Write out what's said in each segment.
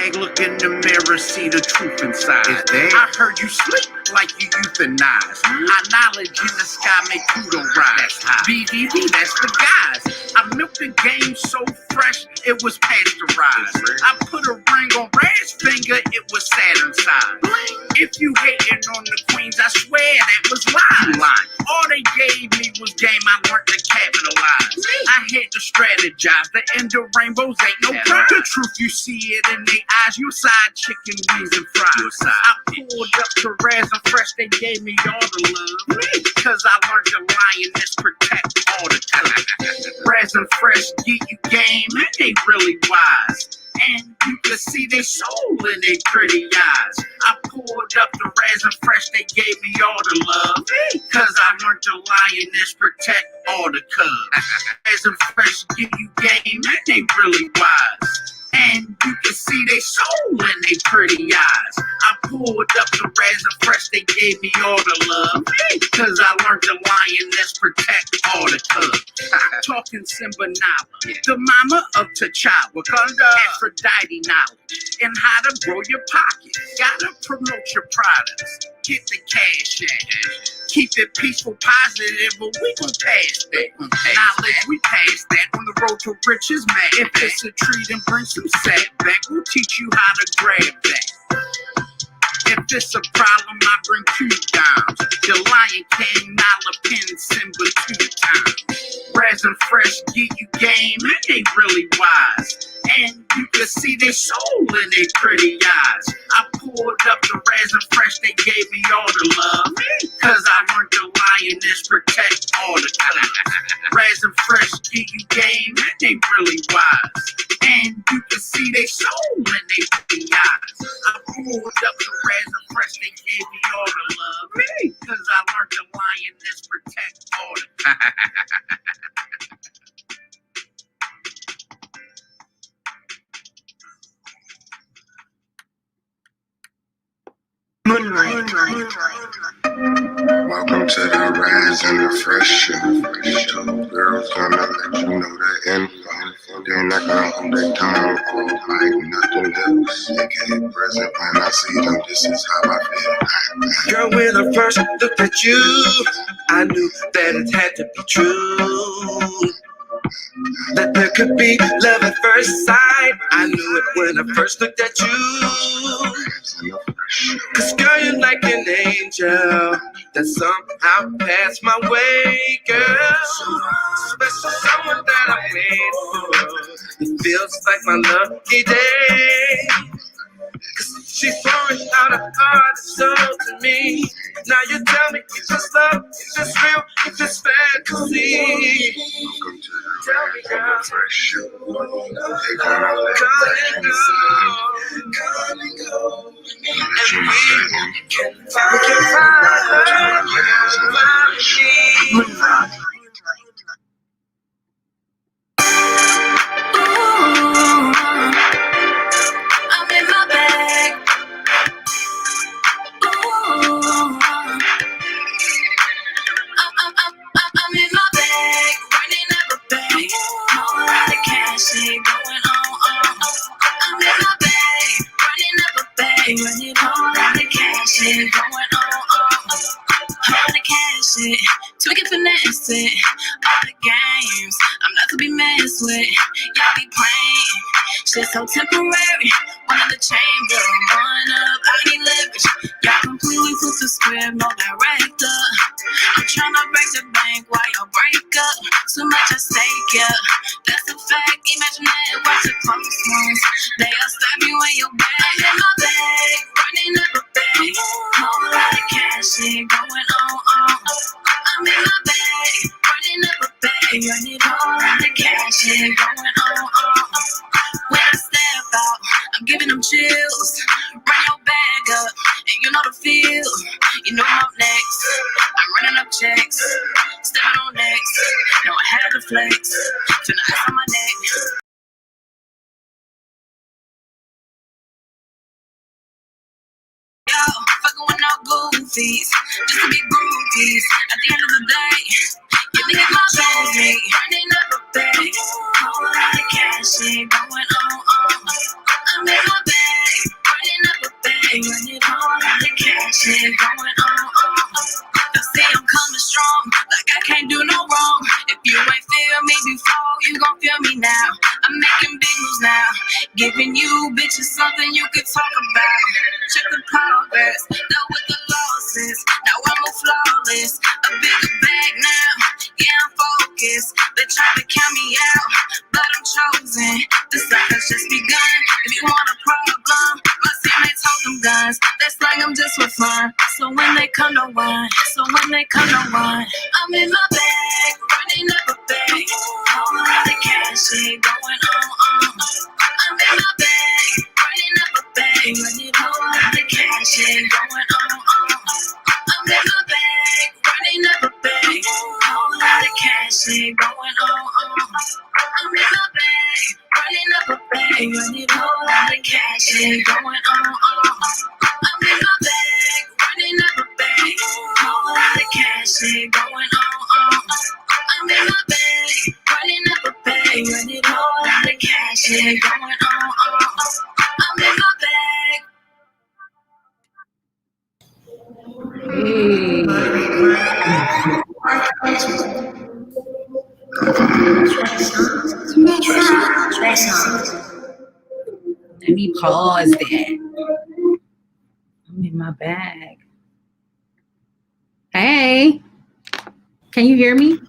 bag, look in the mirror, see the truth inside. I heard you sleep like you euthanized. Our knowledge in the sky make Pluto rise. BDB, that's the guys. I milked the game so fresh, it was pasteurized. I put a ring on Red's finger, it was Saturn's side. If you hating on the queens, I swear that was lies. All they gave me was game, I learned to capitalize. I had to strategize, the end of rainbows ain't no prize. The truth, you see it in their eyes, you side chicken wings and fries. I pulled up to Raz and Fresh, they gave me all the love. Cause I learned the lioness protect all the time. Raz and Fresh get you game, and they really wise. And you can see their soul in their pretty eyes. I pulled up the Raz and Fresh, they gave me all the love. Cause I learned the lioness protect all the cubs. Raz and Fresh give you game, and they really wise. And you can see their soul in their pretty eyes. I pulled up the Raz and Fresh, they gave me all the love. Cause I learned the lioness protect all the cubs. Talking Simba Nala, the mama of T'Challa, Wakanda, Aphrodite knowledge, and how to grow your pocket. Gotta promote your products, get the cash in. Keep it peaceful, positive, but we gon' pass that. Knowledge, we pass that on the road to riches, man. If it's a treat and bring some sap back, we'll teach you how to grab that. If it's a problem, I bring 2 dimes. The Lion King, Nala, Pin, Simba 2 times. Raz and Fresh get you game, and they really wise. And you can see their soul in their pretty eyes. I pulled up the Raz and Fresh, they gave me all the love. Cause I learned the lioness protect all the time. Raz and Fresh get you game, and they really wise. And you can see their soul in their pretty eyes. I pulled up the Raz and Fresh, they gave me all the love. Cause I learned the lioness protect all the time. Welcome to the Raz and the Fresh Show. Two girls gonna let you know the info. They're not gonna hold their tongue or like nothing else. They get present when I see them. This is how I feel. Girl, when I first looked at you, I knew that it had to be true. That there could be love at first sight. I knew it when I first looked at you. Cause girl, you're like an angel that somehow passed my way, girl. Special someone that I wait for. It feels like my lucky day. Cause she's pouring out her heart and soul to me. Now you tell me, is this love? Is this real? Is this fantasy? Tell me, girl. They're gonna let you Come and go. And we can find I'm in my bag. I'm in my bag, running up a bag. Whole lot of cash ain't going on. I'm in my bag, running up a bag. Running whole lot of cash ain't going on. Whole lot of cash it, so we can finesse it. All the games, I'm not to be messed with. Y'all be playing, shit so temporary. One in the chamber, one up, I need leverage. Y'all completely flip the script, no director. I'm tryna break the bank while y'all break up. Too much at stake, yeah. That's a fact. Imagine that it was the close ones. They'll stab you in your back. I'm in my bag, running up a bag. Whole lot of cash ain't going on. I'm in my bag, running up a bag. Running whole lot of cash ain't going on. When I step out, I'm giving them chills. Run your bag up, and you know the feel. You know I'm up next. I'm running up checks, stepping on next. Know I had to flex, turn the ice on my neck. Yo, fucking with no goofies, just to be groupies. At the end of the day, you think it's my baby. Running up a bag, whole lot of cash ain't going on. I'm in my bag. me before, you gon' feel me now. I'm making big moves now, giving you bitches something you could talk about. Check the progress, dealt with the losses. Now I'm a flawless, a bigger bag now. Yeah, I'm focused. They try to count me out, but I'm chosen. The cycle's just begun. If you want a problem, my teammates hold them guns. They slang them just for fun. So when they come to one, I'm in my bag, running up a bag. Whole lot of cash shit going on. I'm in my bag, running up a bag. Running whole lot of cash shit going on. I'm in my bag, running up a bag. Whole lot of cash shit going on. I'm in my bag, running up a bag. Running whole lot of cash shit going on. I'm in my bag, running up a bag. Whole lot of cash shit going on. I'm in my bag, running up a bag. Running whole lot of cash shit going on. I'm in my bag. Let me pause that. I'm in my bag. Hey, can you hear me?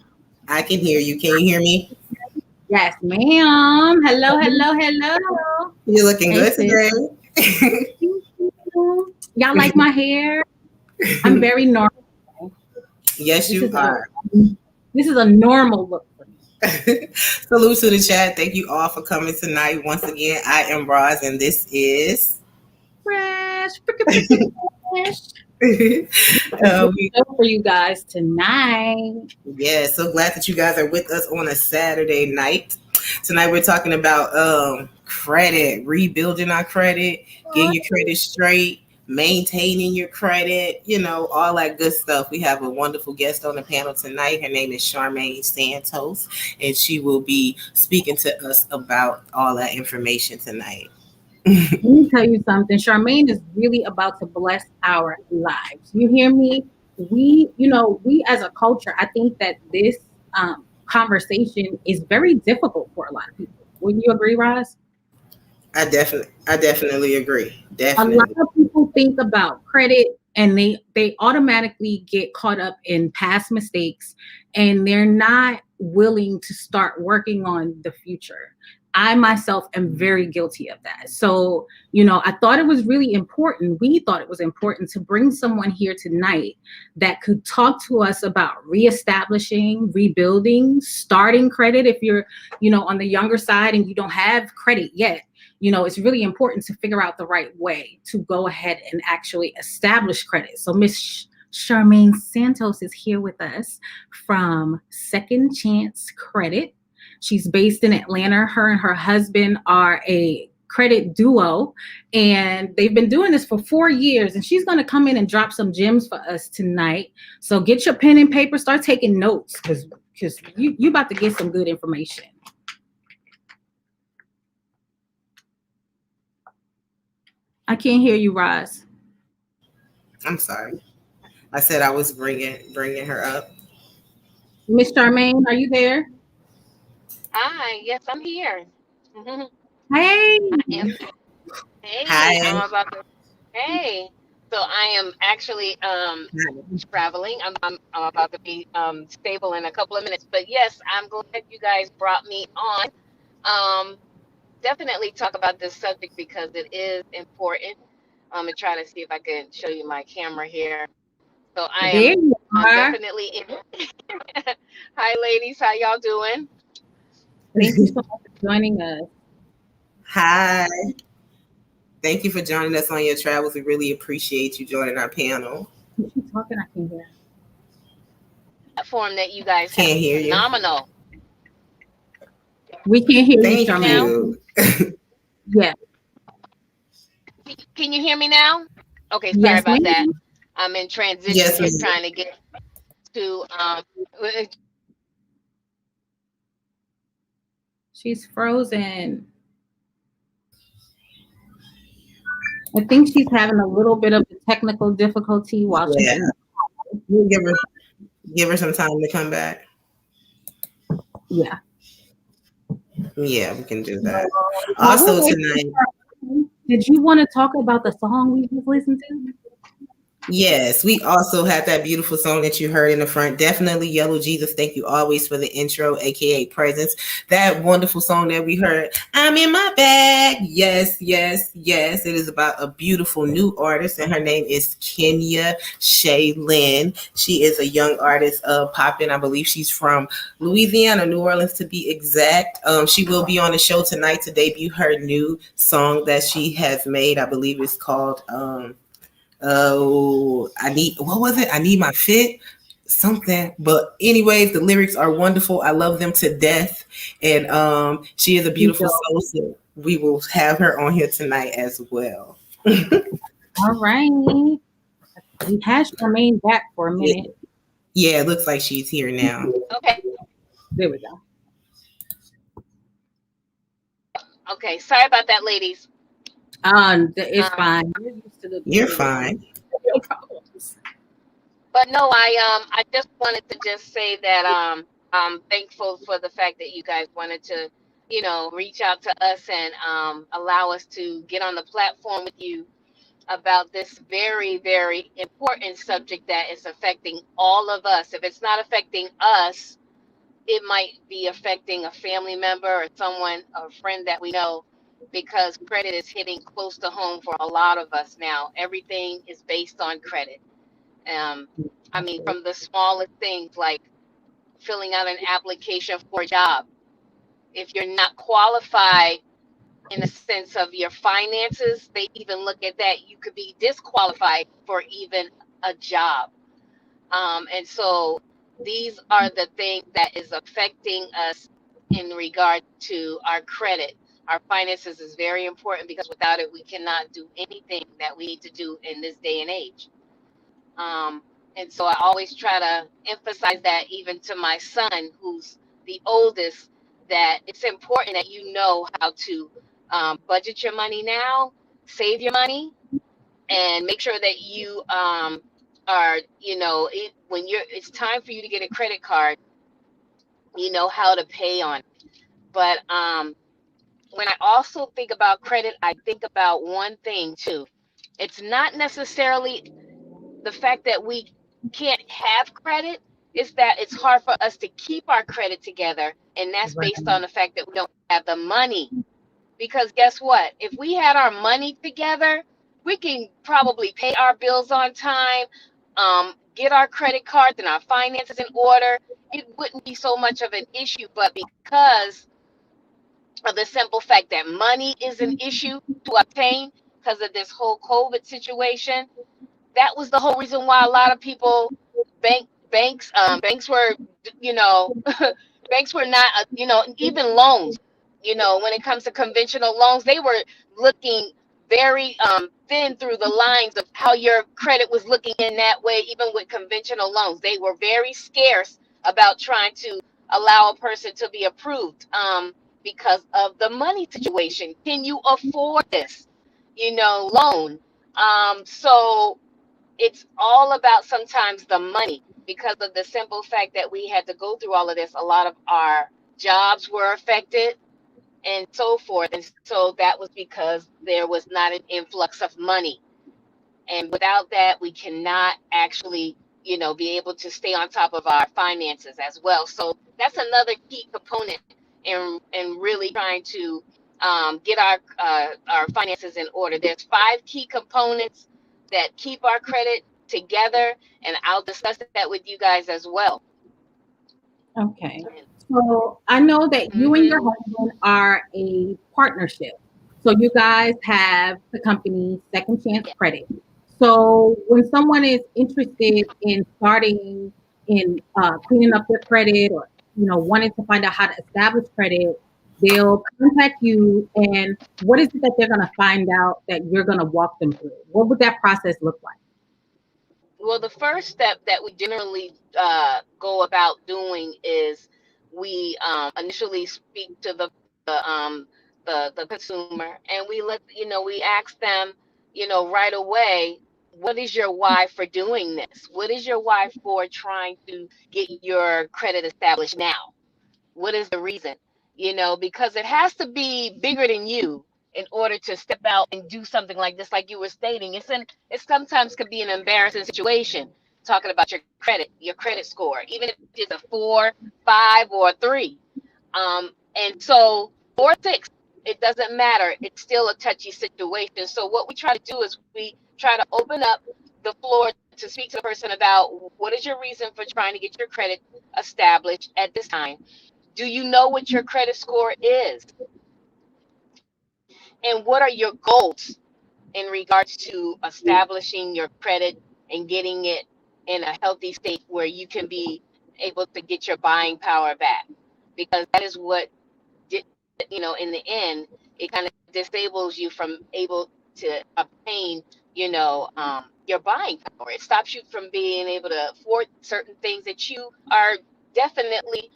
I can hear you. Can you hear me? Yes, ma'am. Hello. You're looking Hey, good sis. today. Y'all like my hair? I'm very normal. Yes, you are. This is a normal look for me. Salute to the chat. Thank you all for coming tonight. Once again, I am Roz, and this is Fresh. we, For you guys tonight. yeah, so glad that you guys are with us on a Saturday night. Tonight we're talking about credit, rebuilding our credit, getting your credit straight, maintaining your credit, all that good stuff. We have a wonderful guest on the panel tonight. Her name is Charmaine Santos, and she will be speaking to us about all that information tonight. Let me tell you something. Charmaine is really about to bless our lives. You hear me? We as a culture, I think that this conversation is very difficult for a lot of people. Wouldn't you agree, Roz? I definitely agree. A Definitely. lot of people think about credit and they automatically get caught up in past mistakes and they're not willing to start working on the future. I myself am very guilty of that. So, I thought it was really important. We thought it was important to bring someone here tonight that could talk to us about reestablishing, rebuilding, starting credit. If you're, on the younger side and you don't have credit yet, it's really important to figure out the right way to go ahead and actually establish credit. So Miss Charmaine Santos is here with us from Second Chance Credit. She's based in Atlanta. Her and her husband are a credit duo, and they've been doing this for 4 years, and she's going to come in and drop some gems for us tonight. So get your pen and paper, start taking notes, because you about to get some good information. I can't hear you, Roz. I'm sorry. I said I was bringing her up. Miss Charmaine, are you there? Hi, yes, I'm here. Hey. I am. Hey, Hi. Hey. So I am actually traveling. I'm about to be stable in a couple of minutes. But yes, I'm glad you guys brought me on. Definitely talk about this subject because it is important. I'm trying to see if I can show you my camera here. So There you I'm are. definitely in. Hi, ladies. How y'all doing? Thank you so much for joining us. Hi. Thank you for joining us on your travels. We really appreciate you joining our panel. If she's talking, I can hear. Platform that you guys Can't have hear is you. phenomenal. We can't hear Thank you, Charmaine. you. Yeah. Can you hear me now? Okay, sorry Yes, about ma'am. that. I'm in transition Yes, here ma'am. trying to get to She's frozen. I think she's having a little bit of a technical difficulty while she's in. We'll give her some time to come back. Yeah. Yeah, we can do that. While we're Also waiting tonight, did you want to talk about the song we just listened to? yes, we also have that beautiful song that you heard in the front. Definitely Yellow Jesus. Thank you always for the intro, aka Presence. That wonderful song that we heard, I'm in my bag. Yes, yes, yes. It is about a beautiful new artist, and her name is KenyaShaylen. She is a young artist popping. I believe she's from Louisiana, New Orleans to be exact. She will be on the show tonight to debut her new song that she has made. I believe it's called oh, I need, what was it? I need my fit, something. But anyways, the lyrics are wonderful. I love them to death, and she is a beautiful soul. So we will have her on here tonight as well. All right. We had Charmaine back for a minute. Yeah, it looks like she's here now. Okay. There we go. Okay. Sorry about that, ladies. It's fine. You're used to the You're fine. no problems. But no, I just wanted to just say that I'm thankful for the fact that you guys wanted to, reach out to us and allow us to get on the platform with you about this very, very important subject that is affecting all of us. If it's not affecting us, it might be affecting a family member or someone, a friend that we know, because credit is hitting close to home for a lot of us now. Everything is based on credit. Um, I mean, from the smallest things like filling out an application for a job. If you're not qualified in the sense of your finances, they even look at that. You could be disqualified for even a job. And so these are the things that is affecting us in regard to our credit. Our finances is very important because without it, we cannot do anything that we need to do in this day and age. Um, and so I always try to emphasize that even to my son, who's the oldest, that it's important that you know how to budget your money now, save your money, and make sure that you are, when it's time for you to get a credit card, you know how to pay on it. But when I also think about credit, I think about one thing too. It's not necessarily the fact that we can't have credit, is that it's hard for us to keep our credit together, and that's Right. based on the fact that we don't have the money. Because guess what, if we had our money together, we can probably pay our bills on time, get our credit cards and our finances in order. It wouldn't be so much of an issue. But because of the simple fact that money is an issue to obtain because of this whole COVID situation, that was the whole reason why a lot of people, banks were, you know, banks were not, even loans, when it comes to conventional loans, they were looking very thin through the lines of how your credit was looking in that way. Even with conventional loans, they were very scarce about trying to allow a person to be approved, because of the money situation. Can you afford this, loan? So it's all about sometimes the money, because of the simple fact that we had to go through all of this. A lot of our jobs were affected and so forth. And so that was because there was not an influx of money. And without that, we cannot actually, be able to stay on top of our finances as well. So that's another key component in really trying to get our finances in order. There's 5 key components that keep our credit together, and I'll discuss that with you guys as well. Okay. So I know that you and your Mhm. husband are a partnership. So you guys have the company Second Chance Yeah. Credit. So when someone is interested in starting in cleaning up their credit, or wanting to find out how to establish credit, they'll contact you. And what is it that they're going to find out that you're going to walk them through? What would that process look like? Well, the first step that we generally go about doing is we initially speak to the consumer, and we ask them, right away, what is your why for doing this? What is your why for trying to get your credit established now? What is the reason? because it has to be bigger than you in order to step out and do something like this, like you were stating. It sometimes could be an embarrassing situation, talking about your credit score, even if it's a 4, 5, or 3. And so 4 or 6, it doesn't matter. It's still a touchy situation. So what we try to do is we try to open up the floor to speak to the person about what is your reason for trying to get your credit established at this time. Do you know what your credit score is? And what are your goals in regards to establishing your credit and getting it in a healthy state where you can be able to get your buying power back? Because that is what, in the end, it kind of disables you from able to obtain, your buying power. It stops you from being able to afford certain things that you are definitely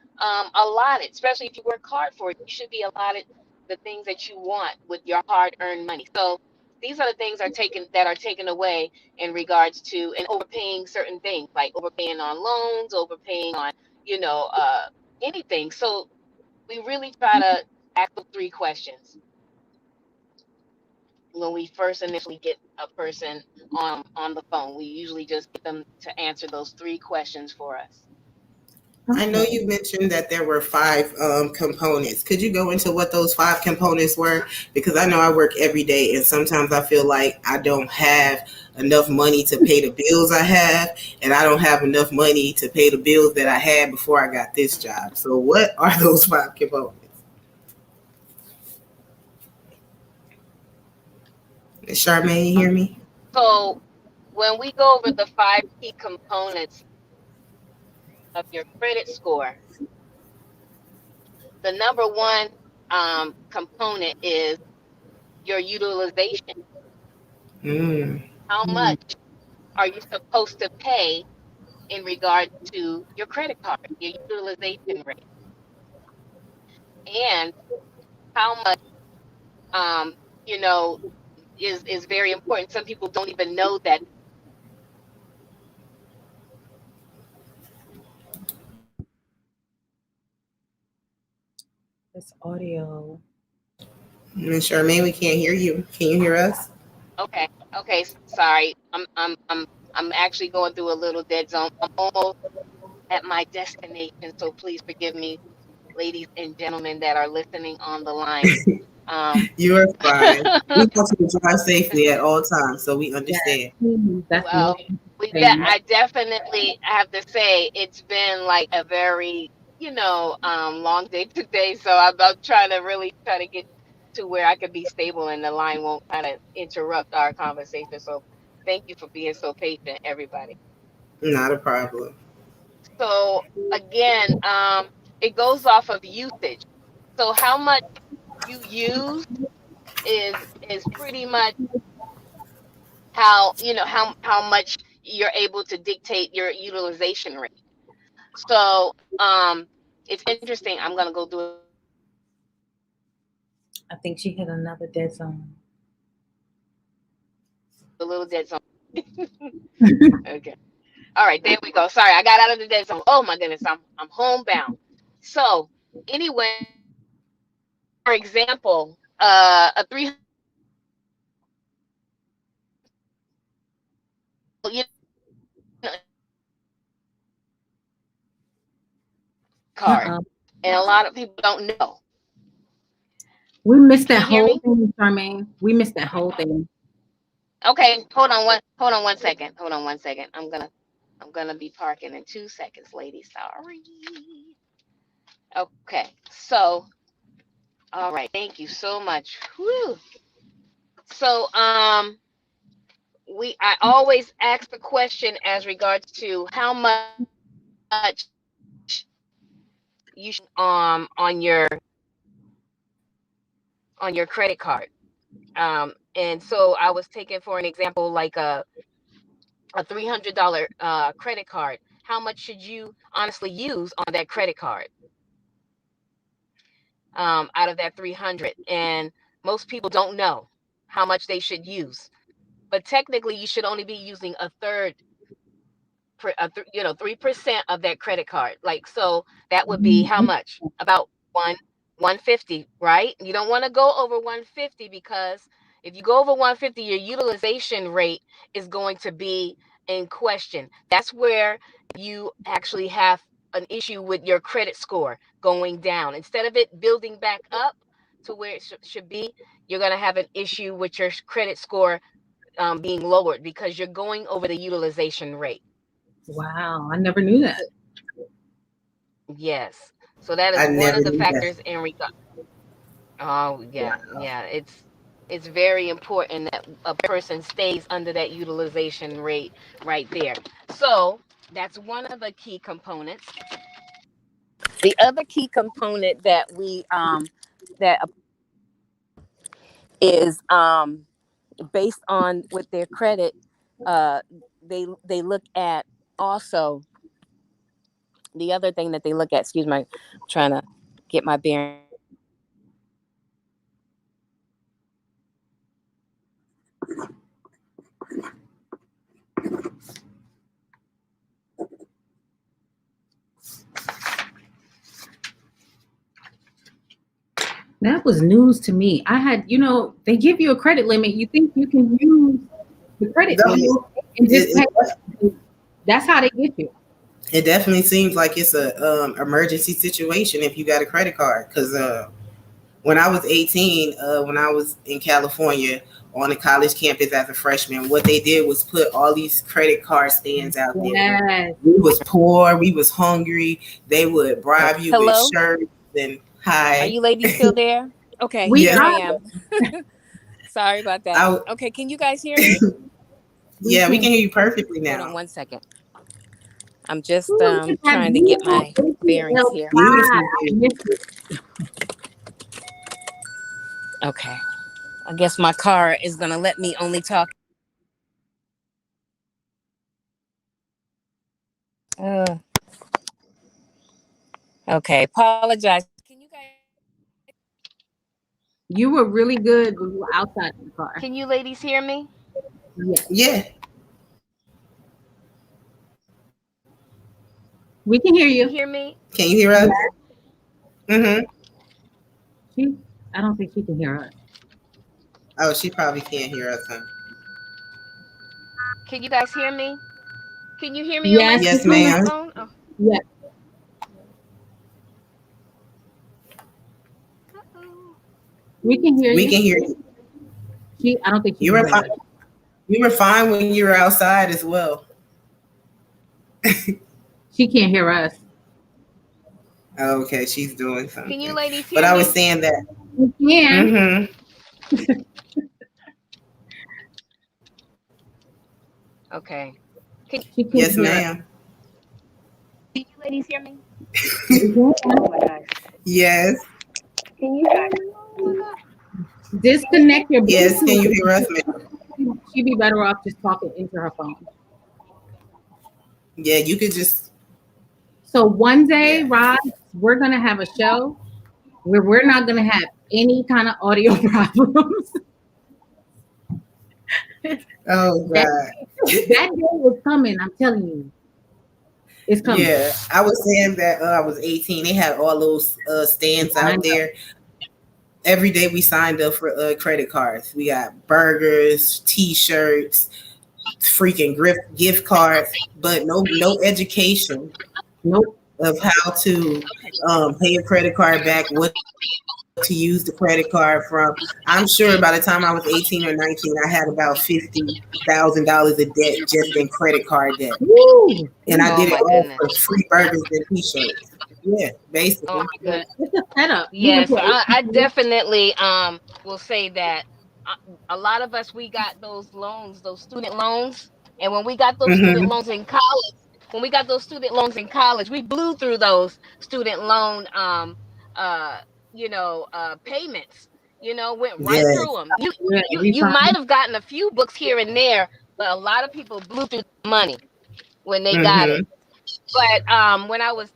allotted, especially if you work hard for it. You should be allotted the things that you want with your hard-earned money. So these are the things that are taken away in regards to and overpaying certain things, like overpaying on loans, overpaying on, anything. So we really try to ask the 3 questions when we first initially get a person on the phone. We usually just get them to answer those 3 questions for us. I know you mentioned that there were 5 components. Could you go into what those 5 components were? Because I know I work every day, and sometimes I feel like I don't have enough money to pay the bills I have, and I don't have enough money to pay the bills that I had before I got this job. So what are those 5 components? Charmaine, you hear me? So when we go over the 5 key components of your credit score, the number 1 component is your utilization. How much are you supposed to pay in regard to your credit card, your utilization rate? And how much, is very important. Some people don't even know that. This audio. Charmaine, we can't hear you. Can you hear us? Okay, sorry. I'm actually going through a little dead zone. I'm almost at my destination, so please forgive me, ladies and gentlemen that are listening on the line. You are fine. We want you to drive safely at all times, so we understand. Well, I definitely have to say it's been like a very, long day today. So I'm trying to get to where I could be stable and the line won't kind of interrupt our conversation. So thank you for being so patient, everybody. Not a problem. So again, it goes off of usage. So how much you use is pretty much how how much you're able to dictate your utilization rate. So it's interesting. I'm gonna go do I think she hit another dead zone. a little dead zone. Okay. All right, there we go. Sorry, I got out of the dead zone. Oh my goodness, I'm homebound. So anyway, for example, a 300 card, and a lot of people don't know. We missed that whole thing, Charmaine. We missed that whole thing. Okay, hold on one second. I'm gonna be parking in 2 seconds, ladies. Sorry. Okay, so all right, thank you so much. Whew. So I always ask the question as regards to how much you should, on your credit card. And so I was taking for an example like a $300 credit card. How much should you honestly use on that credit card out of that 300? And most people don't know how much they should use, but technically you should only be using a third, 3% of that credit card. Like, so that would be how much? About 150, right? You don't want to go over 150 because if you go over 150, your utilization rate is going to be in question. That's where you actually have an issue with your credit score going down. Instead of it building back up to where it should be, you're going to have an issue with your credit score being lowered because you're going over the utilization rate. Wow, I never knew that. Yes. So that is I one never of the knew that. factors in regard. Oh yeah, yeah. It's very important that a person stays under that utilization rate right there. So that's one of the key components. The other key component that we that is based on with their credit, uh, they look at also the other thing that they look at. Excuse me, I'm trying to get my bearing. That was news to me. I had, they give you a credit limit. You think you can use the credit The limit whole- and just it, pay. That's how they get you. it definitely seems like it's a emergency situation if you got a credit card. Because when I was 18, when I was in California on a college campus as a freshman, what they did was put all these credit card stands out there. Yes. We was poor, we was hungry. They would bribe you with Hello? shirts and hi. Are you ladies still there? Okay, We here Yeah. I am. Sorry about that. Okay, can you guys hear me? Yeah, we can hear you perfectly Hold on now. 1 second. I'm just Ooh, look at that trying to get my beautiful bearings ATL here. Beautiful. I missed it. Okay. I guess my car is gonna let me only talk. Okay, apologize. Can you guys? You were really good when you were outside in the car. Can you ladies hear me? Yes. Yeah. We can hear Can you you. hear me? Can you hear us? Mm-hmm. I don't think she can hear us. Oh, she probably can't hear us, huh? Can you guys hear me? Can you hear me on my Yes, Yes, we can. ma'am. phone? Oh. Yes. We can hear We you. can hear you. I don't think she You can were hear fine. us. You were fine when you were outside as well. She can't hear us. Oh, okay, she's doing something. Can you ladies hear But I me? was saying that. We can. Mm-hmm. Okay. She can't Yes, hear us. ma'am. Can you ladies hear me? We can. Oh my gosh. Yes. Can you guys? Disconnect your Bluetooth. Yes. Can you hear us, ma'am? She'd be better off just talking into her phone. Yeah, you could just. So one day, Yeah. Rod, we're gonna have a show where we're not gonna have any kind of audio problems. Oh God. That day is coming. I'm telling you, it's coming. Yeah, I was saying that I was 18. They had all those stands I know. out there. Every day we signed up for credit cards. We got burgers, T-shirts, freaking gift cards, but no education Nope. of how to pay a credit card back, what to use the credit card from. I'm sure by the time I was 18 or 19, I had about $50,000 of debt just in credit card debt. Woo. And I Oh did it my all goodness. for free burgers and T-shirts. Yeah, basically. Oh my goodness. It's a setup. Yes, I definitely will say that a lot of us, we got those loans, those student loans, and when we got those student loans in college, we blew through those student loan payments. Went right Yes. through them. You might have gotten a few books here and there, but a lot of people blew through the money when they got it. But when I was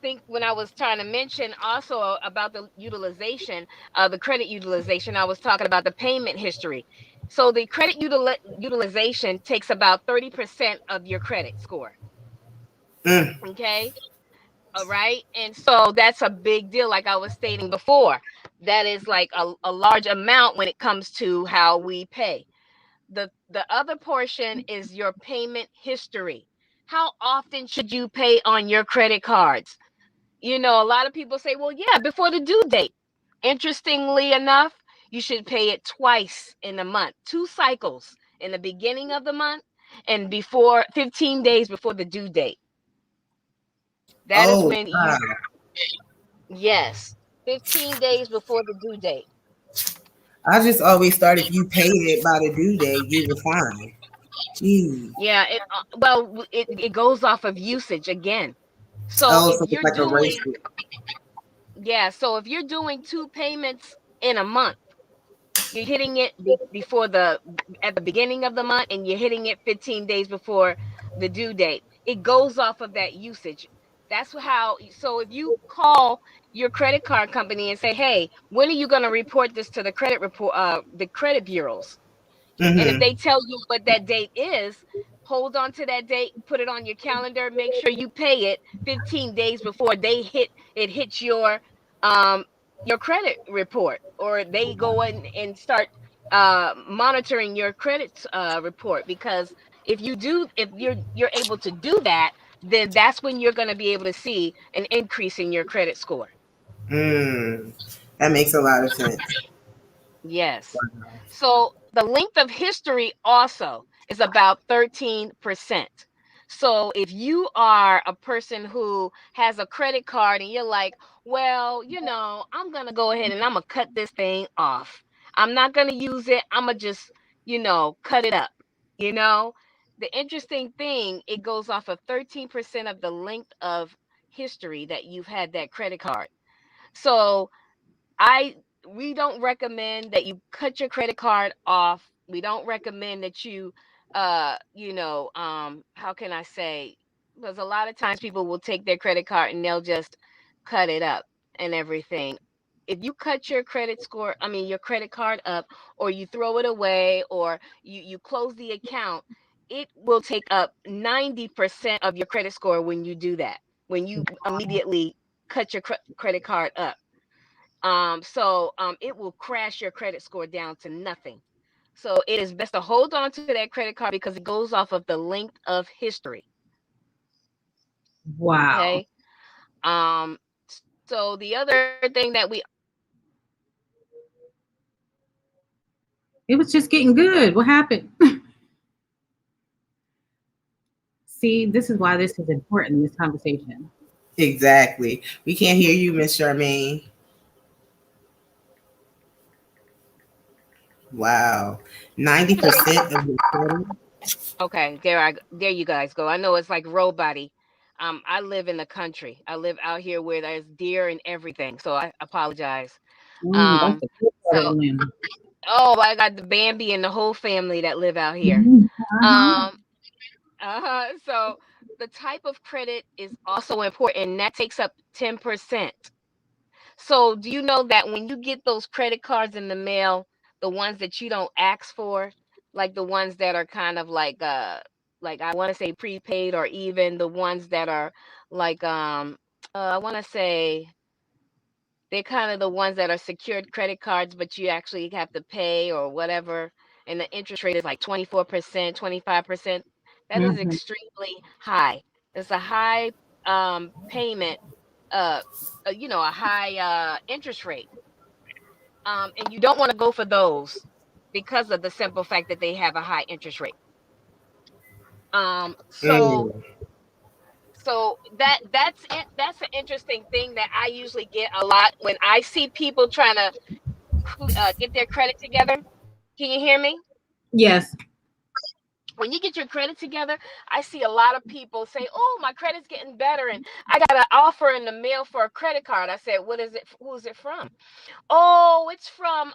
trying to mention also about the utilization, the credit utilization, I was talking about the payment history. So the credit utilization takes about 30% of your credit score. Okay. All right. And so that's a big deal, like I was stating before. That is like a large amount when it comes to how we pay. The other portion is your payment history. How often should you pay on your credit cards? You know, a lot of people say, well, yeah, before the due date. Interestingly enough, you should pay it twice in a month, 2 cycles, in the beginning of the month and before 15 days before the due date. That is Oh, when you, wow. yes, 15 days before the due date. I just always thought if you paid it by the due date, you were fine. Jeez. Yeah, it goes off of usage again. So Oh, if so it's you're like a doing, ratio. yeah, so if you're doing 2 payments in a month, you're hitting it before the at the beginning of the month, and you're hitting it 15 days before the due date. It goes off of that usage. That's how. So if you call your credit card company and say, "Hey, when are you going to report this to the credit report, the credit bureaus?" And if Mm-hmm. they tell you what that date is, hold on to that date, put it on your calendar, make sure you pay it 15 days before it hits um your credit report, or they go in and start monitoring your credit report. Because if you're able to do that, then that's when you're going to be able to see an increase in your credit score. Mm. That makes a lot of sense. Yes. So the length of history also is about 13%. So if you are a person who has a credit card and you're like, well, I'm going to go ahead and I'm going to cut this thing off. I'm not going to use it. I'm going to just, cut it up. You know, the interesting thing, it goes off of 13% of the length of history that you've had that credit card. So I we don't recommend that you cut your credit card off. We don't recommend that you how can I say, because a lot of times people will take their credit card and they'll just cut it up and everything. If you cut your credit card up, or you throw it away, or you close the account, it will take up 90% of your credit score when you do that. When you immediately cut your credit card up. It will crash your credit score down to nothing. So it is best to hold on to that credit card because it goes off of the length of history. Wow. Okay. Um, so the other thing that we It was just getting good. What happened? See, this is why this is important, this conversation. Exactly. We can't hear you, Miss Charmaine. Wow. 90% of your credit. okay, there you guys go. I know it's like roboty. I live in the country. I live out here where there's deer and everything. So I apologize. That's Um, a good part so of Atlanta. I got the Bambi and the whole family that live out here. Uh-huh. Um, so the type of credit is also important, and that takes up 10%. So do you know that when you get those credit cards in the mail, the ones that you don't ask for, like the ones that are kind of like I want to say prepaid, or even the ones that are like I want to say they're kind of the ones that are secured credit cards, but you actually have to pay or whatever, and the interest rate is like 24%, 25%. That is Mhm. extremely high. It's a high payment, uh, a high interest rate. And you don't want to go for those because of the simple fact that they have a high interest rate. Um, so Mm. so that's it. That's an interesting thing that I usually get a lot when I see people trying to get their credit together. Can you hear me? Yes. When you get your credit together, I see a lot of people say, "Oh, my credit's getting better, and I got an offer in the mail for a credit card." I said, "What is it? Who's it from?" "Oh, it's from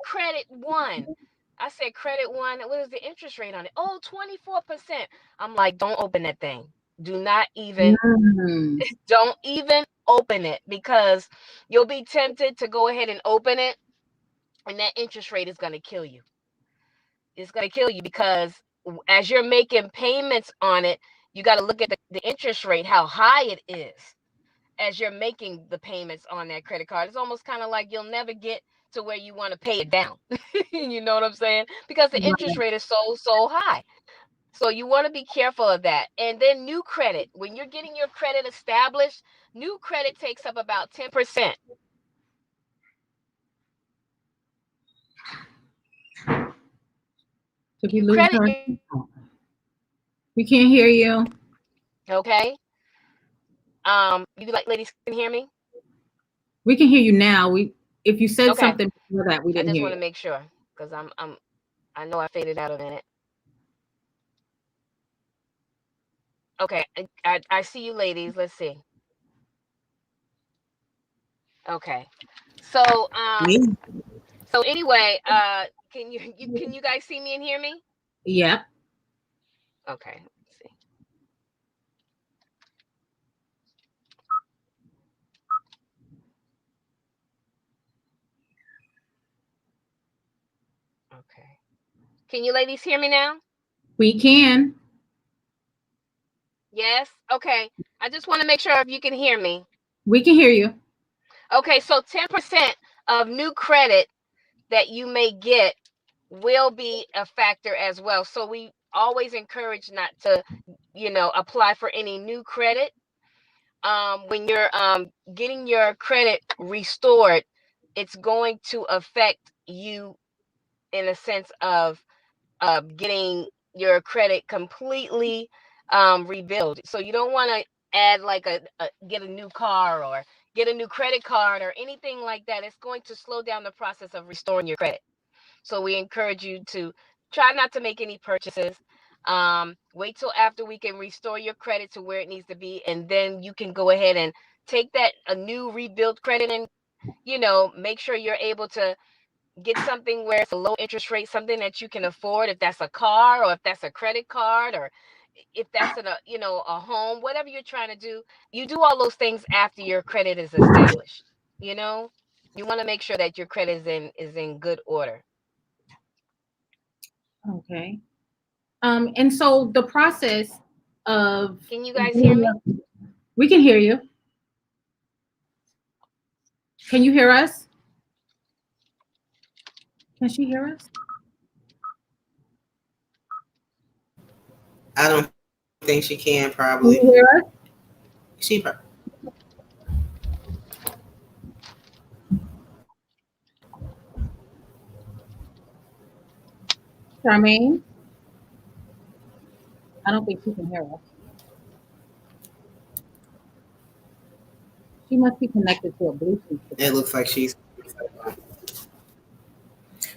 Credit One." I said, "Credit One. What is the interest rate on it?" "Oh, 24%." I'm like, "Don't open that thing. Do not even, Mm. don't even open it, because you'll be tempted to go ahead and open it, and that interest rate is going to kill you. It's going to kill you because as you're making payments on it, you got to look at the interest rate, how high it is. as you're making the payments on that credit card. It's almost kind of like you'll never get to where you want to pay it down. You know what I'm saying? Because the interest rate is so high. So you want to be careful of that. And then new credit. When you're getting your credit established, new credit takes up about 10%. If you lose her, we can't hear you. Okay. You ladies can hear me? We can hear you now. If you said something before that, we didn't hear you. I just want to make sure because I know I faded out a minute. Okay, I see you ladies. Let's see. Okay. So anyway, can you guys see me and hear me? Yep. Okay. Let's see. Okay. Can you ladies hear me now? We can. Yes? Okay. I just want to make sure if you can hear me. We can hear you. Okay, so 10% of new credit that you may get will be a factor as well. So we always encourage not to, apply for any new credit. When you're getting your credit restored, it's going to affect you in a sense of getting your credit completely rebuilt. So you don't want to add like get a new car or get a new credit card or anything like that. It's going to slow down the process of restoring your credit. So we encourage you to try not to make any purchases. Wait till after we can restore your credit to where it needs to be, and then you can go ahead and take that a new rebuilt credit and make sure you're able to get something where it's a low interest rate, something that you can afford, if that's a car or if that's a credit card or if that's a home, whatever you're trying to do. You do all those things after your credit is established. You want to make sure that your credit is in good order. Okay. And so the process of... Can you guys hear me? We can hear you. Can you hear us? Can she hear us? I don't think she can, probably. Can you hear us? She probably. Charmaine? I don't think she can hear us. She must be connected to a Bluetooth. It looks like she's...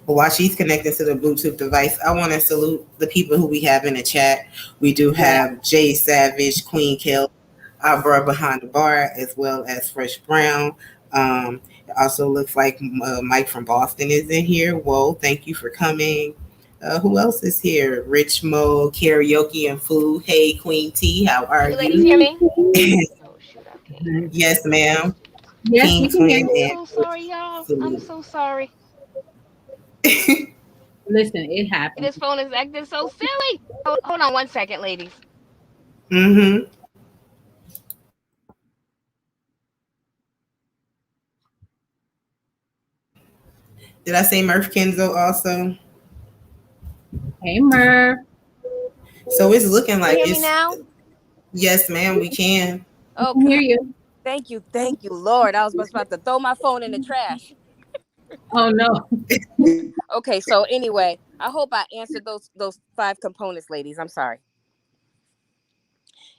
But while she's connected to the Bluetooth device, I want to salute the people who we have in the chat. We do have Jay Savage, Queen Kill, our brother behind the bar, as well as Fresh Brown. It also looks like Mike from Boston is in here. Whoa, thank you for coming. Who else is here? Rich Mo, Karaoke and Food. Hey, Queen T, how are you? Ladies hear me? Oh, shoot, okay. Yes, ma'am. Yes, King we can hear you. I'm so sorry, y'all. I'm so sorry. Listen, it happened. This phone is acting so silly. Hold on 1 second, ladies. Mm-hmm. Did I say Murph Kenzo also? Hey, Murph. So it's looking like it's... now? Yes, ma'am, we can. Oh, can hear you. Thank you, Lord. I was about to throw my phone in the trash. Oh no. Okay, so anyway, I hope I answered those 5 components, ladies. I'm sorry.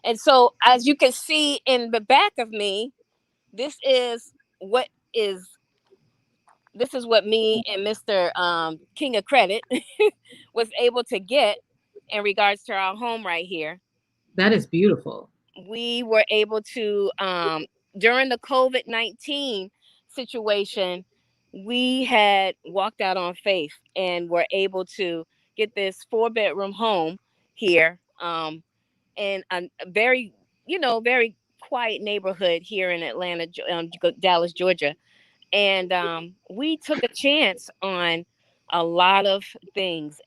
And so, as you can see in the back of me, this is what me and Mr. King of Credit was able to get in regards to our home right here. That is beautiful. We were able to, during the COVID-19 situation, we had walked out on faith and were able to get this 4-bedroom home here in a very, very quiet neighborhood here in Atlanta, Dallas, Georgia. And we took a chance on a lot of things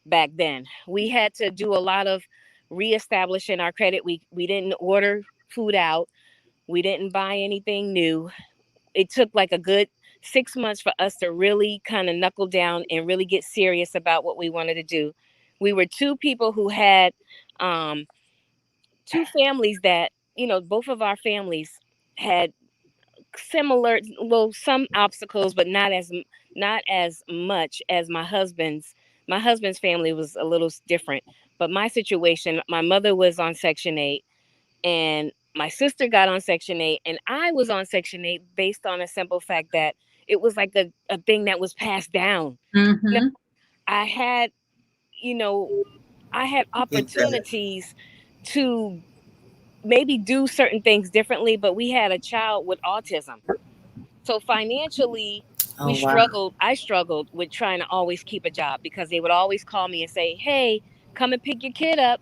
back then. We had to do a lot of reestablishing our credit. We didn't order food out. We didn't buy anything new. It took like a good 6 months for us to really kind of knuckle down and really get serious about what we wanted to do. We were two people who had um, two families that, both of our families had similar, well, some obstacles, but not as much as my husband's. My husband's family was a little different, but my situation, my mother was on Section 8, and my sister got on Section 8, and I was on Section 8 based on a simple fact that it was like a thing that was passed down. Mm-hmm. I had, you know, I had opportunities to maybe do certain things differently, but we had a child with autism. So financially, Oh wow. I struggled with trying to always keep a job because they would always call me and say, "Hey, come and pick your kid up.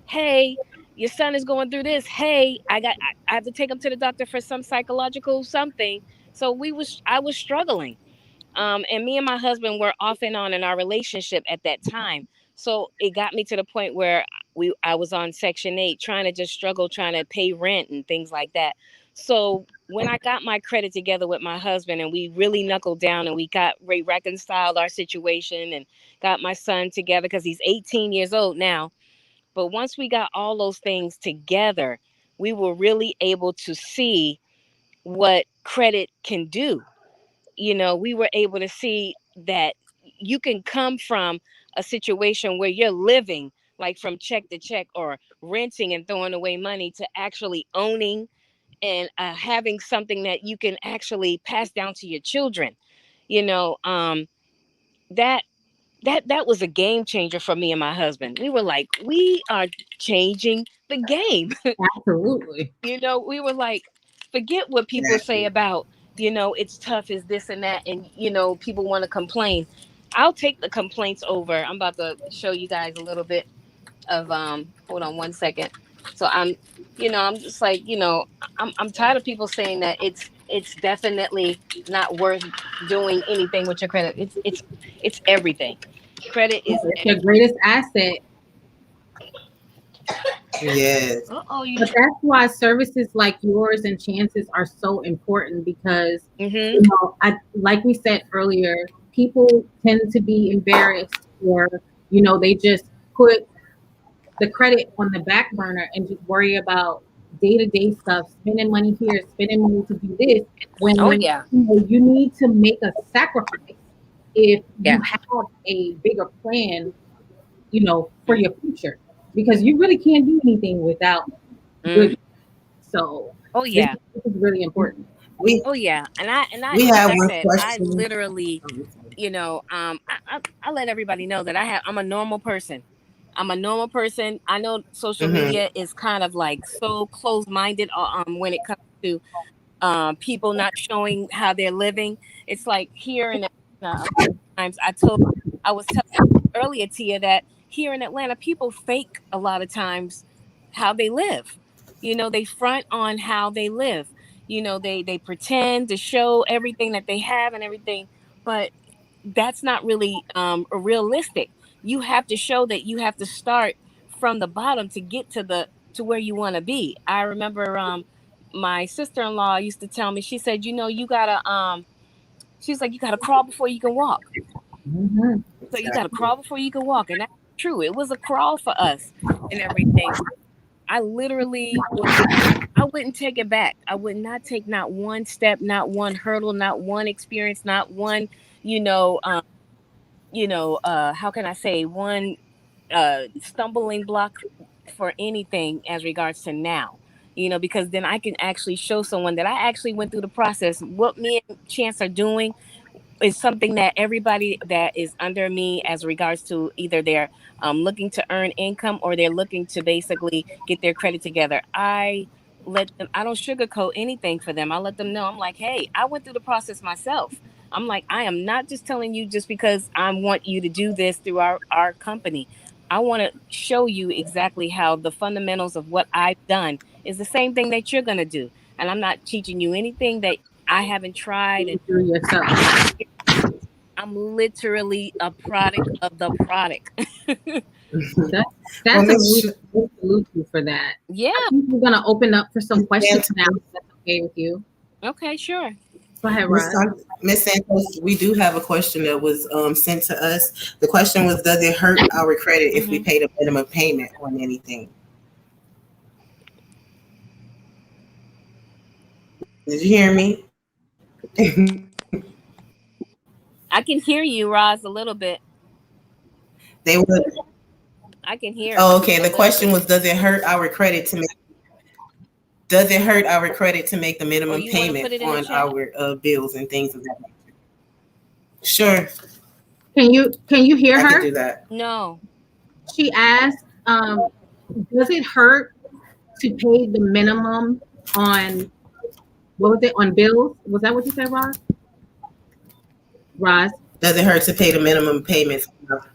Hey, your son is going through this. Hey, I have to take him to the doctor for some psychological something." So I was struggling. And me and my husband were off and on in our relationship at that time. So it got me to the point where I was on Section 8 trying to just struggle, trying to pay rent and things like that. So when I got my credit together with my husband and we really knuckled down and we reconciled our situation and got my son together because he's 18 years old now. But once we got all those things together, we were really able to see what credit can do. We were able to see that you can come from a situation where you're living like from check to check or renting and throwing away money to actually owning and having something that you can actually pass down to your children. you know um that that was a game changer for me and my husband. We were like, we are changing the game. Absolutely. We were like, forget what people say about, it's tough, is this and that, and people want to complain. I'll take the complaints over. I'm about to show you guys a little bit of hold on one second. So I'm just like, I'm tired of people saying that it's definitely not worth doing anything with your credit. It's everything. Credit is It's your greatest asset. Yes. But that's why services like yours and Chances are so important because, Mm-hmm. like we said earlier, people tend to be embarrassed or, they just put the credit on the back burner and just worry about day-to-day stuff, spending money here, spending money to do this, Oh when yeah. you need to make a sacrifice if Yeah. you have a bigger plan, for your future. Because you really can't do anything without good. So Oh yeah. this is really important. Oh yeah. And I We like have I one said, I question. literally, I let everybody know that I'm a normal person. I'm a normal person. I know social media is kind of like so close-minded when it comes to people not showing how they're living. It's like here in Atlanta, times I was telling you earlier, Tia, that here in Atlanta, people fake a lot of times how they live. They front on how they live. They pretend to show everything that they have and everything, but that's not really realistic. You have to show that you have to start from the bottom to get to where you want to be. I remember my sister-in-law used to tell me, she said, you gotta she's like, you gotta crawl before you can walk. Mm-hmm. So you gotta crawl before you can walk. And that's true. It was a crawl for us and everything. I literally I wouldn't take it back. I would not take not one step, not one hurdle, not one experience, not one, how can I say, one stumbling block for anything as regards to now. Because then I can actually show someone that I actually went through the process. What me and Chance are doing is something that everybody that is under me, as regards to either they're looking to earn income or they're looking to basically get their credit together. I don't sugarcoat anything for them. I let them know. I'm like, hey, I went through the process myself. I'm like, I am not just telling you just because I want you to do this through our company. I want to show you exactly how the fundamentals of what I've done is the same thing that you're going to do. And I'm not teaching you anything that I haven't tried. And Do yourself. I'm literally a product of the product. That's Well, a Miss really good solution for that. Yeah. I think we're gonna open up for some questions now. okay with you. Okay, sure. Go ahead, Roz. Miss Santos, we do have a question that was sent to us. The question was, does it hurt our credit if we pay the minimum payment on anything? Did you hear me? I can hear you, Roz, a little bit. They would. I can hear. Oh, okay. The question was, does it hurt our credit to make? Does it hurt our credit to make the minimum payment on our bills and things of that nature? Sure. Can you hear her? I can do that. No. She asked, does it hurt to pay the minimum on, what was it, on bills? Was that what you said, Roz? Roz? Does it hurt to pay the minimum payments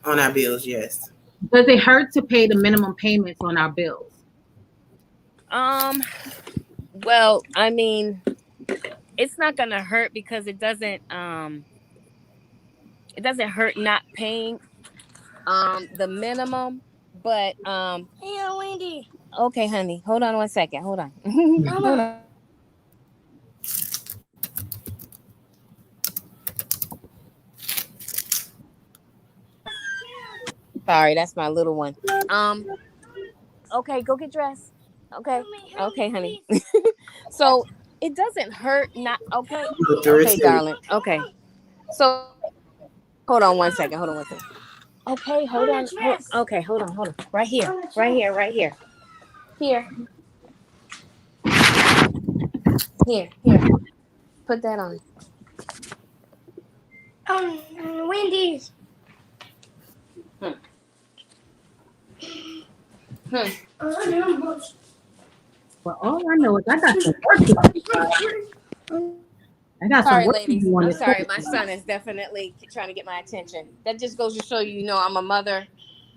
on our bills? Yes. Does it hurt to pay the minimum payments on our bills? Well, I mean, it's not gonna hurt because it doesn't hurt not paying the minimum, but hey, Wendy. Okay, honey, hold on one second. Hold on. Hold on. Sorry, that's my little one. Okay, go get dressed. Okay. Okay, honey. So it doesn't hurt not okay. Okay, darling. Okay. So hold on one second. Okay, hold on. Okay, hold on. Right here. Here. Put that on. Wendy's. Well, all I know is I got some work to do. Sorry, ladies. I'm sorry. My son is definitely trying to get my attention. That just goes to show you, I'm a mother.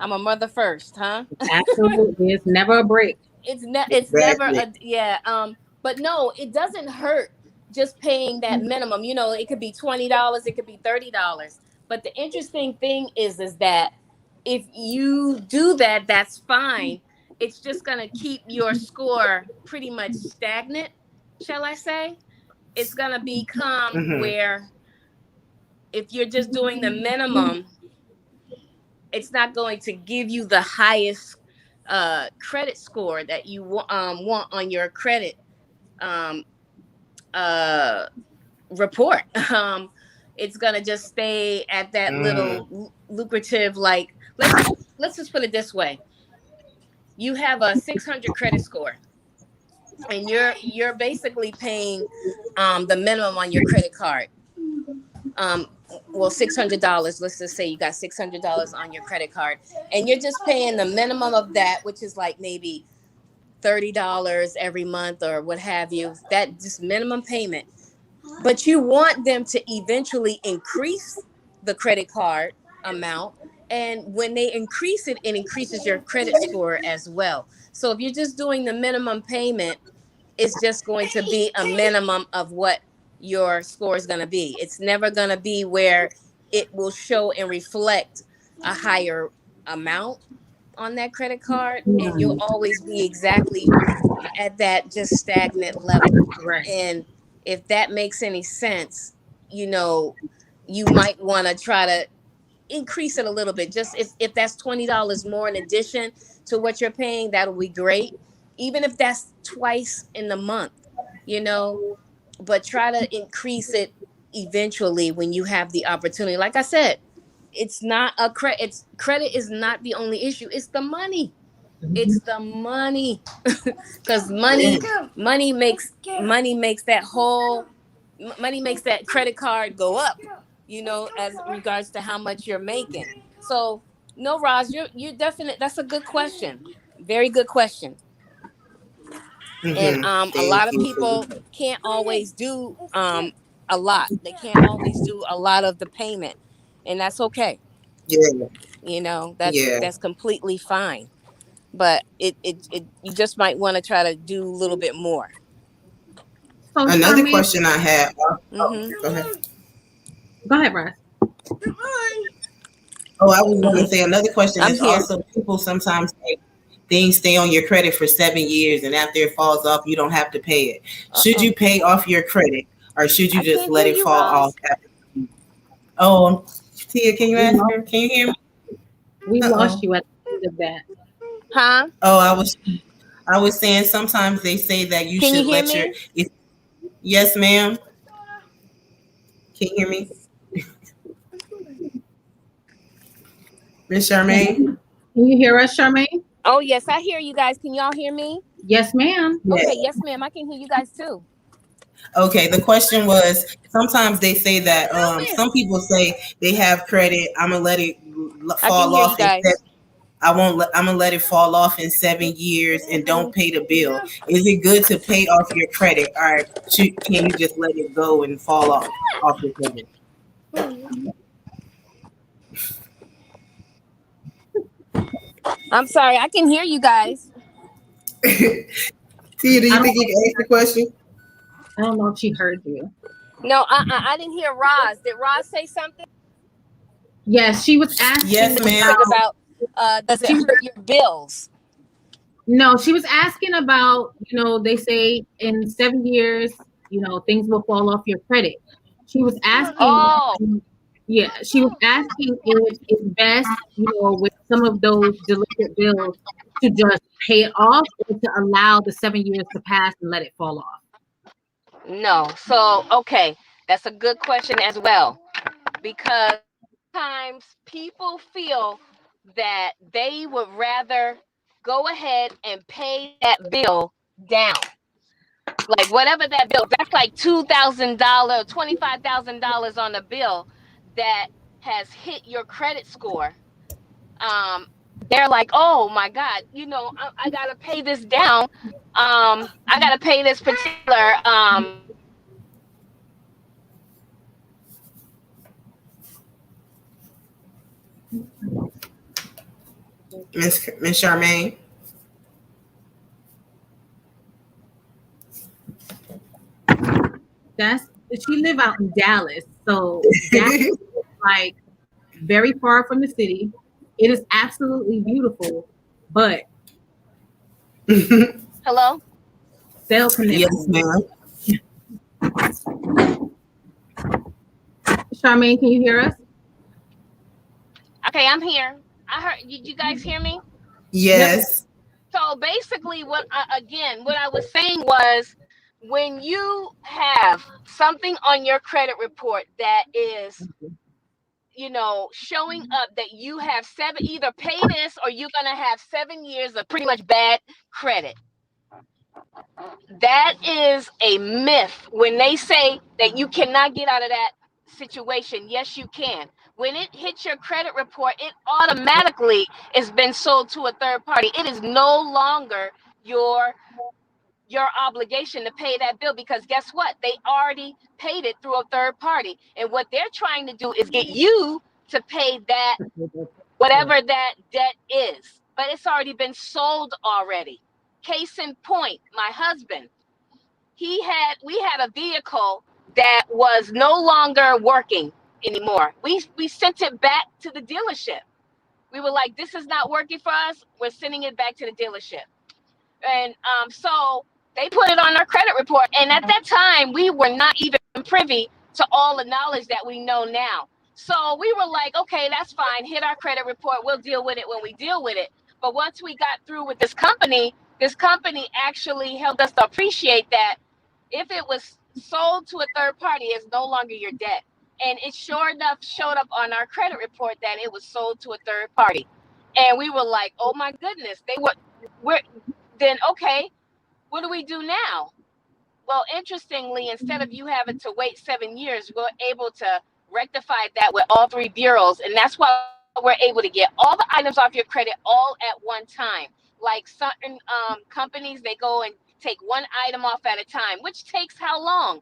I'm a mother first, huh? Absolutely. It's never a break. It's never a, yeah. But no, it doesn't hurt just paying that minimum. It could be $20, it could be $30. But the interesting thing is that if you do that, that's fine. It's just going to keep your score pretty much stagnant, shall I say? It's going to become where if you're just doing the minimum, it's not going to give you the highest credit score that you want on your credit report. It's going to just stay at that little lucrative, like, let's just put it this way. You have a 600 credit score, and you're basically paying the minimum on your credit card. Well, $600. Let's just say you got $600 on your credit card, and you're just paying the minimum of that, which is like maybe $30 every month or what have you. That just minimum payment. But you want them to eventually increase the credit card amount. And when they increase it, it increases your credit score as well. So if you're just doing the minimum payment, it's just going to be a minimum of what your score is going to be. It's never going to be where it will show and reflect a higher amount on that credit card. And you'll always be exactly at that just stagnant level. Right. And if that makes any sense, you might want to try to increase it a little bit. Just if that's $20 more in addition to what you're paying, that'll be great. Even if that's twice in the month, but try to increase it eventually when you have the opportunity. Like I said, it's not a credit. Credit is not the only issue. It's the money. It's the money, because money makes that credit card go up. As regards to how much you're making. So, no, Roz, you're definite. That's a good question. Very good question. And a lot of people can't always do a lot. They can't always do a lot of the payment, and that's okay. Yeah. That's completely fine. But it you just might want to try to do a little bit more. So another Charmaine, question I have. Go ahead. Go ahead, Russ. Oh, I was going to say another question is also people sometimes say, things stay on your credit for 7 years, and after it falls off, you don't have to pay it. Should you pay off your credit, or should you just let it fall off? Oh, Tia, can you ask her? Can you hear me? We lost you at the end of that. Huh? Oh, I was saying sometimes they say that you Can should you hear let me? Yes, ma'am. Can you hear me? Miss Charmaine? Can you hear us, Charmaine? Oh, yes, I hear you guys. Can y'all hear me? Yes, ma'am. Okay, yes, ma'am. I can hear you guys too. Okay, the question was, sometimes they say that some people say they have credit. I'm gonna let it fall off. I'm gonna let it fall off in 7 years and don't pay the bill. Is it good to pay off your credit, or can you just let it go and fall off your credit? I'm sorry, I can hear you guys. Tia, do you think you can ask the question? I don't know if she heard you. No, I didn't hear Roz. Did Roz say something? Yes, she was asking. Yes, ma'am. About does it hurt your bills? No, she was asking about, they say in 7 years, things will fall off your credit. She was asking, she was asking if it's best, with some of those delinquent bills to just pay it off, or to allow the 7 years to pass and let it fall off. No. So, okay, that's a good question as well, because sometimes people feel that they would rather go ahead and pay that bill down. Like whatever that bill, that's like $2,000, $25,000 on a bill that has hit your credit score. They're like, oh my God, I gotta pay this down. I gotta pay this particular Miss Charmaine. She live out in Dallas, so Dallas is like very far from the city. It is absolutely beautiful, but hello? Cell connection. Yes, ma'am. Charmaine, can you hear us? Okay, I'm here. I heard you guys hear me? Yes. So basically what I was saying was, when you have something on your credit report that is, showing up that you have either pay this or you're going to have 7 years of pretty much bad credit. That is a myth. When they say that you cannot get out of that situation, yes, you can. When it hits your credit report, it automatically has been sold to a third party. It is no longer your obligation to pay that bill, because guess what? They already paid it through a third party. And what they're trying to do is get you to pay that, whatever that debt is. But it's already been sold already. Case in point, my husband, we had a vehicle that was no longer working anymore. We sent it back to the dealership. We were like, this is not working for us. We're sending it back to the dealership. And so they put it on our credit report. And at that time, we were not even privy to all the knowledge that we know now. So we were like, okay, that's fine. Hit our credit report. We'll deal with it when we deal with it. But once we got through with this company actually helped us to appreciate that if it was sold to a third party, it's no longer your debt. And it sure enough showed up on our credit report that it was sold to a third party. And we were like, oh my goodness, then okay, what do we do now? Well, interestingly, instead of you having to wait 7 years, we're able to rectify that with all three bureaus. And that's why we're able to get all the items off your credit all at one time. Like certain companies, they go and take one item off at a time, which takes how long?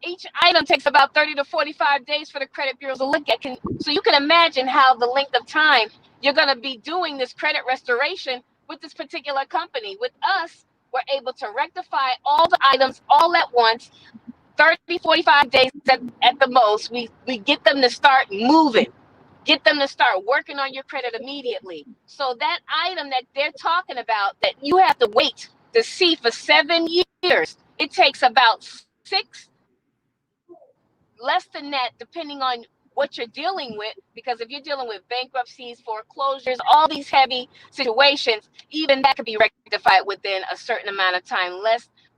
Each item takes about 30 to 45 days for the credit bureaus to look at. So you can imagine how the length of time you're going to be doing this credit restoration with this particular company. With us, we're able to rectify all the items all at once, 30, 45 days at the most. We get them to start moving. Get them to start working on your credit immediately. So that item that they're talking about that you have to wait to see for 7 years, it takes about 6, less than that, depending on what you're dealing with. Because if you're dealing with bankruptcies, foreclosures, all these heavy situations, even that could be rectified within a certain amount of time,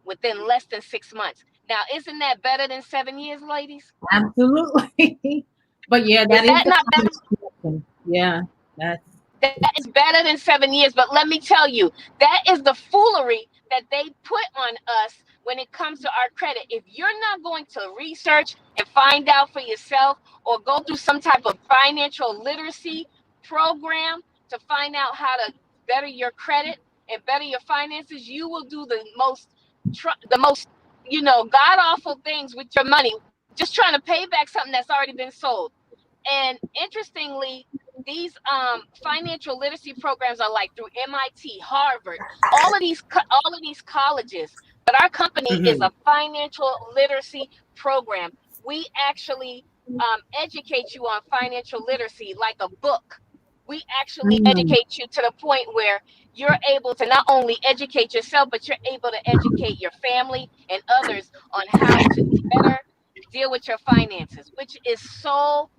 within less than 6 months. Now, isn't that better than 7 years, ladies? Absolutely. But yeah, Is that is that the not better? conversation. Yeah, that's That is better than 7 years. But let me tell you, that is the foolery that they put on us when it comes to our credit. If you're not going to research and find out for yourself, or go through some type of financial literacy program to find out how to better your credit and better your finances, you will do the most god awful things with your money, just trying to pay back something that's already been sold. And interestingly, these financial literacy programs are like through MIT, Harvard, all of these colleges. But our company is a financial literacy program. We actually educate you on financial literacy like a book. We actually educate you to the point where you're able to not only educate yourself, but you're able to educate your family and others on how to better deal with your finances, which is so,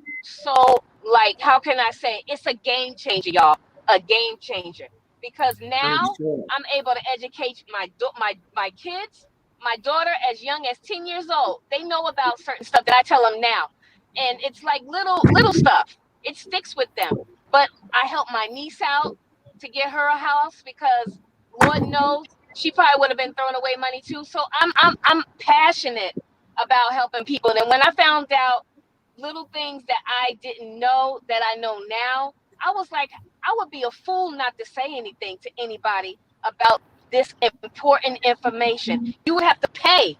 like, how can I say, it's a game changer, y'all. A game changer. Because now I'm able to educate my kids, my daughter as young as 10 years old. They know about certain stuff that I tell them now. And it's like little stuff. It sticks with them. But I help my niece out to get her a house, because Lord knows she probably would have been throwing away money too. So I'm passionate about helping people. And when I found out little things that I didn't know that I know now, I was like, I would be a fool not to say anything to anybody about this important information. You would have to pay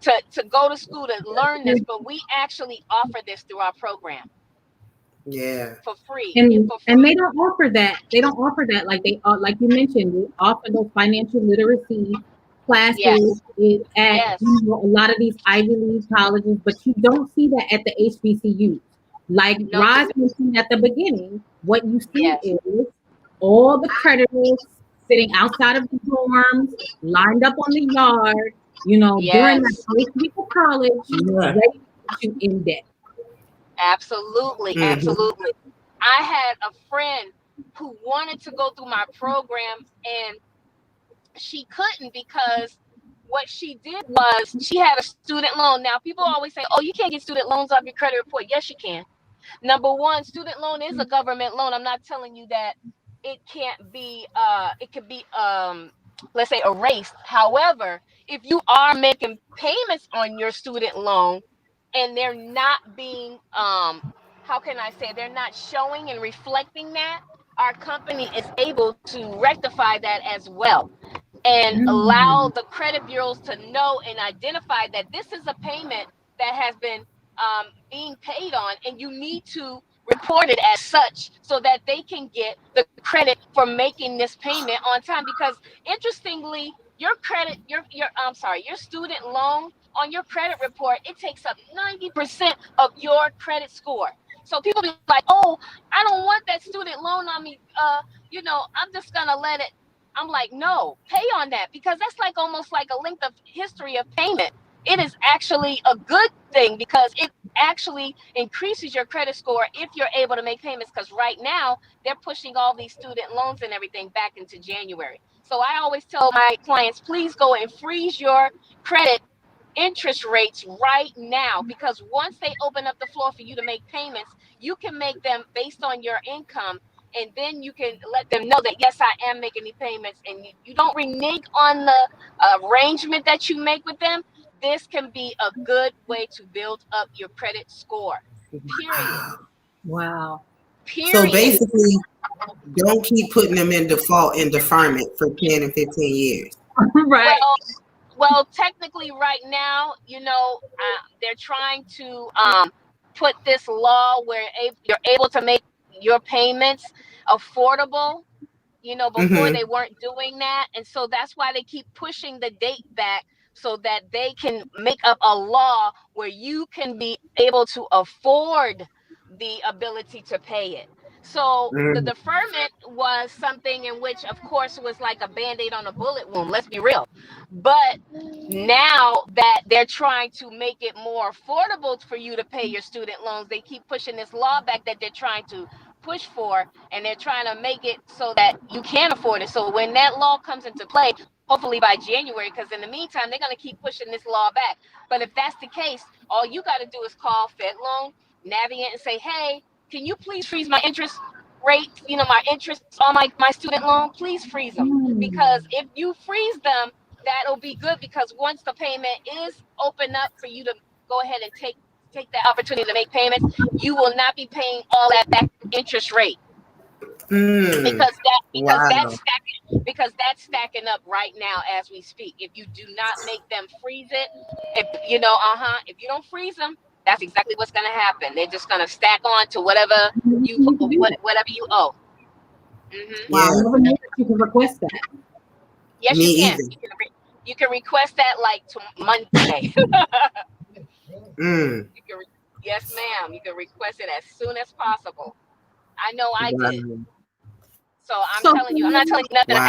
to go to school to learn this, but we actually offer this through our program. Yeah. For free. And they don't offer that. They don't offer that like like you mentioned. They offer those financial literacy classes at a lot of these Ivy League colleges, but you don't see that at the HBCUs. Like Roz mentioned at the beginning, what you see is all the creditors sitting outside of the dorms, lined up on the yard, during that first week of college, ready to put you in debt. Absolutely. I had a friend who wanted to go through my program, and she couldn't, because what she did was she had a student loan. Now, people always say, oh, you can't get student loans off your credit report. Yes, you can. Number one, student loan is a government loan. I'm not telling you that it can't be, it could be, let's say, erased. However, if you are making payments on your student loan and they're not being, how can I say, they're not showing and reflecting that, our company is able to rectify that as well, and allow the credit bureaus to know and identify that this is a payment that has been being paid on, and you need to report it as such so that they can get the credit for making this payment on time. Because interestingly, your student loan on your credit report, it takes up 90% of your credit score. So people be like, oh, I don't want that student loan on me. I'm just gonna let it. I'm like, no, pay on that, because that's like almost like a length of history of payment. It is actually a good thing, because it actually increases your credit score if you're able to make payments. Because right now they're pushing all these student loans and everything back into January. So I always tell my clients, please go and freeze your credit interest rates right now, because once they open up the floor for you to make payments, you can make them based on your income, and then you can let them know that, yes, I am making the payments, and you don't renege on the arrangement that you make with them. This can be a good way to build up your credit score. Period. Wow. Period. So basically, don't keep putting them in default and deferment for 10 and 15 years. Right. Well, technically right now, they're trying to put this law where you're able to make your payments affordable. Before they weren't doing that. And so that's why they keep pushing the date back, so that they can make up a law where you can be able to afford the ability to pay it. So the deferment was something in which, of course, was like a Band-Aid on a bullet wound. Let's be real. But now that they're trying to make it more affordable for you to pay your student loans, they keep pushing this law back that they're trying to push for, and they're trying to make it so that you can afford it. So when that law comes into play, hopefully by January, because in the meantime, they're going to keep pushing this law back. But if that's the case, all you got to do is call FedLoan, Navient, and say, hey, can you please freeze my interest rate, my interest on my student loan? Please freeze them. Because if you freeze them, that'll be good, because once the payment is open up for you to go ahead and take that opportunity to make payments, you will not be paying all that back interest rate. Because that's stacking up right now as we speak. If you do not make them freeze it, if you don't freeze them, that's exactly what's going to happen. They're just going to stack on to whatever you owe. Wow, I never knew that you can request that. Yes, you can. You can request that like to Monday. Yes, ma'am. You can request it as soon as possible. I know I did. So I'm telling you, I'm not telling you nothing to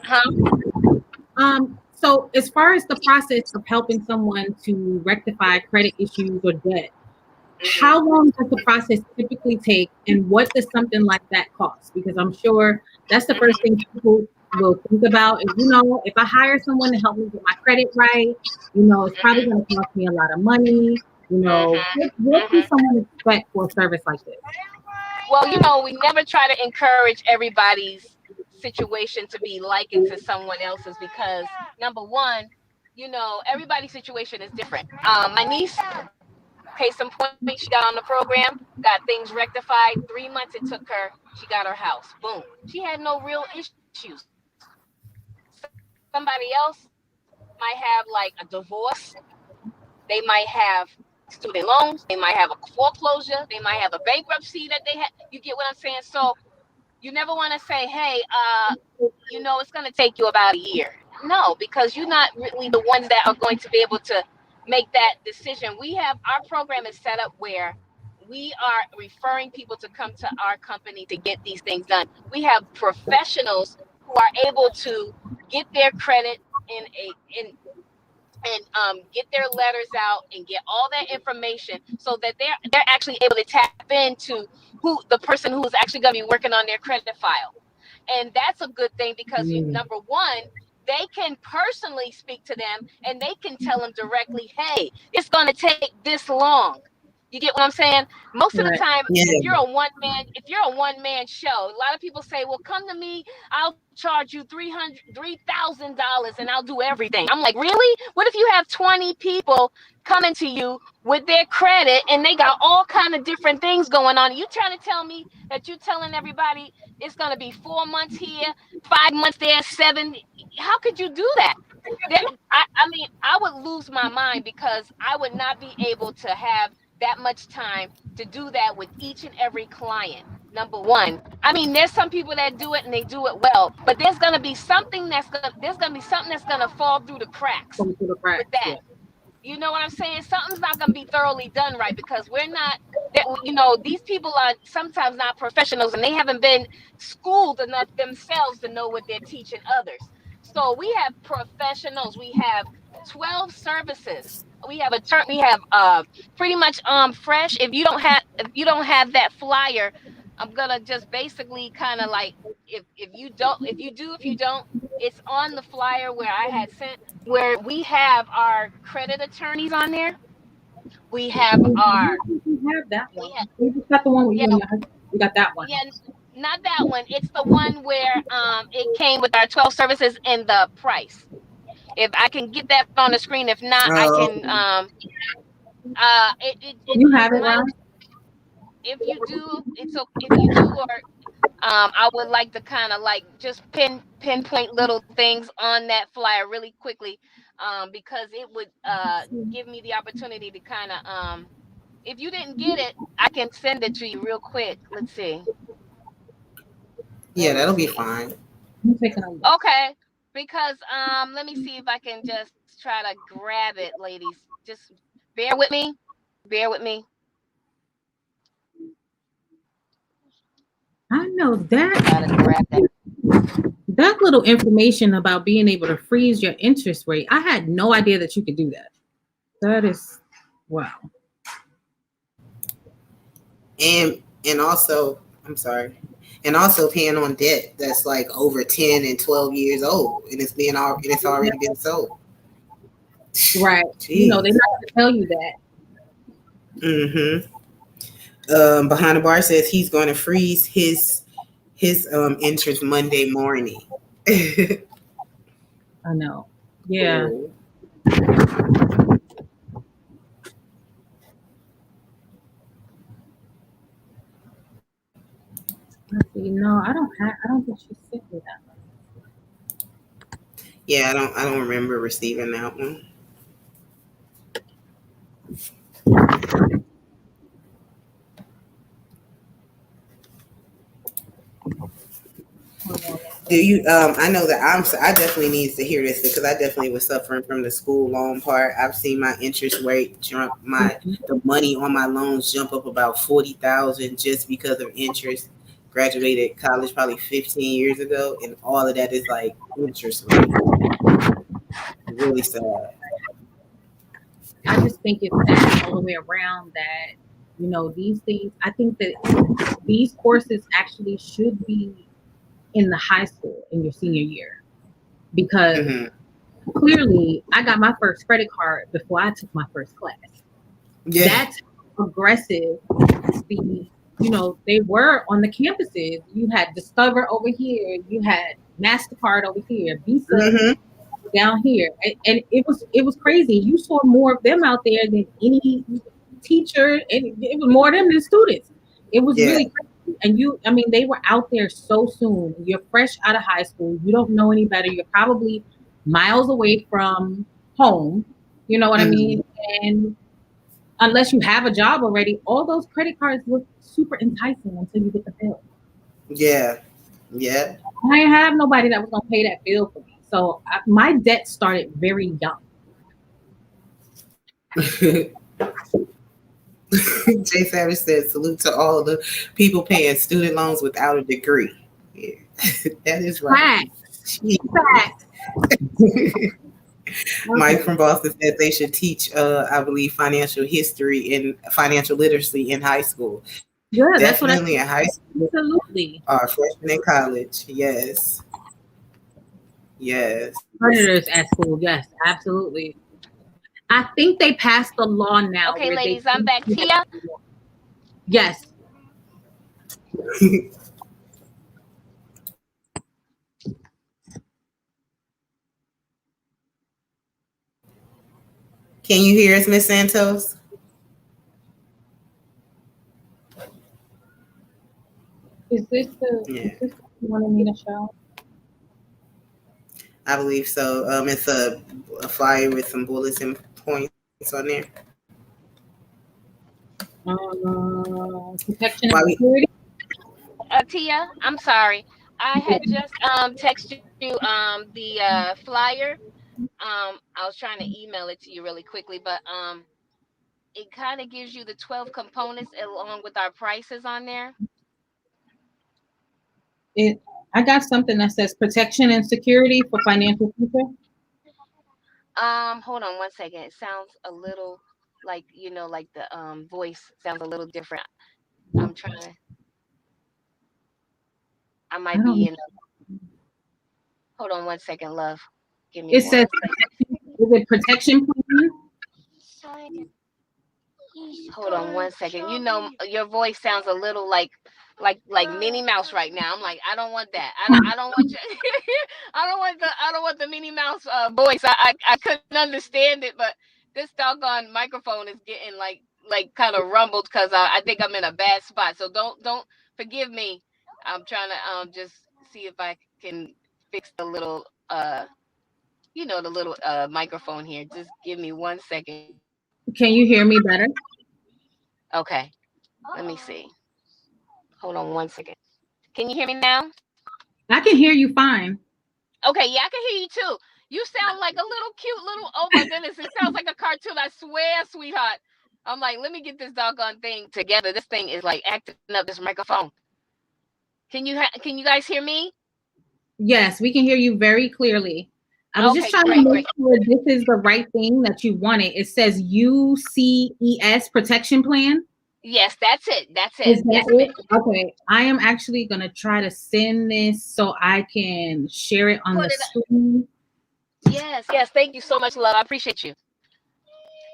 happen. So as far as the process of helping someone to rectify credit issues or debt, how long does the process typically take, and what does something like that cost? Because I'm sure that's the first thing people will think about is, if I hire someone to help me get my credit right, it's probably going to cost me a lot of money. What can someone expect for a service like this? Well, we never try to encourage everybody's situation to be likened to someone else's, because number one, everybody's situation is different. My niece, case in point, she got on the program, got things rectified. 3 months it took her. She got her house. Boom. She had no real issues. Somebody else might have like a divorce. They might have student loans. They might have a foreclosure. They might have a bankruptcy that they had. You get what I'm saying? So you never want to say, hey, it's going to take you about a year. No, because you're not really the ones that are going to be able to make that decision. Our program is set up where we are referring people to come to our company to get these things done. We have professionals who are able to get their credit and get their letters out and get all that information, so that they're actually able to tap into who the person who's actually going to be working on their credit file. And that's a good thing, because number one, they can personally speak to them and they can tell them directly, hey, it's going to take this long. You get what I'm saying? Most of the time, if you're a one-man show, a lot of people say, well, come to me, I'll charge you $3,000 and I'll do everything. I'm like, really? What if you have 20 people coming to you with their credit and they got all kind of different things going on? You trying to tell me that you're telling everybody it's going to be 4 months here, 5 months there, 7? How could you do that? I would lose my mind, because I would not be able to have that much time to do that with each and every client. Number one, there's some people that do it and they do it well, but there's gonna be something that's gonna fall through the cracks with that. Yeah. You know what I'm saying? Something's not gonna be thoroughly done right, because we're not. These people are sometimes not professionals, and they haven't been schooled enough themselves to know what they're teaching others. So we have professionals. We have 12 services. We have pretty much fresh. If you don't have that flyer, I'm gonna just basically kind of like, if you don't, it's on the flyer where I had sent, where we have our credit attorneys on there. We have our. We have that one. We just got the one we got that one. Yeah, not that one. It's the one where it came with our 12 services and the price. If I can get that on the screen, if not, I can. You have it, Ron? If you do, it's okay. If you do, or I would like to kind of like just pinpoint little things on that flyer really quickly, because it would give me the opportunity to kind of if you didn't get it, I can send it to you real quick. Let's see. Yeah, that'll be fine. Okay. Because let me see if I can just try to grab it, ladies. Just bear with me. Gotta grab that. that little information about being able to freeze your interest rate. I had no idea that you could do that. That is wow. And also, I'm sorry, and also paying on debt that's like over 10 and 12 years old, and it's already been sold. Right. You know, they Jeez. have to tell you that. Behind the bar says he's going to freeze his interest Monday morning. I know. Yeah. Let's see. No, I don't think she sent me that. Yeah, I don't remember receiving that one. Do you? I know that I definitely needs to hear this because I definitely was suffering from the school loan part. I've seen my interest rate jump, the money on my loans jump up about 40,000 just because of interest. Graduated college probably 15 years ago, and all of that is like interest rate. Really sad. I just think it's sad all the way around that, you know, these things, I think that these courses actually should be in the high school in your senior year because clearly I got my first credit card before I took my first class. Yeah. That's aggressive. You know, they were on the campuses. You had Discover over here, you had MasterCard over here, Visa down here, and it was crazy. You saw more of them out there than any teacher, and it was more of them than students. It was really crazy. And I mean, they were out there so soon. You're fresh out of high school. You don't know any better. You're probably miles away from home. You know what I mean? And unless you have a job already, all those credit cards look super enticing until you get the bill. Yeah. I didn't have nobody that was gonna pay that bill for me. So my debt started very young. Jay Savage said, "Salute to all the people paying student loans without a degree." Yeah, that is right. Fact. Mike from Boston said they should teach, I believe, financial history and financial literacy in high school. Yeah, definitely in high school. Absolutely. Freshman in college. Yes. Predators at school. Yes, absolutely. I think they passed the law now. Okay, ladies, I'm back. Tia? Yes. Can you hear us, Miss Santos? Is this the you wanted me to show? I believe so. It's a flyer with some bulletin points on there. Protection and security. Tia, I'm sorry. I had just texted you the flyer. I was trying to email it to you really quickly, but it kind of gives you the 12 components along with our prices on there. I got something that says protection and security for financial future. Hold on one second. It sounds a little like, you know, like the voice sounds a little different. I'm trying. I might be in hold on one second, love. Give me it says is it protection plan? Hold on one second. You know, your voice sounds a little like Minnie Mouse right now. I'm like, I don't want that. I don't want you. I don't want the Minnie Mouse voice. I couldn't understand it, but this doggone microphone is getting like kind of rumbled because I think I'm in a bad spot. So don't forgive me. I'm trying to just see if I can fix the little you know, the little microphone here. Just give me 1 second. Can you hear me better? Okay. Let me see. Hold on 1 second. Can you hear me now? I can hear you fine. Okay, yeah, I can hear you too. You sound like a little cute little, oh my goodness, it sounds like a cartoon. I swear, sweetheart. I'm like, let me get this doggone thing together. This thing is like acting up, this microphone. Can you guys hear me? Yes, we can hear you very clearly. I was just Okay, trying to great, make great. sure this is the right thing that you wanted. It says UCES protection plan. Yes, that's it. That's Is it. that Yes, ma'am. it? Okay. I am actually going to try to send this so I can share it on Put the it. screen. Yes, yes. Thank you so much, love. I appreciate you.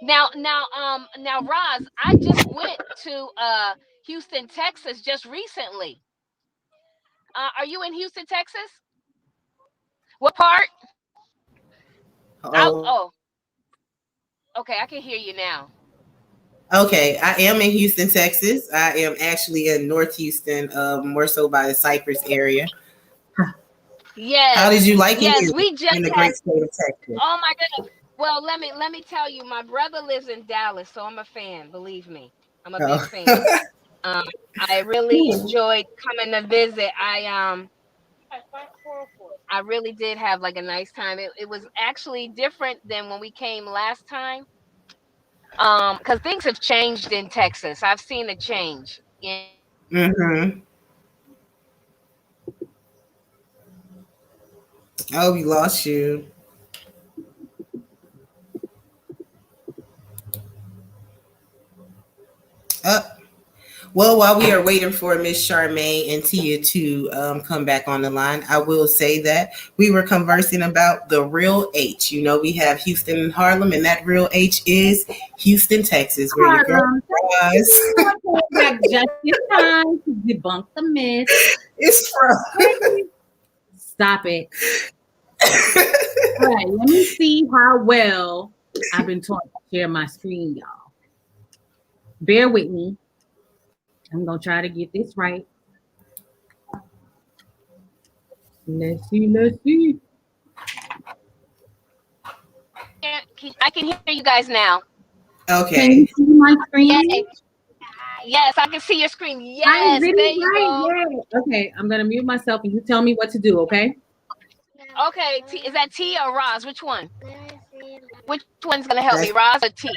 Now, Roz, I just went to Houston, Texas, just recently. Are you in Houston, Texas? What part? Out. Oh, Oh, okay. I can hear you now. okay. I am in Houston, Texas. I am actually in North Houston, more so by the Cypress area. How Yes, did you like it yes. here We just in the had. great state of Texas? Oh my goodness. Well, let me tell you. My brother lives in Dallas, so I'm a fan. Believe me, I'm a big Oh. fan. Um, I really enjoyed coming to visit. I really did have like a nice time. It was actually different than when we came last time. Because things have changed in Texas. I've seen a change. Yeah. Mm-hmm. Oh, we lost you. Oh. Well, while we are waiting for Miss Charmaine and Tia to come back on the line, I will say that we were conversing about the real H. You know, we have Houston and Harlem, and that real H is Houston, Texas, where your girl was. Back just in time to debunk the myth. It's from. Stop it. All right, let me see how well I've been taught to share my screen, y'all. Bear with me. I'm gonna try to get this right. Let's see, let's see. I can hear you guys now. Can you Okay. see my screen? Yay. Yes, I can see your screen. I Yes, did there it you right. go. Yeah. Okay, I'm gonna mute myself and you tell me what to do, okay? Okay, is that T or Roz? Which one? Which one's gonna help me, That's Roz or T?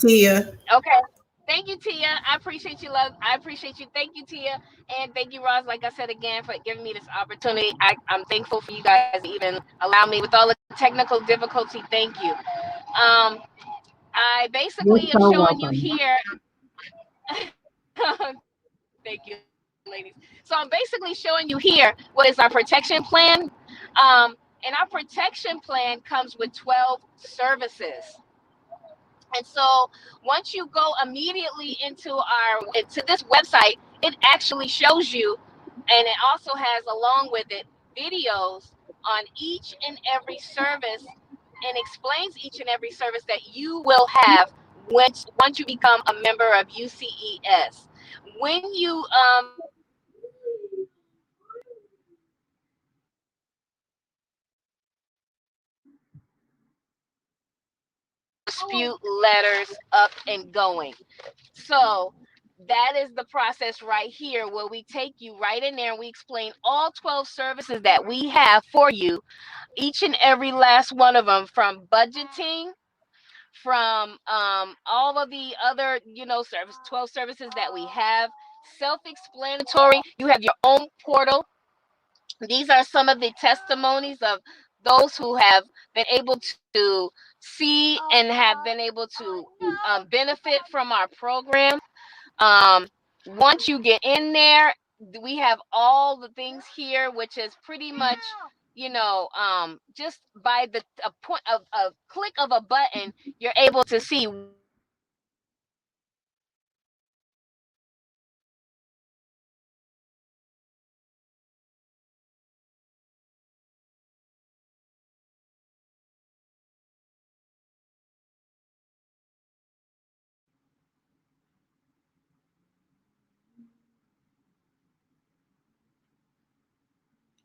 Tia. Okay. Thank you, Tia. I appreciate you, love. I appreciate you. Thank you, Tia. And thank you, Roz, like I said again, for giving me this opportunity. I'm thankful for you guys to even allow me with all the technical difficulty. Thank you. I You're basically am so showing you welcome. here. Thank you, ladies. So I'm basically showing you here what is our protection plan. And our protection plan comes with 12 services. And so once you go immediately into this website, it actually shows you, and it also has along with it videos on each and every service, and explains each and every service that you will have once you become a member of UCES. When you dispute letters up and going. So that is the process right here, where we take you right in there and we explain all 12 services that we have for you, each and every last one of them, from budgeting, from all of the other 12 services that we have. Self-explanatory. You have your own portal. These are some of the testimonies of those who have been able to see and have been able to benefit from our program. Um, Once you get in there, we have all the things here, which is pretty much, just by the a point of a click of a button, you're able to see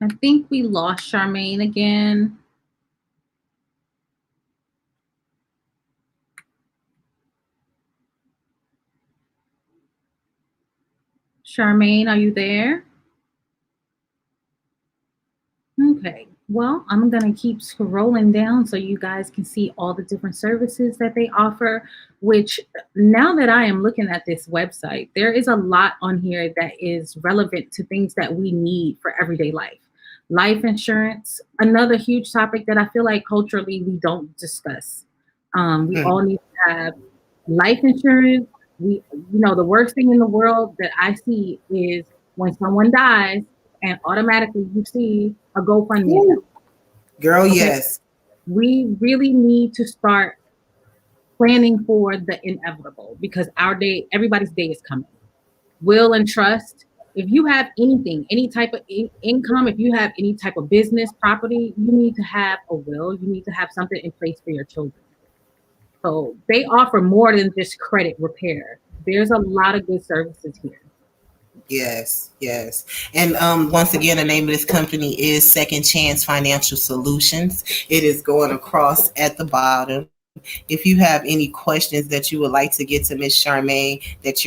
I think we lost Charmaine again. Charmaine, are you there? Okay. Well, I'm going to keep scrolling down so you guys can see all the different services that they offer, which now that I am looking at this website, there is a lot on here that is relevant to things that we need for everyday life. Life insurance, another huge topic that I feel like culturally we don't discuss. We all need to have life insurance. The worst thing in the world that I see is when someone dies and automatically you see a GoFundMe account. Girl, Okay, yes. we really need to start planning for the inevitable because everybody's day is coming. Will and trust. If you have anything, any type of income, if you have any type of business, property, you need to have a will. You need to have something in place for your children. So they offer more than just credit repair. There's a lot of good services here. Yes, yes. And once again, the name of this company is Second Chance Financial Solutions. It is going across at the bottom. If you have any questions that you would like to get to Miss Charmaine that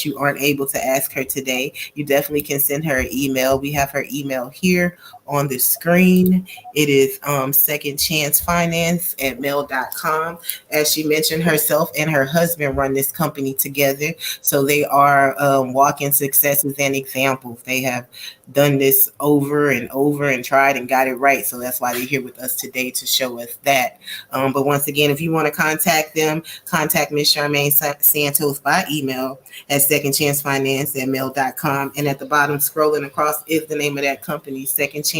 you aren't able to ask her today, you definitely can send her an email. We have her email here on the screen. It is secondchancefinance@mail.com. As she mentioned, herself and her husband run this company together. So they are walking successes and examples. They have done this over and over and tried and got it right. So that's why they're here with us today to show us that. But once again, if you want to contact them, contact Miss Charmaine Santos by email at secondchancefinance@mail.com. And at the bottom, scrolling across, is the name of that company, Second Chance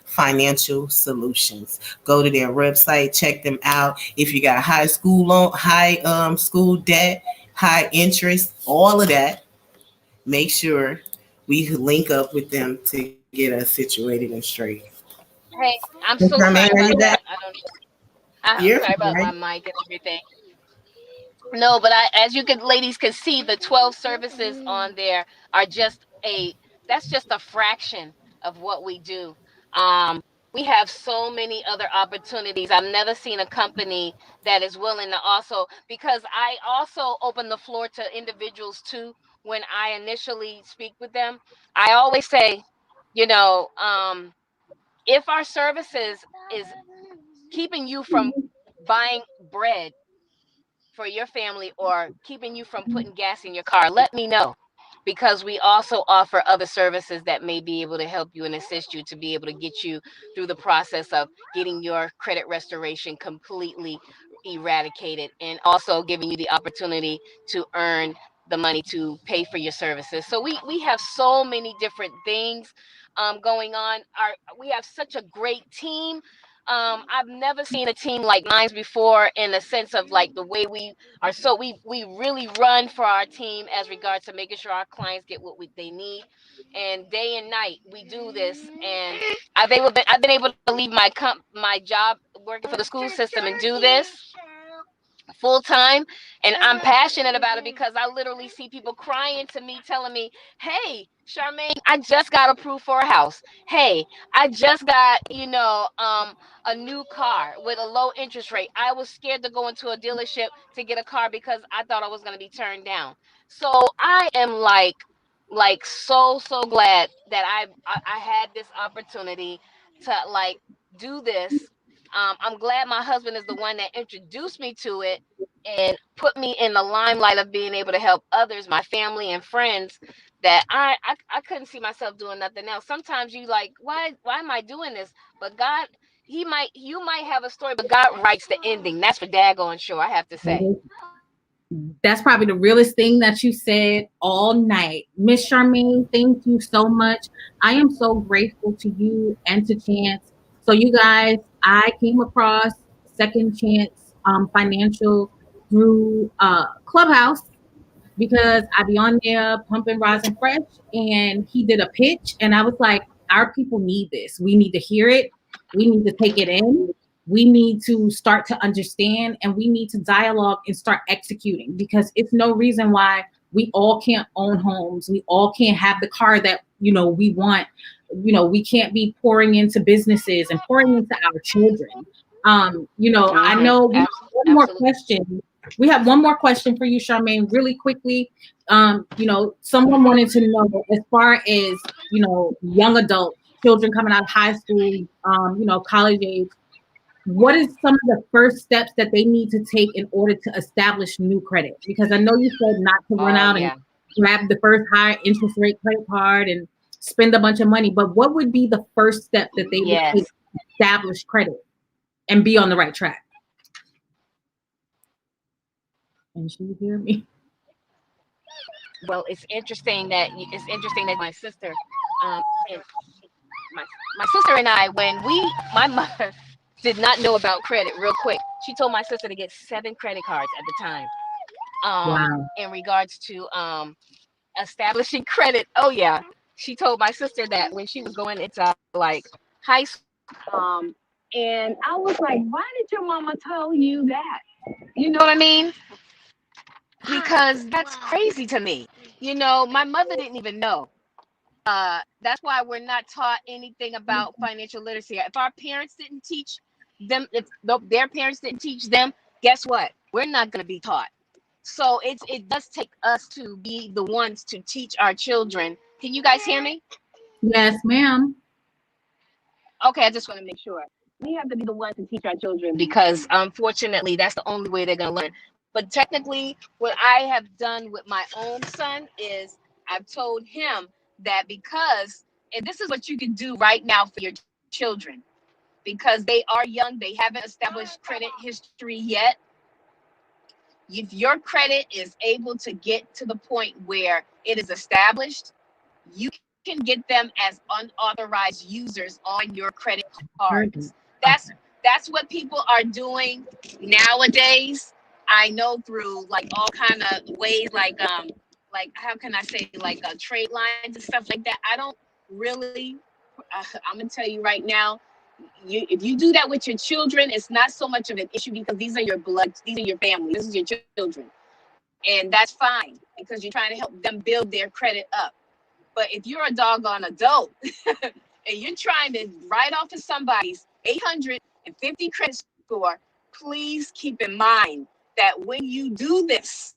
Financial Solutions. Go to their website, check them out. If you got high school loan, high school debt, high interest, all of that, make sure we link up with them to get us situated and straight. Hey, I'm Miss so sorry Charmaine, are about you that. back? I don't know. I'm You're sorry about my right. mic and everything. No, but as you could, ladies can see, the 12 services on there are that's just a fraction of what we do. We have so many other opportunities. I've never seen a company that is willing to also, because I also open the floor to individuals too. When I initially speak with them, I always say, you know, if our services is keeping you from buying bread for your family or keeping you from putting gas in your car, let me know. Because we also offer other services that may be able to help you and assist you to be able to get you through the process of getting your credit restoration completely eradicated and also giving you the opportunity to earn the money to pay for your services. So we have so many different things going on. We have such a great team. I've never seen a team like mine's before, in the sense of like the way we are. So we really run for our team as regards to making sure our clients get they need, and day and night we do this. And I've been able to leave my job working for the school system and do this full time, and I'm passionate about it because I literally see people crying to me telling me, hey Charmaine, I just got approved for a house. Hey, I just got a new car with a low interest rate. I was scared to go into a dealership to get a car because I thought I was going to be turned down. So I am like so glad that I had this opportunity to like do this. I'm glad my husband is the one that introduced me to it and put me in the limelight of being able to help others, my family and friends, that I couldn't see myself doing nothing else. Sometimes you like, why am I doing this? But God, you might have a story, but God writes the ending. That's for daggone sure, I have to say. That's probably the realest thing that you said all night. Miss Charmaine, thank you so much. I am so grateful to you and to Chance. So you guys, I came across Second Chance Financial through Clubhouse because I be on there pumping Rising Fresh, and he did a pitch, and I was like, our people need this. We need to hear it. We need to take it in. We need to start to understand, and we need to dialogue and start executing, because it's no reason why we all can't own homes. We all can't have the car that we want. We can't be pouring into businesses and pouring into our children. I know we have one more question. We have one more question for you, Charmaine, really quickly. Someone wanted to know, as far as young adults children coming out of high school, college age, what is some of the first steps that they need to take in order to establish new credit? Because I know you said not to run out and grab the first high interest rate credit card and spend a bunch of money, but what would be the first step that they would take to establish credit and be on the right track? Can she hear me? Well, it's interesting that my sister, and my sister and I, when my mother did not know about credit. Real quick, she told my sister to get 7 credit cards at the time. Wow. In regards to establishing credit. Oh yeah, she told my sister that when she was going into like high school. And I was like, why did your mama tell you that? You know what I mean? Because that's crazy to me. You know, my mother didn't even know. That's why we're not taught anything about financial literacy. If our parents didn't teach them, if their parents didn't teach them, guess what? We're not going to be taught. So it does take us to be the ones to teach our children. Can you guys hear me? Yes, ma'am. Okay, I just want to make sure. We have to be the ones to teach our children because unfortunately that's the only way they're going to learn. But technically, what I have done with my own son is I've told him that because, and this is what you can do right now for your children, because they are young, they haven't established credit history yet. If your credit is able to get to the point where it is established, you can get them as unauthorized users on your credit cards. That's what people are doing nowadays. I know through like all kind of ways, like how can I say, like trade lines and stuff like that. I don't really. I'm gonna tell you right now. If you do that with your children, it's not so much of an issue because these are your blood, these are your family, this is your children, and that's fine because you're trying to help them build their credit up. But if you're a doggone adult and you're trying to write off of somebody's 850 credit score, please keep in mind that when you do this,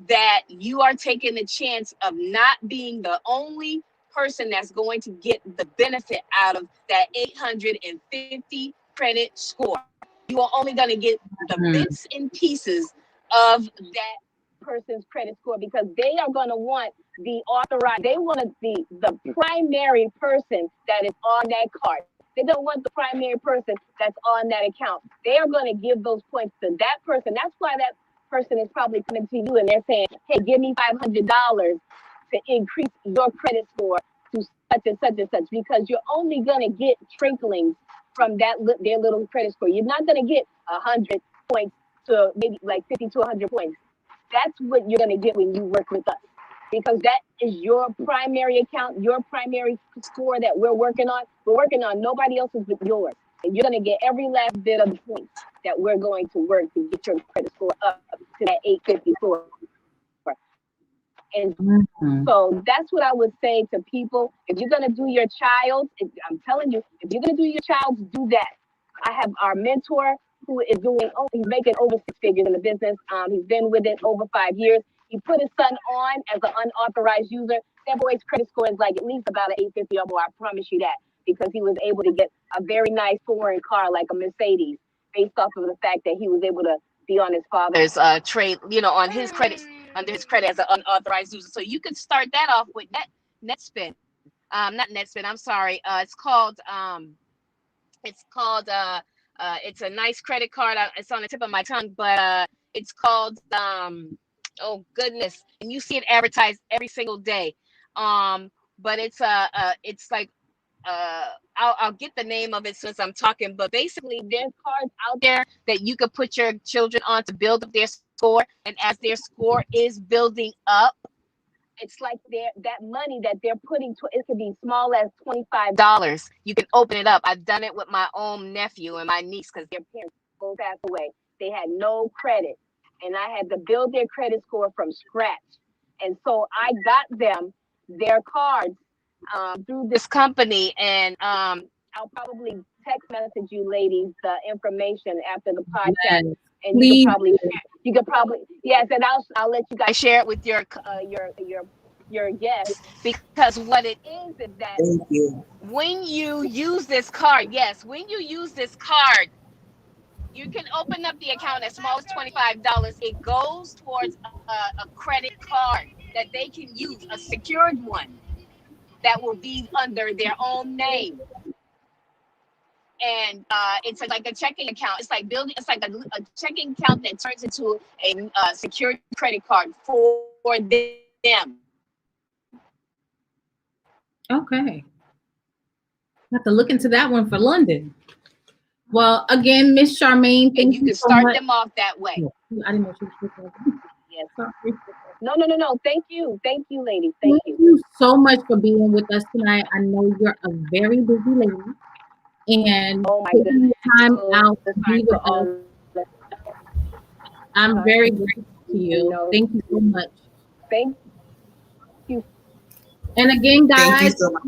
that you are taking the chance of not being the only person that's going to get the benefit out of that 850 credit score. You are only going to get the bits and pieces of that person's credit score because they are going to want the authorized, they want to be the primary person that is on that card. They don't want the primary person that's on that account. They are going to give those points to that person. That's why that person is probably coming to you and they're saying, hey, give me $500 to increase your credit score to such and such and such, because you're only going to get trinklings from that their little credit score. You're not going to get 100 points to maybe like 50 to 100 points. That's what you're going to get when you work with us, because that is your primary account, your primary score that we're working on. We're working on nobody else's but yours. And you're going to get every last bit of the points that we're going to work to get your credit score up to that 850 score. And so that's what I would say to people. If you're going to do your child, I'm telling you, if you're going to do your child, do that. I have our mentor who is doing, he's making over 6 figures in the business. He's been with it over 5 years. He put his son on as an unauthorized user. That boy's credit score is like at least about an 850 or more. I promise you that, because he was able to get a very nice foreign car like a Mercedes based off of the fact that he was able to be on his father's trade, on his credit, under his credit as an unauthorized user. So you could start that off with NetSpend. Not NetSpend, I'm sorry. It's a nice credit card. It's on the tip of my tongue, but it's called, oh goodness. And you see it advertised every single day. But it's like, I'll get the name of it since I'm talking, but basically there's cards out there that you could put your children on to build up their score. And as their score is building up, it's like that money that they're putting to, it could be small as $25. You can open it up. I've done it with my own nephew and my niece because their parents both passed away. They had no credit, and I had to build their credit score from scratch. And so I got them their cards through this company, and I'll probably text message you ladies the information after the podcast, and you could probably yes, and I'll let you guys share it with your your yes, because what it is that Thank you. when you use this card, when you use this card, you can open up the account as small as $25. It goes towards a credit card that they can use, a secured one that will be under their own name. And it's like a checking account. It's like building. It's like a checking account that turns into a secured credit card for them. Okay. Have to look into that one for London. Well, again, Miss Charmaine, thank and you you can so start much. them off that way. I didn't know she was speaking. Yes. Sorry. No. Thank you, ladies. Thank you so much for being with us tonight. I know you're a very busy lady, and taking the time out to be with us. I'm very grateful to you. Thank you so much. Thank you. And again, Thank you guys, so much.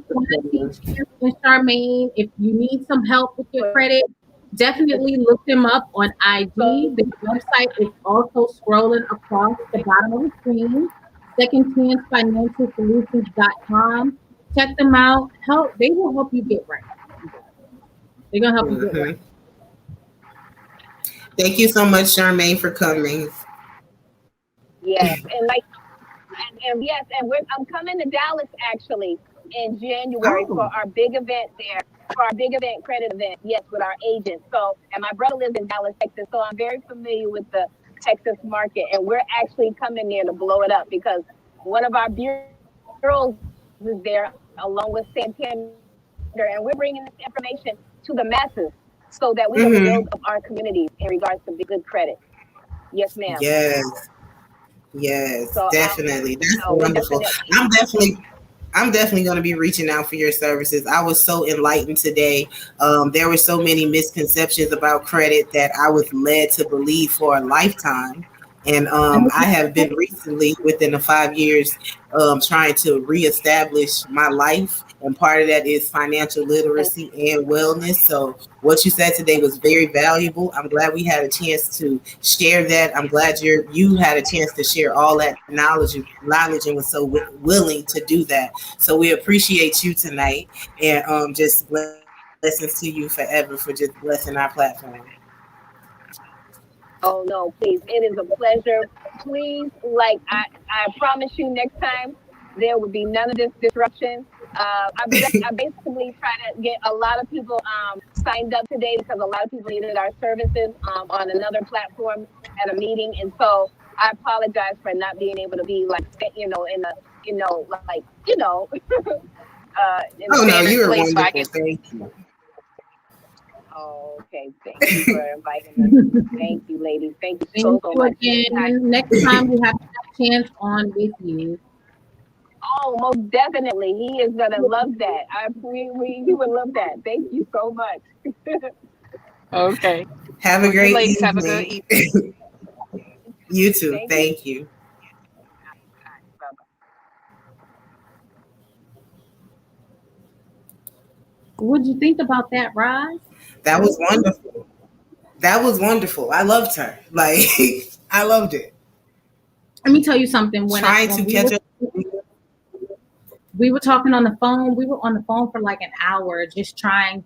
Miss Charmaine, if you need some help with your credit, definitely look them up on IG. The website is also scrolling across the bottom of the screen. SecondChanceFinancialSolutions.com. Check them out. They will help you get right. They're gonna help you get right. Thank you so much, Charmaine, for coming. Yes, and yes, and I'm coming to Dallas actually in January for our big event there, for our big event credit event. Yes, with our agents. So, and my brother lives in Dallas, Texas, so I'm very familiar with the Texas market, and we're actually coming there to blow it up because one of our bureaus is there along with Santander, and we're bringing this information to the masses so that we can build up our communities in regards to good credit. Yes, ma'am. Yes, So definitely. That's wonderful. I'm definitely going to be reaching out for your services. I was so enlightened today. There were so many misconceptions about credit that I was led to believe for a lifetime. And I have been recently, within the 5 years, trying to reestablish my life. And part of that is financial literacy and wellness. So what you said today was very valuable. I'm glad we had a chance to share that. I'm glad you had a chance to share all that knowledge and was so willing to do that. So we appreciate you tonight, and just blessings to you forever for just blessing our platform. Oh no, please. It is a pleasure. Please, like I promise you next time there will be none of this disruption. I basically try to get a lot of people signed up today because a lot of people needed our services on another platform at a meeting. And so I apologize for not being able to be like, in the, in Oh no, you were wonderful. Thank you. Oh, okay. Thank you for inviting me. Thank you, ladies. Thank you so much. Again. Next time we have a chance on with you. Oh, most definitely. He is gonna love that. He would love that. Thank you so much. Okay. Have a great evening. Have a good evening. You too. Thank you. What'd you think about that, Roz? That was wonderful. That was wonderful. I loved her. Like, I loved it. Let me tell you something. We were talking on the phone. We were on the phone for like an hour, just I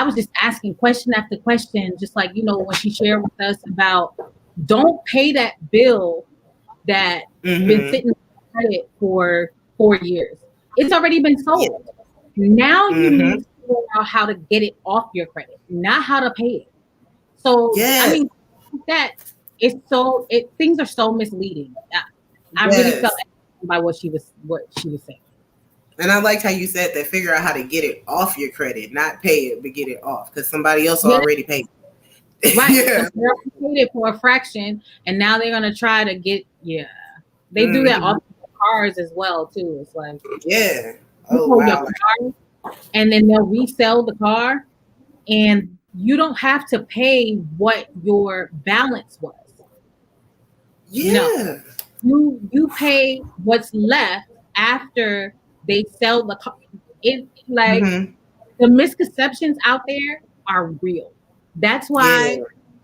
was just asking question after question, just like, when she shared with us about don't pay that bill that been sitting in credit for 4 years. It's already been sold. Now you need to figure out how to get it off your credit, not how to pay it. So I mean, things are so misleading. I really felt by what she was saying. And I liked how you said that. Figure out how to get it off your credit, not pay it, but get it off because somebody else already paid it. Right. They paid it for a fraction, and now they're gonna try to get. Yeah, they do that off cars as well too. It's like your car, and then they'll resell the car, and you don't have to pay what your balance was. Yeah. No, you pay what's left after they sell the car. It's like the misconceptions out there are real. That's why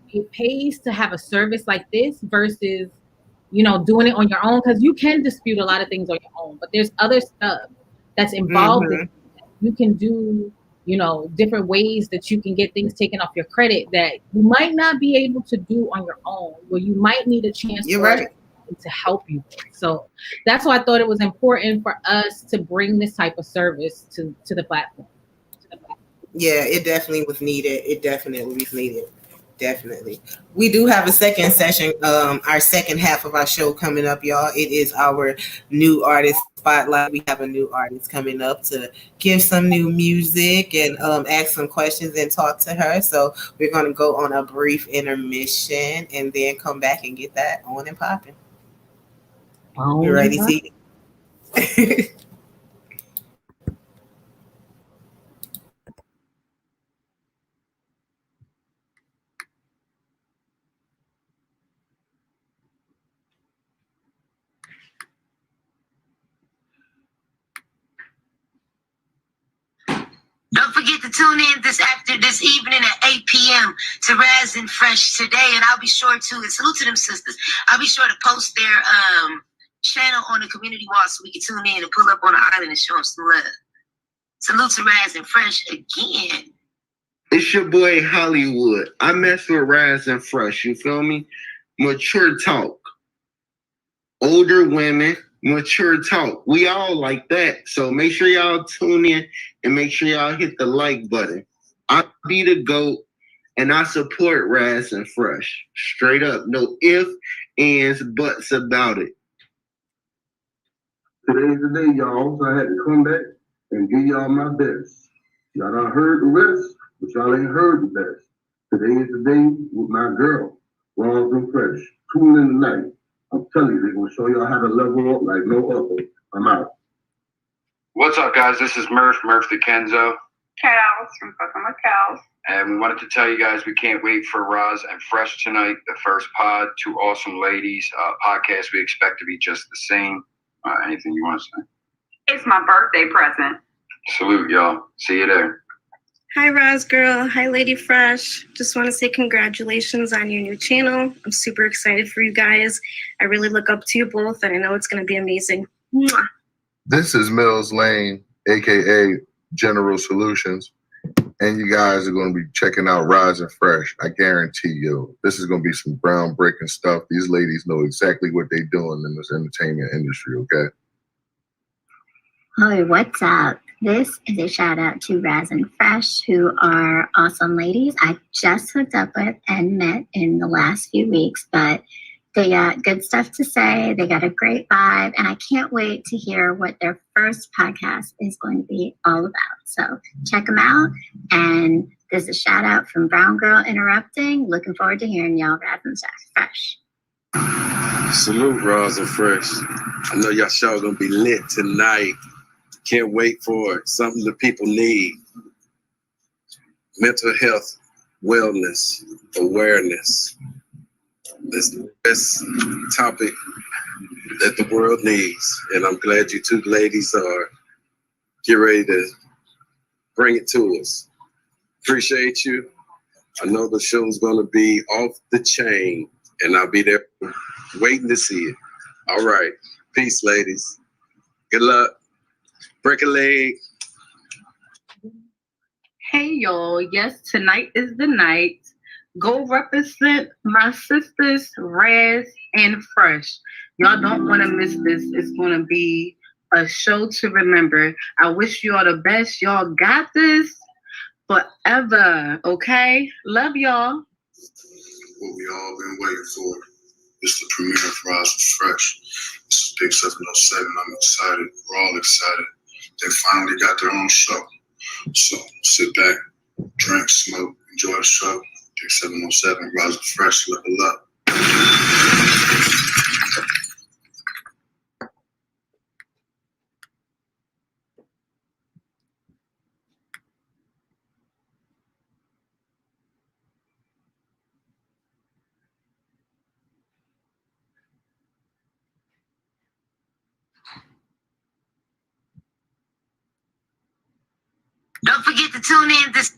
it pays to have a service like this versus doing it on your own, because you can dispute a lot of things on your own, but there's other stuff that's involved in you can do, different ways that you can get things taken off your credit that you might not be able to do on your own, where you might need a chance to help you. So that's why I thought it was important for us to bring this type of service to the platform. Yeah, it definitely was needed. It definitely was needed. Definitely. We do have a second session, our second half of our show coming up, y'all. It is our new artist spotlight. We have a new artist coming up to give some new music and ask some questions and talk to her. So we're going to go on a brief intermission and then come back and get that on and popping. You ready, see? Don't forget to tune in this evening at 8 p.m. to Raz and Fresh today, and I'll be sure to, and salute to them sisters, I'll be sure to post their channel on the community wall so we can tune in and pull up on the island and show them some love. Salute to Raz and Fresh again. It's your boy Hollywood. I mess with Raz and Fresh, you feel me? Mature talk. Older women, mature talk. We all like that. So make sure y'all tune in and make sure y'all hit the like button. I be the GOAT and I support Raz and Fresh. Straight up. No ifs, ands, buts about it. Today's the day, y'all. So I had to come back and give y'all my best. Y'all done heard the rest, but y'all ain't heard the best. Today is the day with my girl, Raz and Fresh. Tune in tonight. I'm telling you, they're going to show y'all how to level up like no other. I'm out. What's up, guys? This is Murph the Kenzo. Cows from Fucking with Cows. And we wanted to tell you guys we can't wait for Raz and Fresh tonight, the first pod, two awesome ladies. Podcast we expect to be just the same. Anything you want to say? It's my birthday present. Salute, y'all. See you there. Hi, Raz girl. Hi, Lady Fresh. Just want to say congratulations on your new channel. I'm super excited for you guys. I really look up to you both, and I know it's going to be amazing. Mwah. This is Mills Lane, a.k.a. General Solutions, and you guys are going to be checking out Raz and Fresh. I guarantee you, this is going to be some groundbreaking stuff. These ladies know exactly what they're doing in this entertainment industry, okay? Hey, what's up? This is a shout out to Raz and Fresh, who are awesome ladies I just hooked up with and met in the last few weeks, but they got good stuff to say. They got a great vibe, and I can't wait to hear what their first podcast is going to be all about. So check them out. And there's a shout out from Brown Girl Interrupting. Looking forward to hearing y'all, Raz and Fresh. Salute, Raz and Fresh. I know y'all show gonna be lit tonight. Can't wait for it. Something that people need. Mental health, wellness, awareness. This is the best topic that the world needs. And I'm glad you two ladies are getting ready to bring it to us. Appreciate you. I know the show's gonna be off the chain, and I'll be there waiting to see it. All right. Peace, ladies. Good luck. Break a leg. Hey, y'all. Yes, tonight is the night. Go represent my sisters, Raz and Fresh. Y'all don't want to miss this. It's going to be a show to remember. I wish you all the best. Y'all got this forever, okay? Love y'all. What we all been waiting for. It's the premiere of Raz and Fresh. This is Big 707. I'm excited. We're all excited. They finally got their own show. So sit back, drink, smoke, enjoy the show. Big 707, Raz and Fresh, level up. Don't forget to tune in this.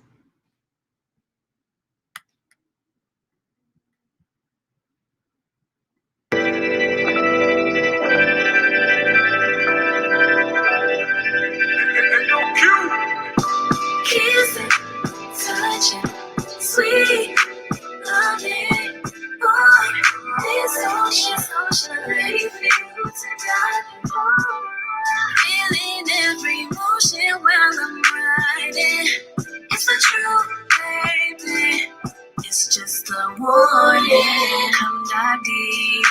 warning. Come dive deep.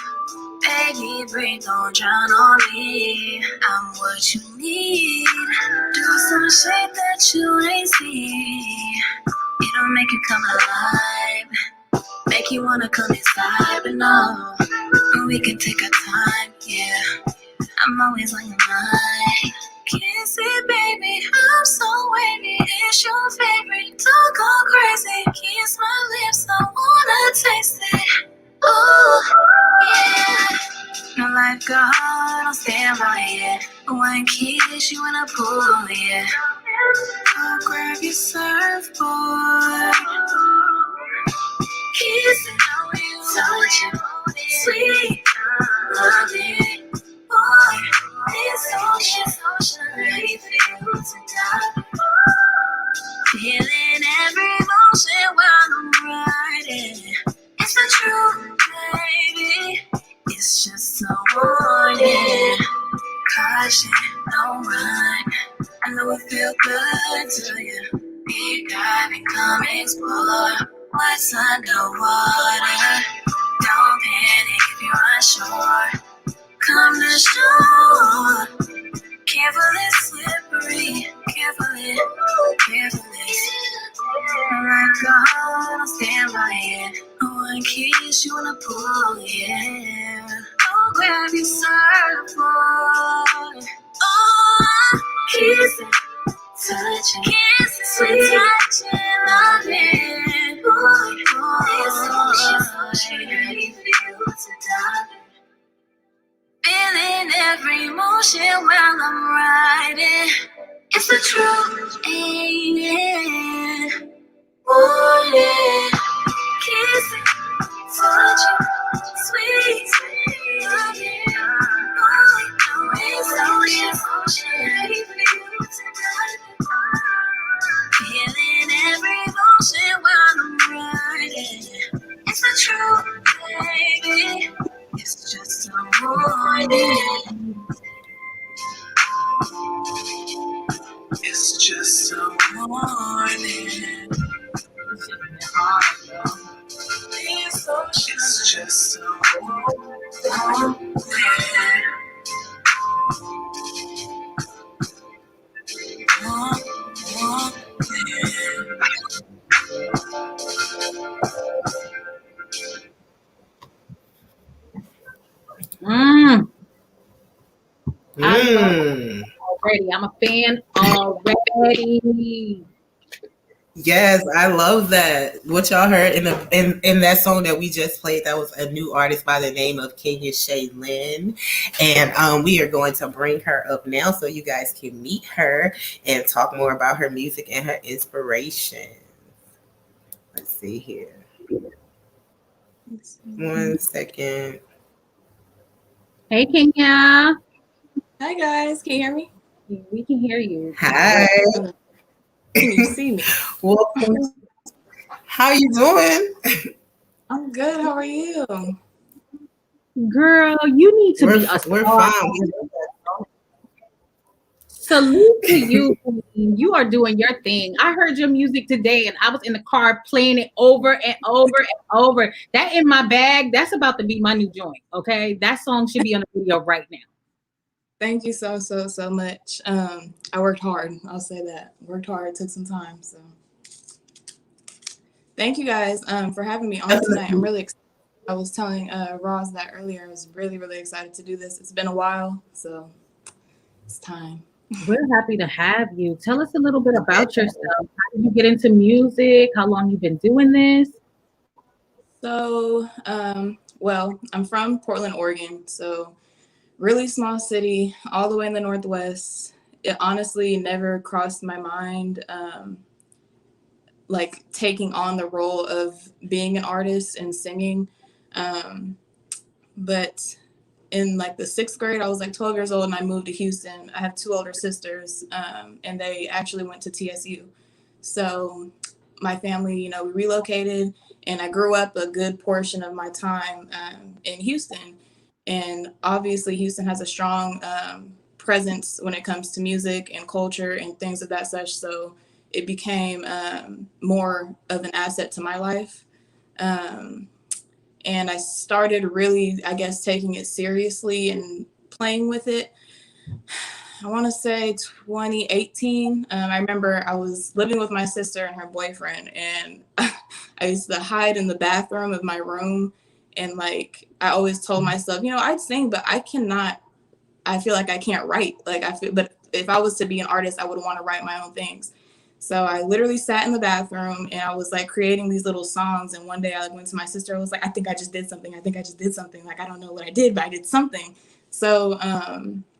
Baby, breathe, don't drown on me. I'm what you need. Do some shit that you ain't seen. It'll make you come alive. Make you wanna come inside, but no. We can take our time, yeah. I'm always on your mind. Kiss it, baby, I'm so wavy. It's your favorite, don't go crazy. Kiss my lips, I wanna taste it. Ooh, yeah. No lifeguard, I'll stand by it. One kiss, you in a pool, yeah. I'll grab your surfboard. Kiss it, touch it, sweet, love it, boy. This ocean, ready for you to dive. Feeling every motion while I'm riding. It's the truth, baby. It's just a warning. Caution, don't run. I know it feel good to you. Deep dive and come explore what's underwater. Don't panic if you're unsure. Come to shore. Careful is slippery. Carefully, carefully. Like a heart, I'll stand by it. One kiss, you in a pool, yeah. I'll grab your surfboard. Oh, kiss it, touch it, kiss it, sweet, touch it, love it, boy. This ocean, ready for you to dive. Feeling every motion while I'm riding. It's the truth, ain't it? Warning, kiss it, touch it, sweet, love it. Oh, it's ocean, ready for you to dive. Feeling every motion while I'm riding. It's the truth, baby. It's just a warning. It's just a warning. It's just a warning. Already. I'm a fan already. Yes, I love that. What y'all heard in that song that we just played, that was a new artist by the name of KenyaShaylen. And we are going to bring her up now so you guys can meet her and talk more about her music and her inspiration. Let's see here. 1 second. Hey, Kenya. Hi, guys. Can you hear me? We can hear you. Hi. Can you see me? Welcome. How you doing? I'm good. How are you? Girl, you need to be a star. We're fine. Salute to you. You are doing your thing. I heard your music today and I was in the car playing it over and over and over. That in my bag, that's about to be my new joint. Okay. That song should be on the video right now. Thank you so much. I worked hard. I'll say that. Worked hard, took some time. So thank you guys for having me on tonight. I'm really excited. I was telling Roz that earlier. I was really excited to do this. It's been a while, so it's time. We're happy to have you. Tell us a little bit about yourself. How did you get into music? How long you've been doing this? So, well, I'm from Portland, Oregon. So really small city, all the way in the Northwest. It honestly never crossed my mind, like taking on the role of being an artist and singing. But in like the 6th grade, I was like 12 years old and I moved to Houston. I have 2 older sisters, and they actually went to TSU. So my family, we relocated, and I grew up a good portion of my time in Houston. And obviously Houston has a strong presence when it comes to music and culture and things of that such. So it became more of an asset to my life. And I started really, I guess, taking it seriously and playing with it. I want to say 2018. I remember I was living with my sister and her boyfriend, and I used to hide in the bathroom of my room. And like, I always told myself, you know, I'd sing, but I feel like I can't write. But if I was to be an artist, I would want to write my own things. So I literally sat in the bathroom and I was like creating these little songs. And one day I went to my sister. I was like, I think I just did something. Like, I don't know what I did, but I did something. So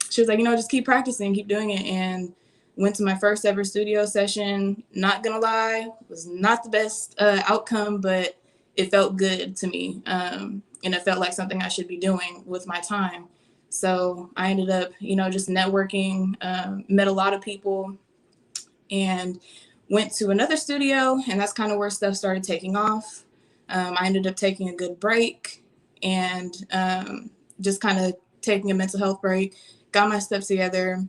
she was like, you know, just keep practicing, keep doing it. And went to my first ever studio session. Not gonna lie, was not the best outcome, but it felt good to me. And it felt like something I should be doing with my time. So I ended up, you know, just networking, met a lot of people, and went to another studio, and that's kind of where stuff started taking off. I ended up taking a good break and just kind of taking a mental health break, got my stuff together.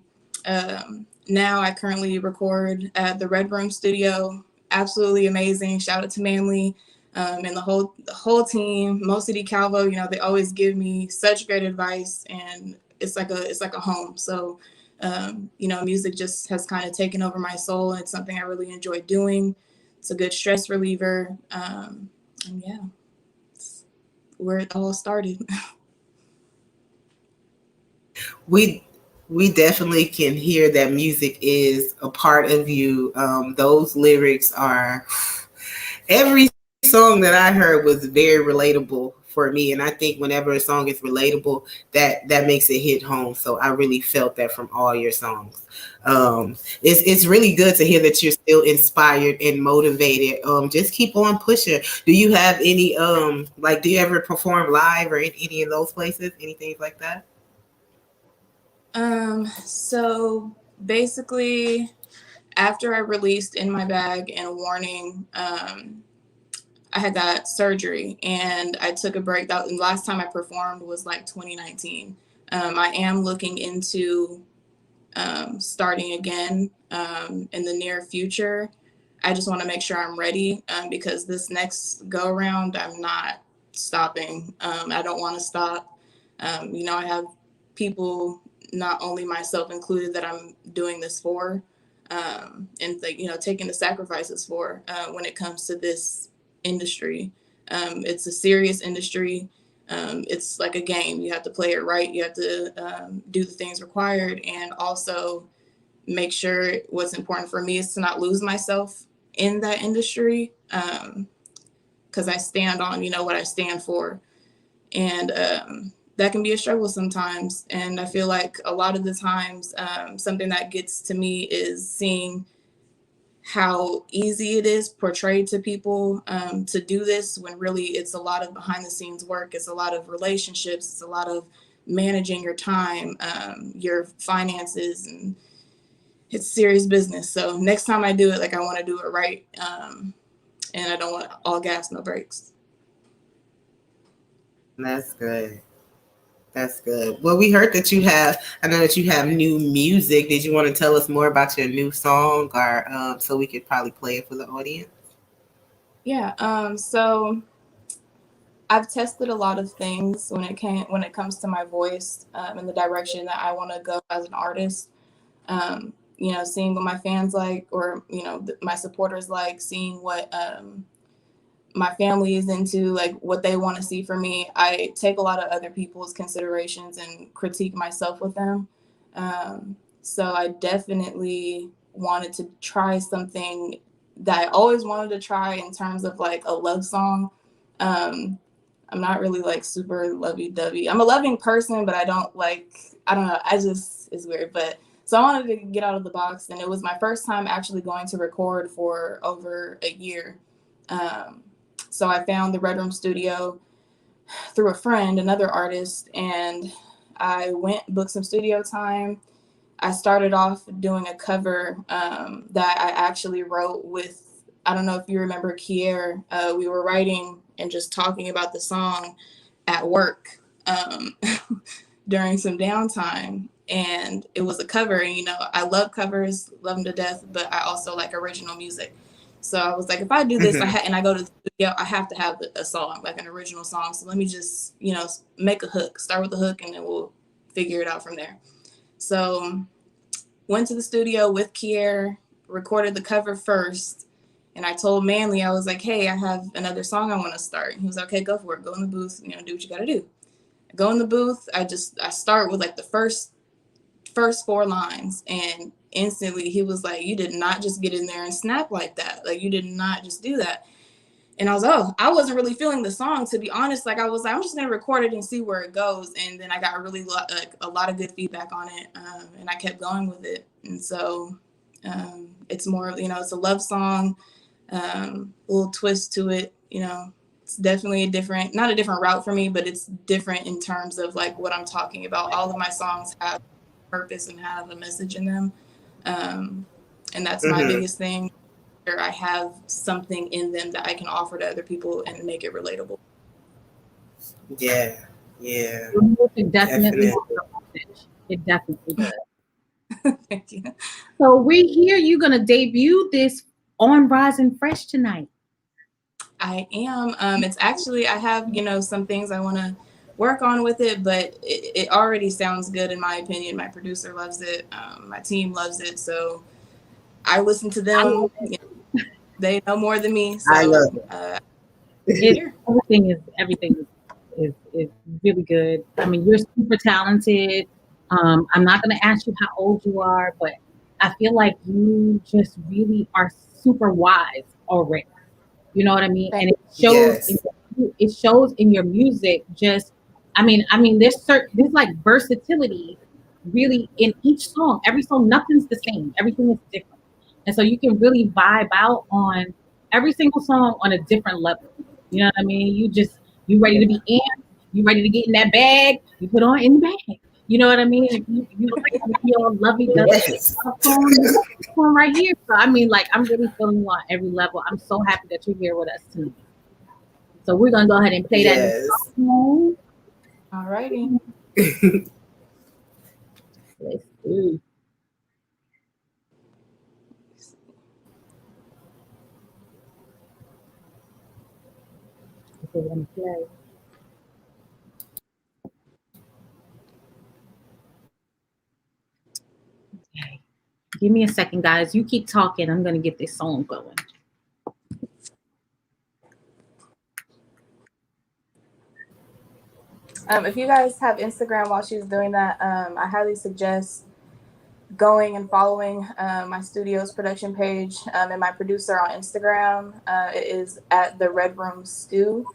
Now I currently record at the Red Room Studio. Absolutely amazing. Shout out to Manly and the whole team. Mo City Calvo, you know, they always give me such great advice, and it's like a home. So you know, music just has kind of taken over my soul, and it's something I really enjoy doing. It's a good stress reliever. And yeah, it's where it all started. We definitely can hear that music is a part of you. Those lyrics are, every song that I heard was very relatable for me, and I think whenever a song is relatable, that makes it hit home. So I really felt that from all your songs. It's really good to hear that you're still inspired and motivated. Just keep on pushing. Do you have any do you ever perform live or in any of those places, anything like that? So basically, after I released In My Bag and Warning, I had that surgery and I took a break. The last time I performed was like 2019. I am looking into starting again in the near future. I just want to make sure I'm ready because this next go around, I'm not stopping. I don't want to stop. You know, I have people, not only myself included, that I'm doing this for and you know, taking the sacrifices for when it comes to this industry. It's a serious industry. It's like a game. You have to play it right. You have to do the things required, and also make sure what's important for me is to not lose myself in that industry, because I stand on, you know, what I stand for. And that can be a struggle sometimes. And I feel like a lot of the times, something that gets to me is seeing how easy it is portrayed to people to do this, when really it's a lot of behind the scenes work. It's a lot of relationships. It's a lot of managing your time, your finances, and it's serious business. So next time I do it, like, I want to do it right. And I don't want all gas, no brakes. That's good. That's good. Well, we heard that I know that you have new music. Did you want to tell us more about your new song, or so we could probably play it for the audience? Yeah. So I've tested a lot of things when it comes to my voice and the direction that I want to go as an artist. You know, seeing what my fans like, or, you know, my supporters like, seeing what my family is into, like what they want to see from me. I take a lot of other people's considerations and critique myself with them. So I definitely wanted to try something that I always wanted to try in terms of like a love song. I'm not really like super lovey-dovey. I'm a loving person, but I don't know. It's weird. But so I wanted to get out of the box, and it was my first time actually going to record for over a year. So I found the Red Room Studio through a friend, another artist, and I booked some studio time. I started off doing a cover that I actually wrote with, I don't know if you remember Kier. We were writing and just talking about the song at work during some downtime. And it was a cover, and, you know, I love covers, love them to death, but I also like original music. So I was like, if I do this, and I go to the studio, I have to have a song, like an original song. So let me just, make a hook, start with the hook, and then we'll figure it out from there. So went to the studio with Kier, recorded the cover first. And I told Manly, I was like, hey, I have another song I want to start. And he was like, okay, go for it. Go in the booth, do what you got to do. I go in the booth. I start with like the first 4 lines, and instantly he was like, you did not just get in there and snap like that. Like, you did not just do that. And I was, I wasn't really feeling the song, to be honest. Like, I was like, I'm just going to record it and see where it goes. And then I got really a lot of good feedback on it. And I kept going with it. And so it's more of, it's a love song, a little twist to it. It's definitely not a different route for me, but it's different in terms of like what I'm talking about. All of my songs have purpose and have a message in them. And that's my biggest thing. I have something in them that I can offer to other people and make it relatable. Yeah. It definitely does. Thank you. So we hear you're gonna debut this on Rise and Fresh tonight. I am. It's actually, I have, some things I want to work on with it, but it already sounds good in my opinion. My producer loves it. My team loves it. So I listen to them. They know more than me. So I love it. Everything is really good. I mean, you're super talented. I'm not going to ask you how old you are, but I feel like you just really are super wise already. You know what I mean? And it shows. It shows in your music. There's like versatility, really, in each song. Every song, nothing's the same. Everything is different. And so you can really vibe out on every single song on a different level. You know what I mean? You ready to be amped, you ready to get in that bag, you put on in the bag. You know what I mean? If you your lovey-dovey song right here. So I mean, like, I'm really feeling you on every level. I'm so happy that you're here with us tonight. So we're gonna go ahead and play that song. All righty. Let's do. Play. Okay. Give me a second, guys. You keep talking. I'm going to get this song going. If you guys have Instagram while she's doing that, I highly suggest going and following my studio's production page and my producer on Instagram. It is at the Red Room Stew.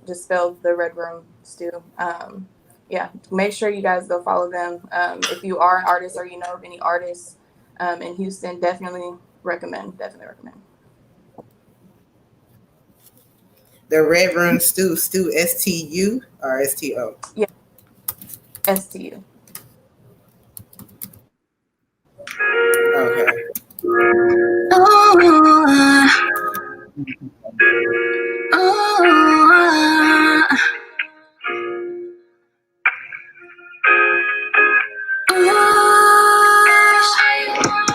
Just spelled the Red Room Stew. Make sure you guys go follow them. If you are an artist or you know of any artists in Houston, definitely recommend. The Red Room Stew, STU or STO? Yeah, STU. Okay.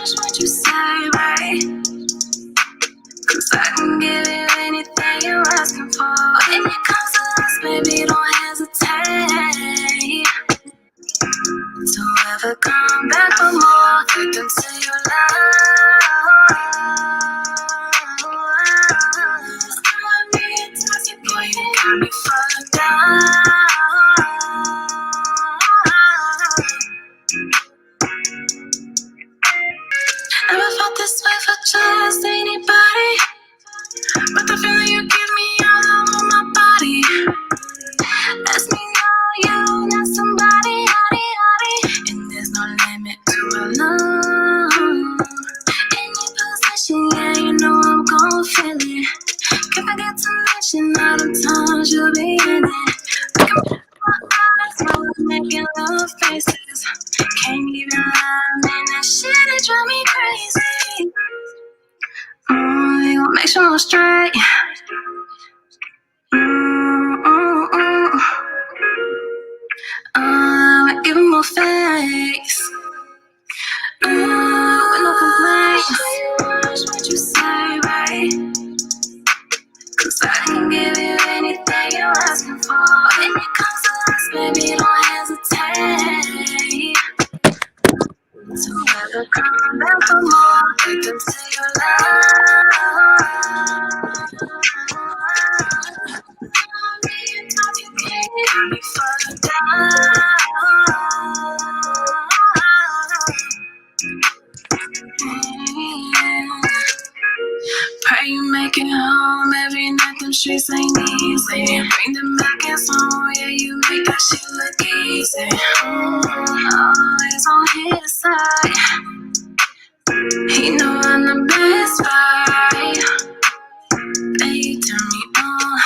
What you say, right? 'Cause I can give you anything you're asking for. When it comes to us, baby, don't hesitate to ever come back for more. Take them to your love. I'm being toxic, boy, you got me fucked up. Never felt this way for just anybody, but the feeling you give me all over my body lets me know you're not somebody, and there's no limit to our love. In your possession, yeah, you know I'm gon' feel it. Can't forget to mention all the times you'll be in it. I can put my eyes while I'm making love faces. Can't even lie, man, that shit, it drive me crazy. We gon' make sure I'm straight. Give him more face. With no complaints. What you say? never come back for more. Take them to your love. Me and talking, got me fucked up. Pray you make it home every night. Them streets ain't easy. Bring them back as home. Yeah, you make that shit look easy. Always on his side. He know I'm the best fight. And you turn me on.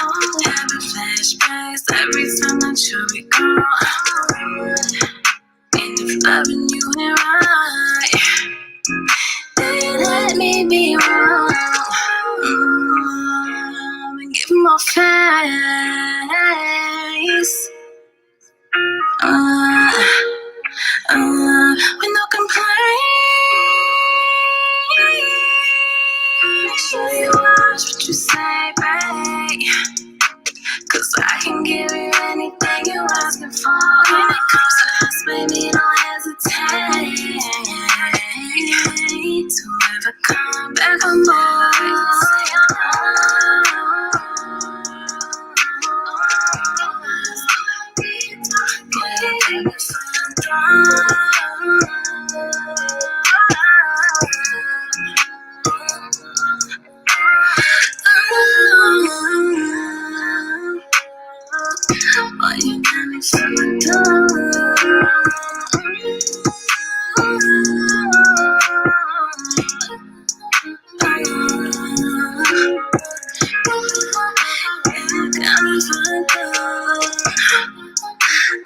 Having flashbacks every time that you be gone. And if loving you ain't right, then let me be wrong. And give him more face. With no complaint. Make sure you watch what you say, babe. 'Cause I can give you anything you asking for. When it comes to us, baby, don't hesitate to ever come back for more. Oh, you got me so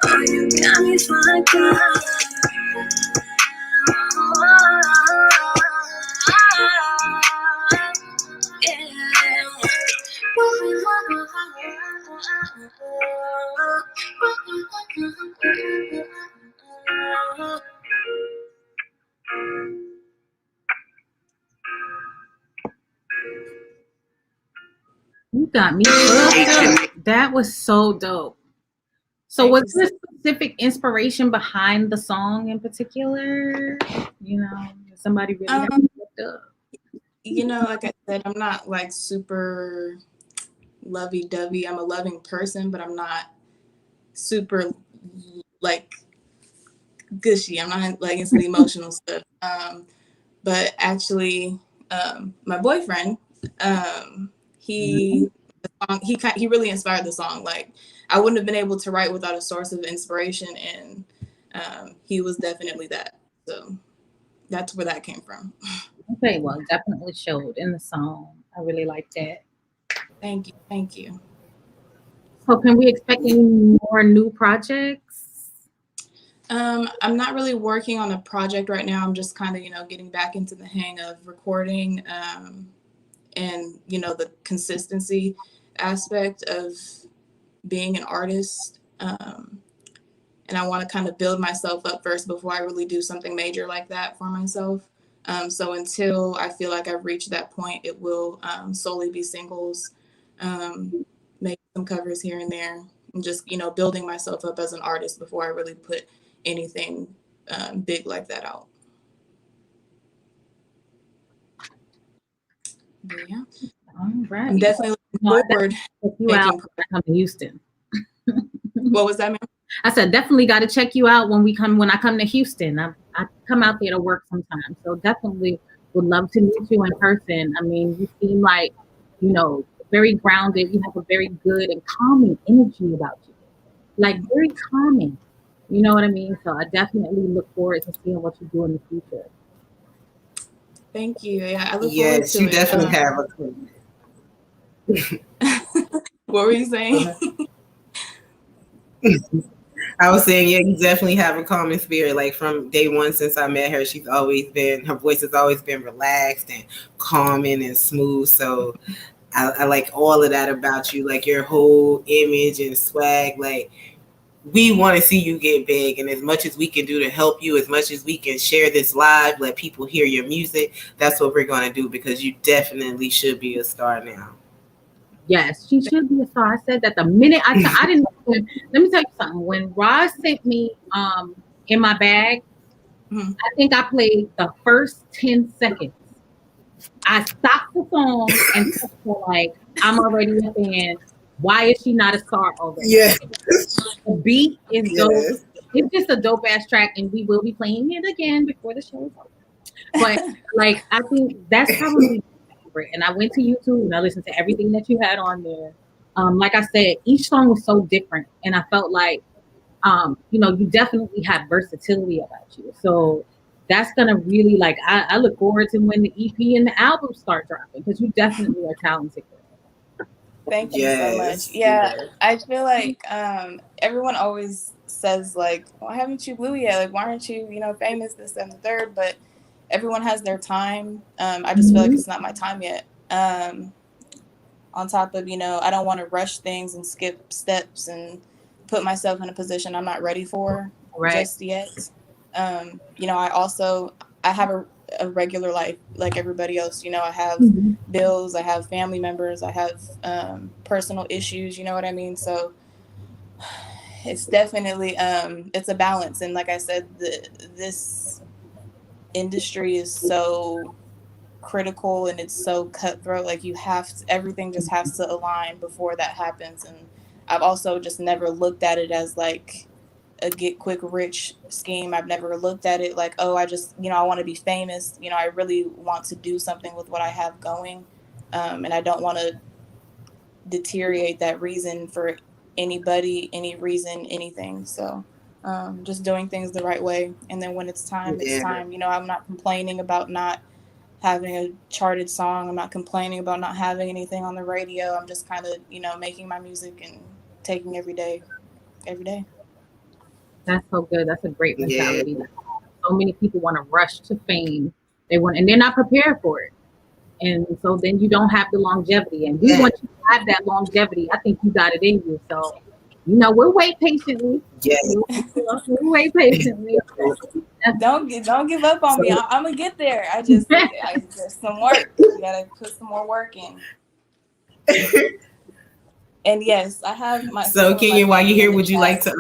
Oh, you got me fucked up. You got me fucked up. That was so dope. So was there a specific inspiration behind the song in particular? You know, somebody really got me fucked up. You know, like I said, I'm not like super lovey-dovey. I'm a loving person, but I'm not super like gushy. I'm not like into the emotional stuff. But actually, my boyfriend, he really inspired the song. Like I wouldn't have been able to write without a source of inspiration, and he was definitely that. So that's where that came from. Okay, well, it definitely showed in the song. I really like that. Thank you. So can we expect any more new projects? I'm not really working on a project right now. I'm just kind of, getting back into the hang of recording and, the consistency aspect of being an artist. And I want to kind of build myself up first before I really do something major like that for myself. So until I feel like I've reached that point, it will solely be singles, make some covers here and there, and just, building myself up as an artist before I really put anything big like that out. But yeah. All right. I'm definitely looking forward to you out when I come to Houston. What was that, ma'am? I said definitely got to check you out when I come to Houston. I come out there to work sometimes, so definitely would love to meet you in person. I mean, you seem like very grounded. You have a very good and calming energy about you, like very calming. You know what I mean? So I definitely look forward to seeing what you do in the future. Thank you. Yeah, I look forward Yes, to you it. definitely have a What were you saying? I was saying, yeah, you definitely have a calming spirit. Like from day one since I met her, her voice has always been relaxed and calming and smooth. So I like all of that about you, like your whole image and swag. Like we want to see you get big, and as much as we can do to help you, as much as we can share this live, let people hear your music, that's what we're going to do, because you definitely should be a star now. Yes, she should be a star. I said that the minute I didn't. Let me tell you something. When Roz sent me in my bag I think I played the first 10 seconds. I stopped the song and like, I'm already a fan. Why is she not a star already? Yeah. The beat is dope. Yes. It's just a dope ass track, and we will be playing it again before the show is over. But like, I think that's probably favorite. And I went to YouTube and I listened to everything that you had on there. Like I said, each song was so different, and I felt like, you definitely have versatility about you. So that's gonna really like. I look forward to when the EP and the album start dropping, because you definitely are talented. Thank you so much. Yeah, I feel like everyone always says like, "Why haven't you blew yet? Like, why aren't you, famous this and the third?" But everyone has their time. I just feel like it's not my time yet. On top of, I don't want to rush things and skip steps and put myself in a position I'm not ready for just yet. I have a regular life like everybody else. I have bills, I have family members, I have personal issues, you know what I mean? So it's definitely it's a balance. And like I said, this industry is so critical and it's so cutthroat. Like everything just has to align before that happens. And I've also just never looked at it as like a get quick rich scheme. I've never looked at it like, oh, I just, I want to be famous. I really want to do something with what I have going. And I don't want to deteriorate that reason for anybody, any reason, anything. So just doing things the right way. And then when it's time, it's time. I'm not complaining about not having a charted song. I'm not complaining about not having anything on the radio. I'm just kind of, making my music and taking every day. That's so good. That's a great mentality. Yeah. So many people want to rush to fame. And they're not prepared for it. And so then you don't have the longevity. And we want you to have that longevity. I think you got it in you. So, we'll wait patiently. Yeah. We'll wait patiently. Don't give up on me. I'm gonna get there. There's some work. You gotta put some more work in. And yes, I have my. So Kenya, while you're here, would you like to?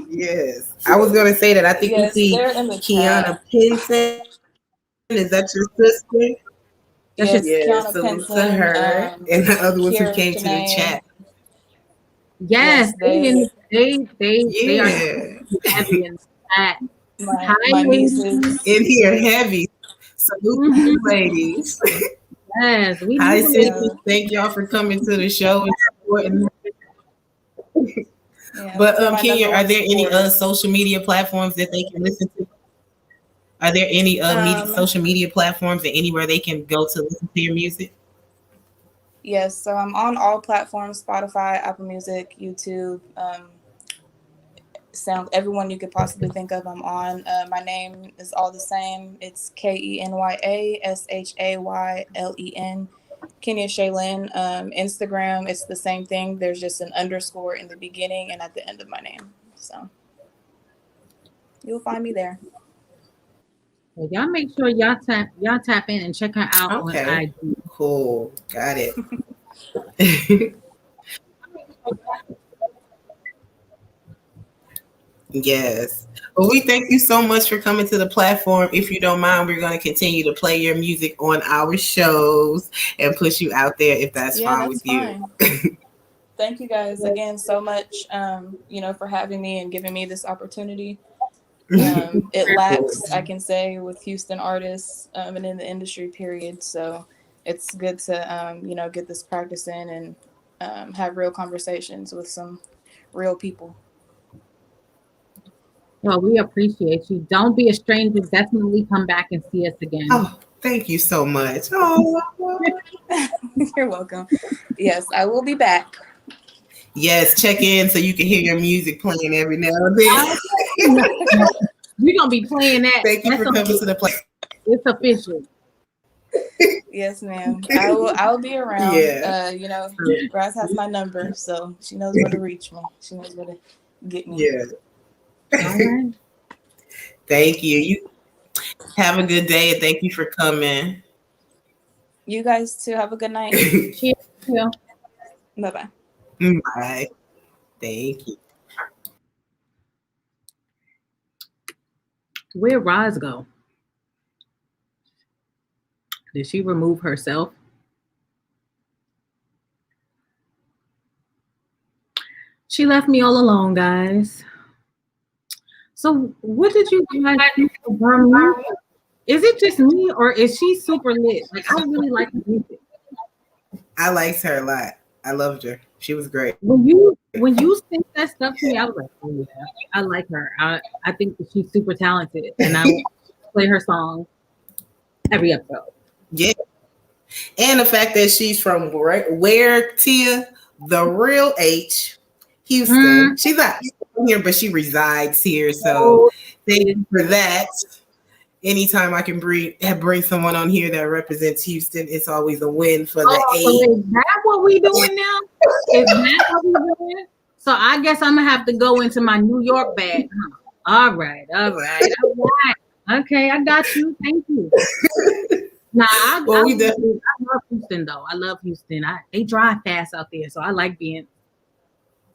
Yes, I was gonna say that. I think we see Kiana Pinson. Is that your sister? Yes, Kiana Pinson, to her, and the other ones who came to the chat. Yes, they are heavy in that. My nieces in here heavy. Salute to you ladies. Yes, hi sisters. Thank y'all for coming to the show and supporting. But Kenya, are there any social media platforms that they can listen to? Are there any social media platforms and anywhere they can go to listen to your music? Yes, so I'm on all platforms: Spotify, Apple Music, YouTube, everyone you could possibly think of. I'm on. My name is all the same. It's KenyaShaylen. KenyaShaylen. Instagram, it's the same thing. There's just an underscore in the beginning and at the end of my name. So you'll find me there. Well, y'all make sure y'all tap in and check her out on IG. Cool. Got it. Yes. Well, we thank you so much for coming to the platform. If you don't mind, we're going to continue to play your music on our shows and push you out there if that's fine with you. Thank you guys again so much, for having me and giving me this opportunity. It lacks, I can say, with Houston artists and in the industry, period. So it's good to, get this practice in and have real conversations with some real people. Well, we appreciate you. Don't be a stranger. Definitely come back and see us again. Oh, thank you so much. Oh, you're welcome. Yes, I will be back. Yes, check in so you can hear your music playing every now and then. We're gonna be playing that. Thank you for coming to the place. It's official. Yes, ma'am. I will be around. Yeah. Grass has my number, so she knows where to reach me. She knows where to get me. Yeah. Right. Thank you. You have a good day and thank you for coming. You guys too. Have a good night. Cheers. Bye-bye. Bye. Thank you. Where'd Roz go? Did she remove herself? She left me all alone, guys. So what did you guys think of her music? Is it just me or is she super lit? Like, I really like her music. I liked her a lot. I loved her. She was great. When you sent that stuff to me, I was like, oh yeah, I like her. I think that she's super talented, and I will play her song every episode. Yeah, and the fact that she's from where Tia, the real H, Houston. She's not here, but she resides here. So thank you for that. Anytime I can bring someone on here that represents Houston, it's always a win for the A. So is that what we doing now? Is that what we doing? So I guess I'm gonna have to go into my New York bag. Huh? All right. Okay, I got you. Thank you. Nah, I love Houston though. I love Houston. They drive fast out there, so I like being.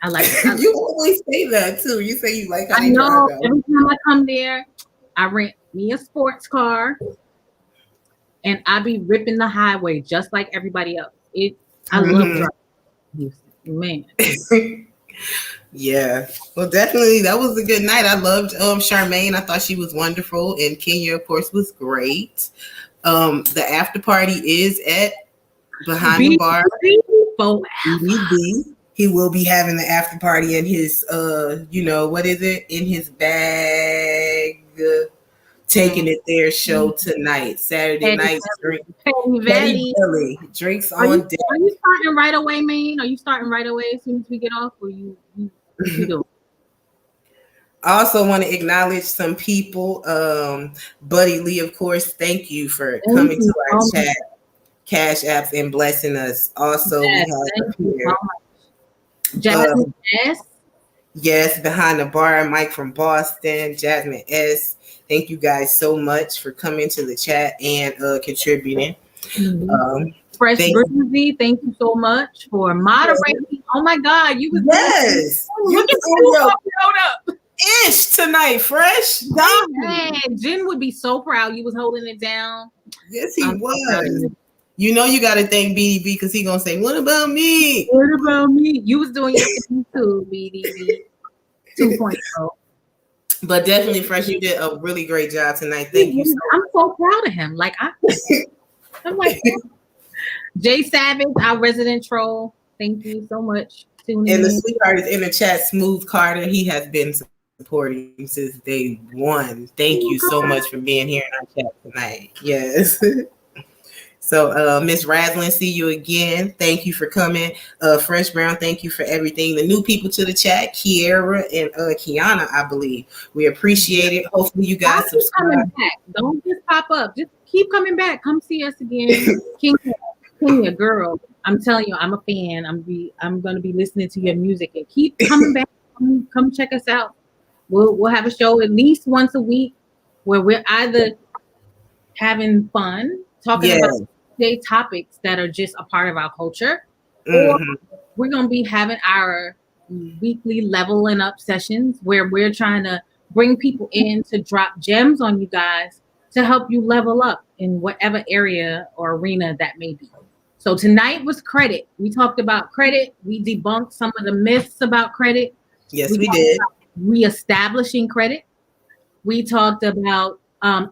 I like it. You always say that too. You say you like how I know. Every time I come there, I rent me a sports car, and I be ripping the highway just like everybody else. I love driving Houston, man. Yeah, well, definitely that was a good night. I loved Charmaine. I thought she was wonderful, and Kenya, of course, was great. The after party is at Behind the Bar. BBB. He will be having the after party in his, what is it? In his bag. Taking it there show tonight, Saturday night. Drinks on deck. Are you starting right away, man? Are you starting right away as soon as we get off? Or you doing? I also want to acknowledge some people. Buddy Lee, of course, thank you for coming to our chat, Cash Apps, and blessing us. Also, yes, we have Jasmine S. Yes, Behind the Bar, Mike from Boston, Jasmine S. Thank you guys so much for coming to the chat and contributing. Fresh Breezy, thank you so much for moderating. Oh my God, you was look at you up ish tonight, Fresh. Man, Jen would be so proud you was holding it down. Yes, he was. You know you got to thank BDB because he gonna say, "What about me? What about me?" You was doing your thing too, BDB 2.0. But definitely, Fresh, you did a really great job tonight. Thank you. I'm so proud of him. Like I'm like Jay Savage, our resident troll. Thank you so much. And the sweetheart is in the chat. Smooth Carter. He has been supporting since day one. Thank you so much for being here in our chat tonight. Yes. So, Miss Raslin, see you again. Thank you for coming. Fresh Brown, thank you for everything. The new people to the chat, Kiera and Kiana, I believe. We appreciate it. Hopefully you guys subscribe. Don't just pop up. Just keep coming back. Come see us again. Kenya, girl, I'm telling you, I'm a fan. I'm going to be listening to your music and keep coming back. Come check us out. We'll have a show at least once a week where we're either having fun, talking about topics that are just a part of our culture, or we're going to be having our weekly leveling up sessions where we're trying to bring people in to drop gems on you guys to help you level up in whatever area or arena that may be. So tonight was credit. We talked about credit. We debunked some of the myths about credit. Yes, we did. Reestablishing credit. We talked about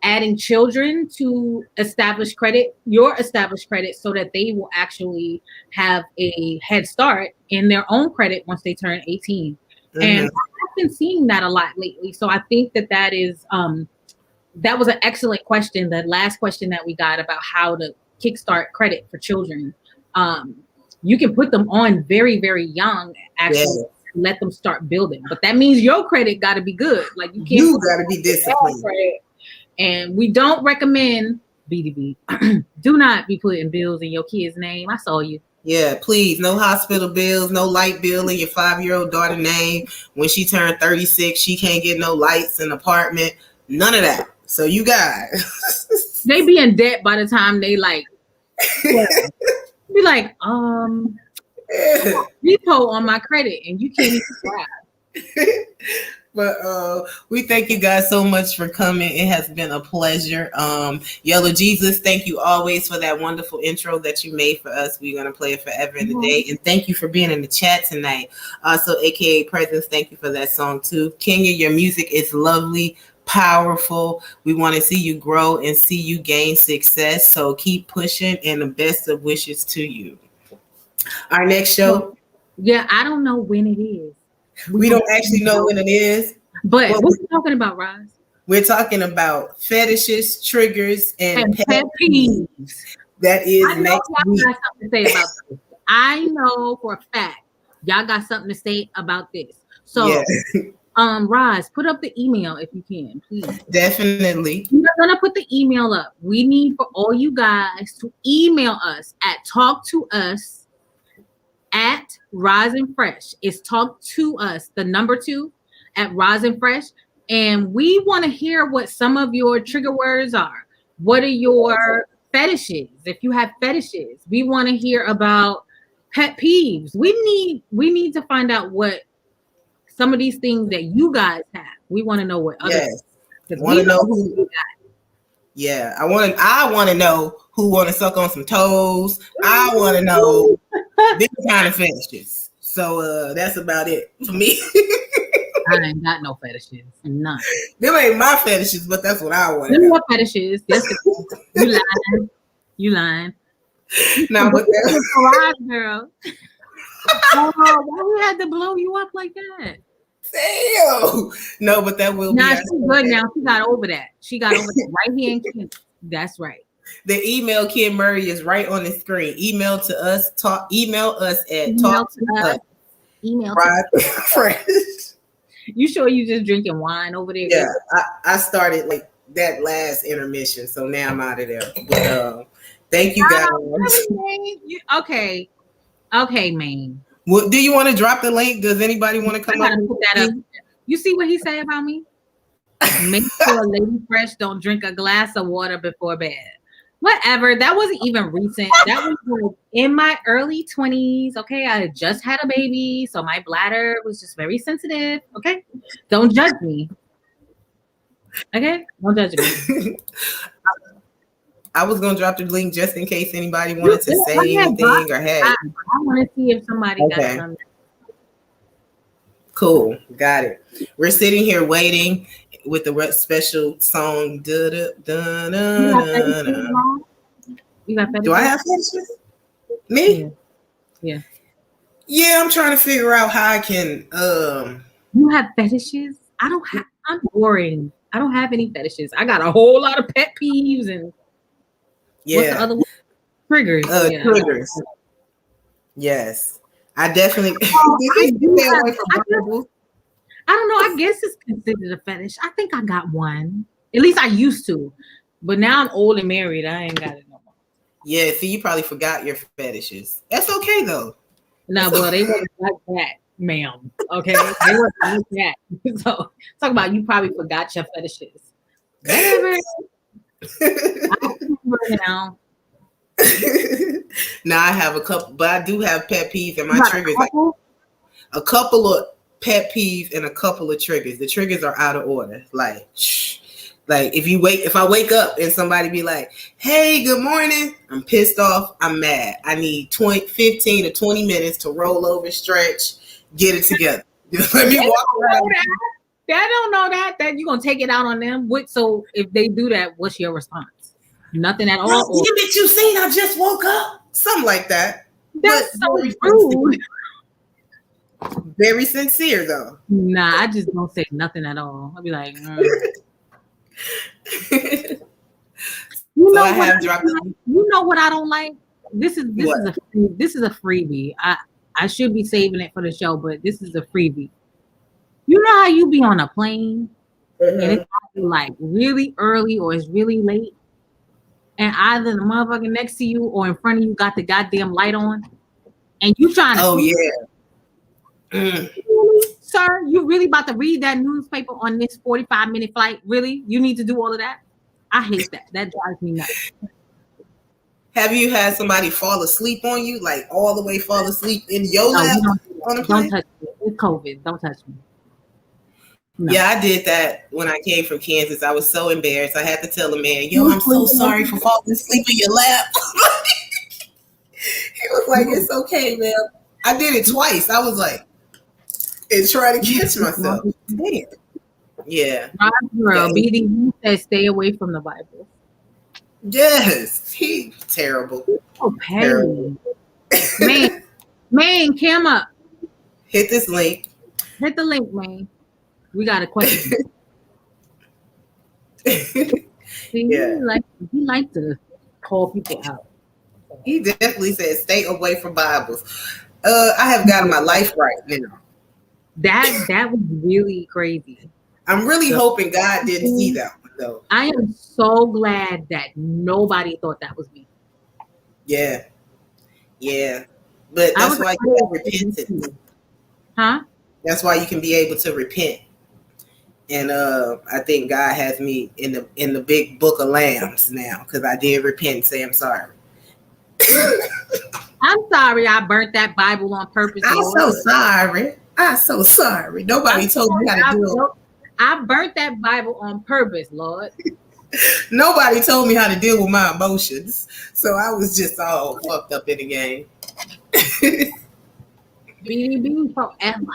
adding children to establish credit, your established credit, so that they will actually have a head start in their own credit once they turn 18. And I've been seeing that a lot lately. So I think that is that was an excellent question. The last question that we got about how to kickstart credit for children. You can put them on very, very young, actually. Let them start building. But that means your credit got to be good. Like you got to be disciplined. And we don't recommend BDB. Do not be putting bills in your kid's name. I saw you. Yeah, please. No hospital bills, no light bill in your 5-year-old daughter's name. When she turned 36, she can't get no lights in the apartment. None of that. So you guys. They be in debt by the time they like. Be like, repo on my credit, and you can't even drive. But we thank you guys so much for coming. It has been a pleasure. Yellow Jesus, thank you always for that wonderful intro that you made for us. We're gonna play it forever and a day. And thank you for being in the chat tonight. Also, AKA Presence, thank you for that song too. Kenya, your music is lovely, powerful. We want to see you grow and see you gain success. So keep pushing, and the best of wishes to you. Our next show. Yeah, I don't know when it is. We don't actually know when it is. But what are we talking about, Roz? We're talking about fetishes, triggers, and pet peeves. That is next week. Got something to say about this. I know for a fact y'all got something to say about this. So, yeah. Roz, put up the email if you can, please. Definitely. We're gonna put the email up. We need for all you guys to email us at talktous at Rise and Fresh. It's talk to us, the number 2 at Rise and Fresh. And we want to hear what some of your trigger words are. What are your fetishes? If you have fetishes, we want to hear about pet peeves. We need to find out what some of these things that you guys have. We want to know what others. Want to know who you got. Yeah, I want to know who want to suck on some toes. I want to know this kind of fetishes. So that's about it for me. I ain't got no fetishes. None. Them ain't my fetishes, but that's what I want to know. What fetishes? Yes, you lying. You lying. No, but that's girl. Oh, why we had to blow you up like that? Damn. No, but that will be. She's good now. She got over that. She got over that right here in Kenya. That's right. The email, Ken Murray, is right on the screen. Email to us. Email us at email to Fresh. You sure you just drinking wine over there? Yeah, I started like that last intermission, so now I'm out of there. But thank you guys. Okay, man. Well, do you want to drop the link? Does anybody want to come up and put that up? You see what he said about me? Make sure Lady Fresh don't drink a glass of water before bed. Whatever. That wasn't even recent. That was like in my early 20s. Okay, I had just had a baby, so my bladder was just very sensitive. Okay, don't judge me. Okay, don't judge me. I was gonna drop the link just in case anybody wanted to say anything or had. I want to see if somebody got it on there. Cool, got it. We're sitting here waiting with the special song. Do I have fetishes? Me? Yeah. Yeah, I'm trying to figure out how I can. You have fetishes? I don't have. I'm boring. I don't have any fetishes. I got a whole lot of pet peeves and. What's the other one? Triggers. Triggers. Yes, I definitely. I don't know. I guess it's considered a fetish. I think I got one. At least I used to, but now I'm old and married. I ain't got it no more. Yeah, see, you probably forgot your fetishes. That's okay though. No, well, they wasn't like that, ma'am. Okay, they wasn't like that. So talk about you probably forgot your fetishes. Whatever. Now. Now I have a couple, but I do have pet peeves and my triggers. Like a couple of pet peeves and a couple of triggers. The triggers are out of order. Like if I wake up and somebody be like, "Hey, good morning," I'm pissed off. I'm mad. I need 15 to 20 minutes to roll over, stretch, get it together. Let me walk around. They don't know that you're gonna take it out on them. So if they do that, what's your response? Nothing at all. Didn't you seen? I just woke up. Something like that. That's so rude. Very sincere though. Nah, I just don't say nothing at all. I'll be like, you know what I don't like? This is a freebie. I should be saving it for the show, but this is a freebie. You know how you be on a plane and it's like really early or it's really late, and either the motherfucker next to you or in front of you got the goddamn light on, and you trying to Sir, you really about to read that newspaper on this 45-minute flight? Really? You need to do all of that? I hate that. That drives me nuts. Have you had somebody fall asleep on you, like all the way fall asleep in your lap on the plane? Don't touch me. It's COVID. Don't touch me. No. Yeah, I did that when I came from Kansas. I was so embarrassed. I had to tell the man, "Yo, I'm so sorry for falling asleep in your lap." He was like, "It's okay, man." I did it twice. I was like, and trying to catch myself. Damn. Yeah. Girl, BD said stay away from the Bible. Yes. He terrible. So petty. Man, cam up. Hit this link. Hit the link, man. We got a question. See, Yeah. he like to call people out. He definitely said stay away from Bibles. I have gotten my life right now. That was really crazy. I'm really hoping God didn't see that one though. I am so glad that nobody thought that was me. Yeah. Yeah. But that's why you have repentance. Huh? That's why you can be able to repent. And I think God has me in the big book of lambs now because I did repent and say I'm sorry. I'm sorry I burnt that Bible on purpose. I'm so sorry. I'm so sorry. Nobody told me how to do it. I burnt that Bible on purpose, Lord. Nobody told me how to deal with my emotions. So I was just all fucked up in the game. BDB forever.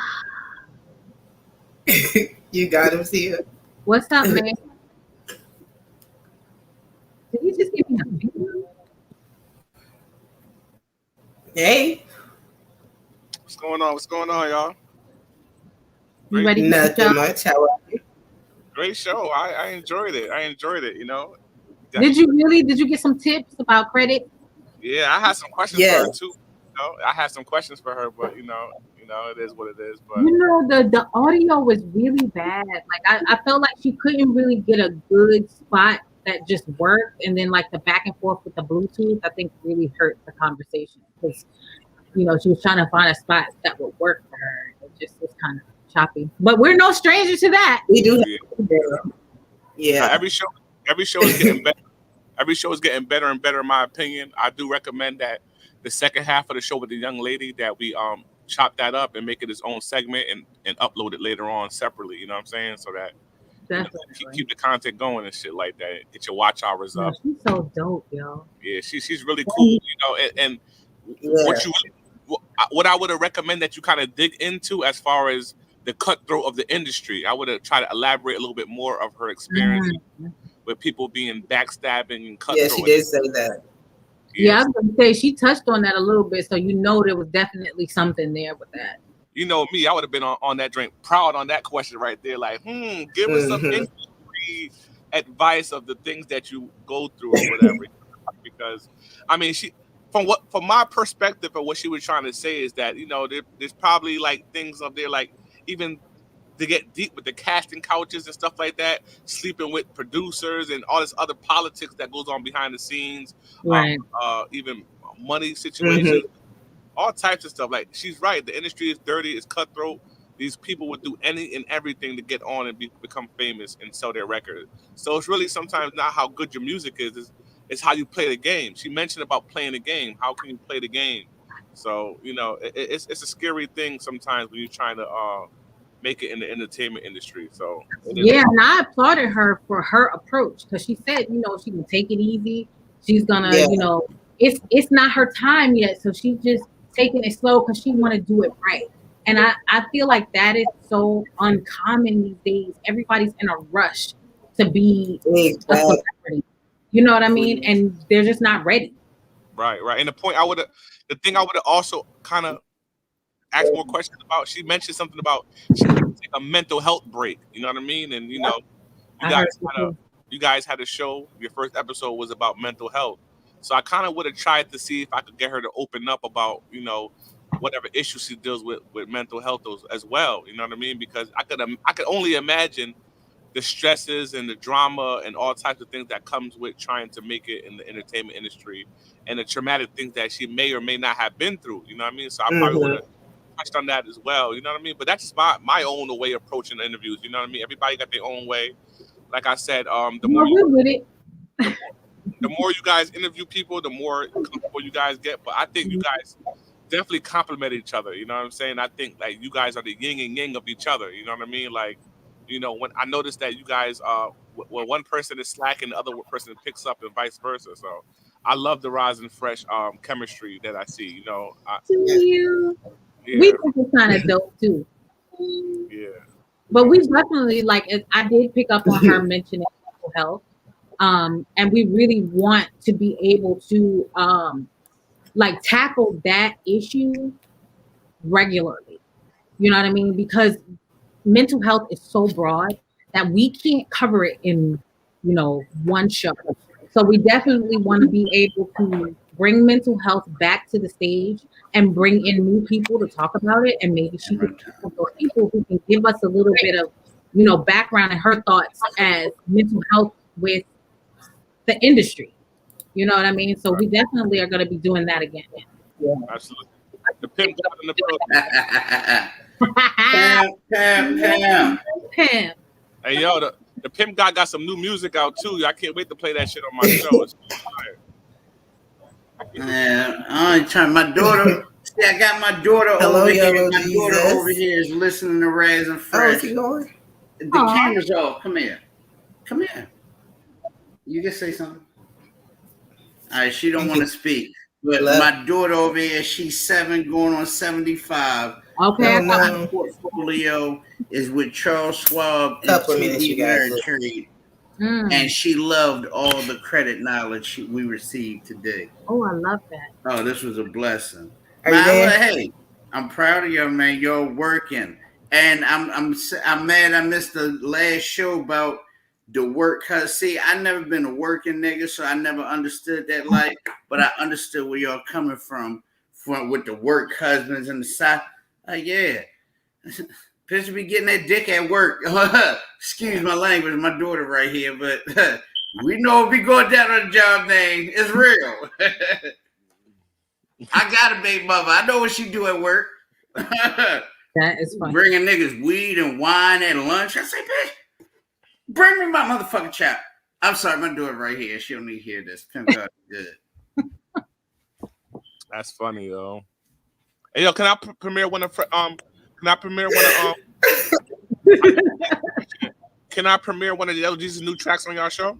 You got him here. What's up, man? Did you just give me a video? Hey. What's going on? What's going on, y'all? You ready for Nothing much. How are you? Great show. I enjoyed it. You know. Did you get some tips about credit? Yeah, I had some questions for her too. You know, I had some questions for her, but you know, it is what it is. But the audio was really bad. Like I felt like she couldn't really get a good spot that just worked, and then like the back and forth with the Bluetooth, I think really hurt the conversation because she was trying to find a spot that would work for her. It just was kind of choppy. But we're no stranger to that. We do. Yeah. Every show is getting better. Every show is getting better and better, in my opinion. I do recommend that the second half of the show with the young lady that we chop that up and make it its own segment and upload it later on separately. You know what I'm saying? So that keep the content going and shit like that. Get your watch hours up. She's so dope, yo. Yeah, she's really cool. And what I would have recommend that you kind of dig into as far as the cutthroat of the industry. I would have tried to elaborate a little bit more of her experience with people being backstabbing and cutthroat. Yeah, she did say that. Yeah, I was gonna say she touched on that a little bit, so there was definitely something there with that. You know me, I would have been on that drink proud on that question right there. Like, give us some industry advice of the things that you go through or whatever. Because I mean, from my perspective of what she was trying to say is that there's probably like things up there like even to get deep with the casting couches and stuff like that, sleeping with producers and all this other politics that goes on behind the scenes, right? Even money situations, all types of stuff. Like she's right, the industry is dirty, it's cutthroat. These people would do any and everything to get on and become famous and sell their record. So it's really sometimes not how good your music is, it's how you play the game. She mentioned about playing the game. How can you play the game? So it's a scary thing sometimes when you're trying to make it in the entertainment industry. So yeah, and I applauded her for her approach because she said, she can take it easy. She's gonna, it's not her time yet, so she's just taking it slow because she want to do it right. And I feel like that is so uncommon these days. Everybody's in a rush to be a celebrity. You know what I mean? And they're just not ready. Right. And the thing I would have also kind of asked more questions about. She mentioned something about she had to take a mental health break. You know what I mean? And you guys had a show. Your first episode was about mental health. So I kind of would have tried to see if I could get her to open up about whatever issue she deals with mental health as well. You know what I mean? Because I could only imagine the stresses and the drama and all types of things that comes with trying to make it in the entertainment industry and the traumatic things that she may or may not have been through. You know what I mean? So I probably would have touched on that as well. You know what I mean? But that's just my own way of approaching the interviews. You know what I mean? Everybody got their own way. Like I said, the more you guys interview people, the more comfortable you guys get. But I think you guys definitely complement each other. You know what I'm saying? I think like you guys are the yin and yang of each other. You know what I mean? Like You know, when I noticed that you guys, when one person is slacking, the other person picks up, and vice versa. So I love the Rise and Fresh chemistry that I see. You know, we think it's kind of dope too. Yeah. But we definitely I did pick up on her mentioning mental health, and we really want to be able to tackle that issue regularly. You know what I mean? Because mental health is so broad that we can't cover it in, one show. So we definitely want to be able to bring mental health back to the stage and bring in new people to talk about it. And maybe she can pick those people who can give us a little bit of, background and her thoughts as mental health with the industry. You know what I mean? So we definitely are going to be doing that again. Yeah. Absolutely. The pimp got in the building. Pam. Hey, yo, the pimp guy got some new music out too. I can't wait to play that shit on my show. It's fire. Man, I ain't trying. My daughter. See, I got my daughter over here. My daughter over here is listening to Raz and Fresh. Oh, is he going? The camera's off. Come here. Come here. You can say something. All right, she don't want to speak. But my daughter over here, she's 7 going on 75. Okay. My portfolio is with Charles Schwab and TD Ameritrade. And she loved all the credit knowledge we received today. Oh, I love that. Oh, this was a blessing. Are you there? Hey, I'm proud of you, man. You're working. And I'm mad I missed the last show about the work. Cause see, I never been a working nigga, so I never understood that life. But I understood where y'all coming from with the work husbands and the side. Yeah. Bitch be getting that dick at work. Excuse my language, my daughter right here, but we know if we going down on the job thing, it's real. I got a baby mother. I know what she do at work. That is funny. Bringing niggas weed and wine at lunch. I say, bitch, bring me my motherfucking child. I'm sorry, my daughter right here. She don't need to hear this. Pimp God is good. That's funny, though. Hey, yo, can I premiere one of Can I premiere one of Can I premiere one of the Yellow Jesus new tracks on y'all show?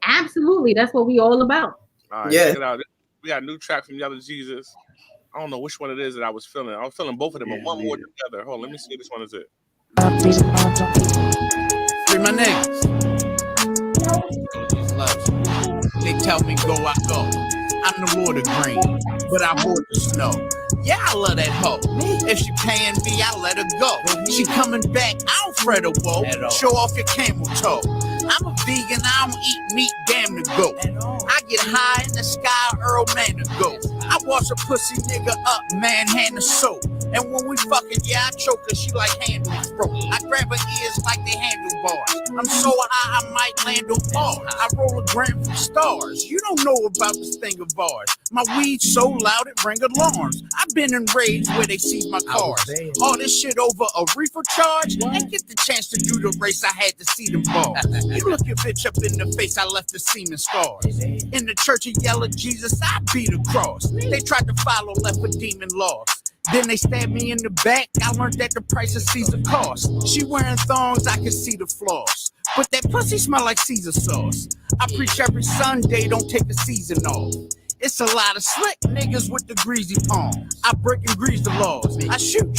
Absolutely, that's what we all about. All right, check it out. We got a new track from Yellow Jesus. I don't know which one it is that I was feeling. I was feeling both of them, but one more together. Hold on, let me see which one is it. Free my niggas. They tell me go, I go. I'm the Lord of Green, but I hoard the snow. Yeah, I love that hoe. If she paying me, I let her go. She coming back, I don't fret her woe. Show off your camel toe. I'm a vegan, I don't eat meat, damn the goat. I get high in the sky, Earl Man to go. I wash a pussy nigga up, man, hand the soap. And when we fucking, I choke her, she like handles broke. I grab her ears like they handlebars. I'm so high, I might land on bars. I roll a gram from stars. You don't know about this thing of ours. My weed's so loud it ring alarms. I've been in raids where they seize my cars. All this shit over a reefer charge. And get the chance to do the race, I had to see them bars. You look your bitch up in the face, I left the semen scars. In the church of Yellow Jesus, I beat a cross. They tried to follow, left for demon laws. Then they stabbed me in the back. I learned that the price of Caesar cost. She wearing thongs, I can see the flaws. But that pussy smell like Caesar sauce. I preach every Sunday, don't take the season off. It's a lot of slick niggas with the greasy palms. I break and grease the laws. I shoot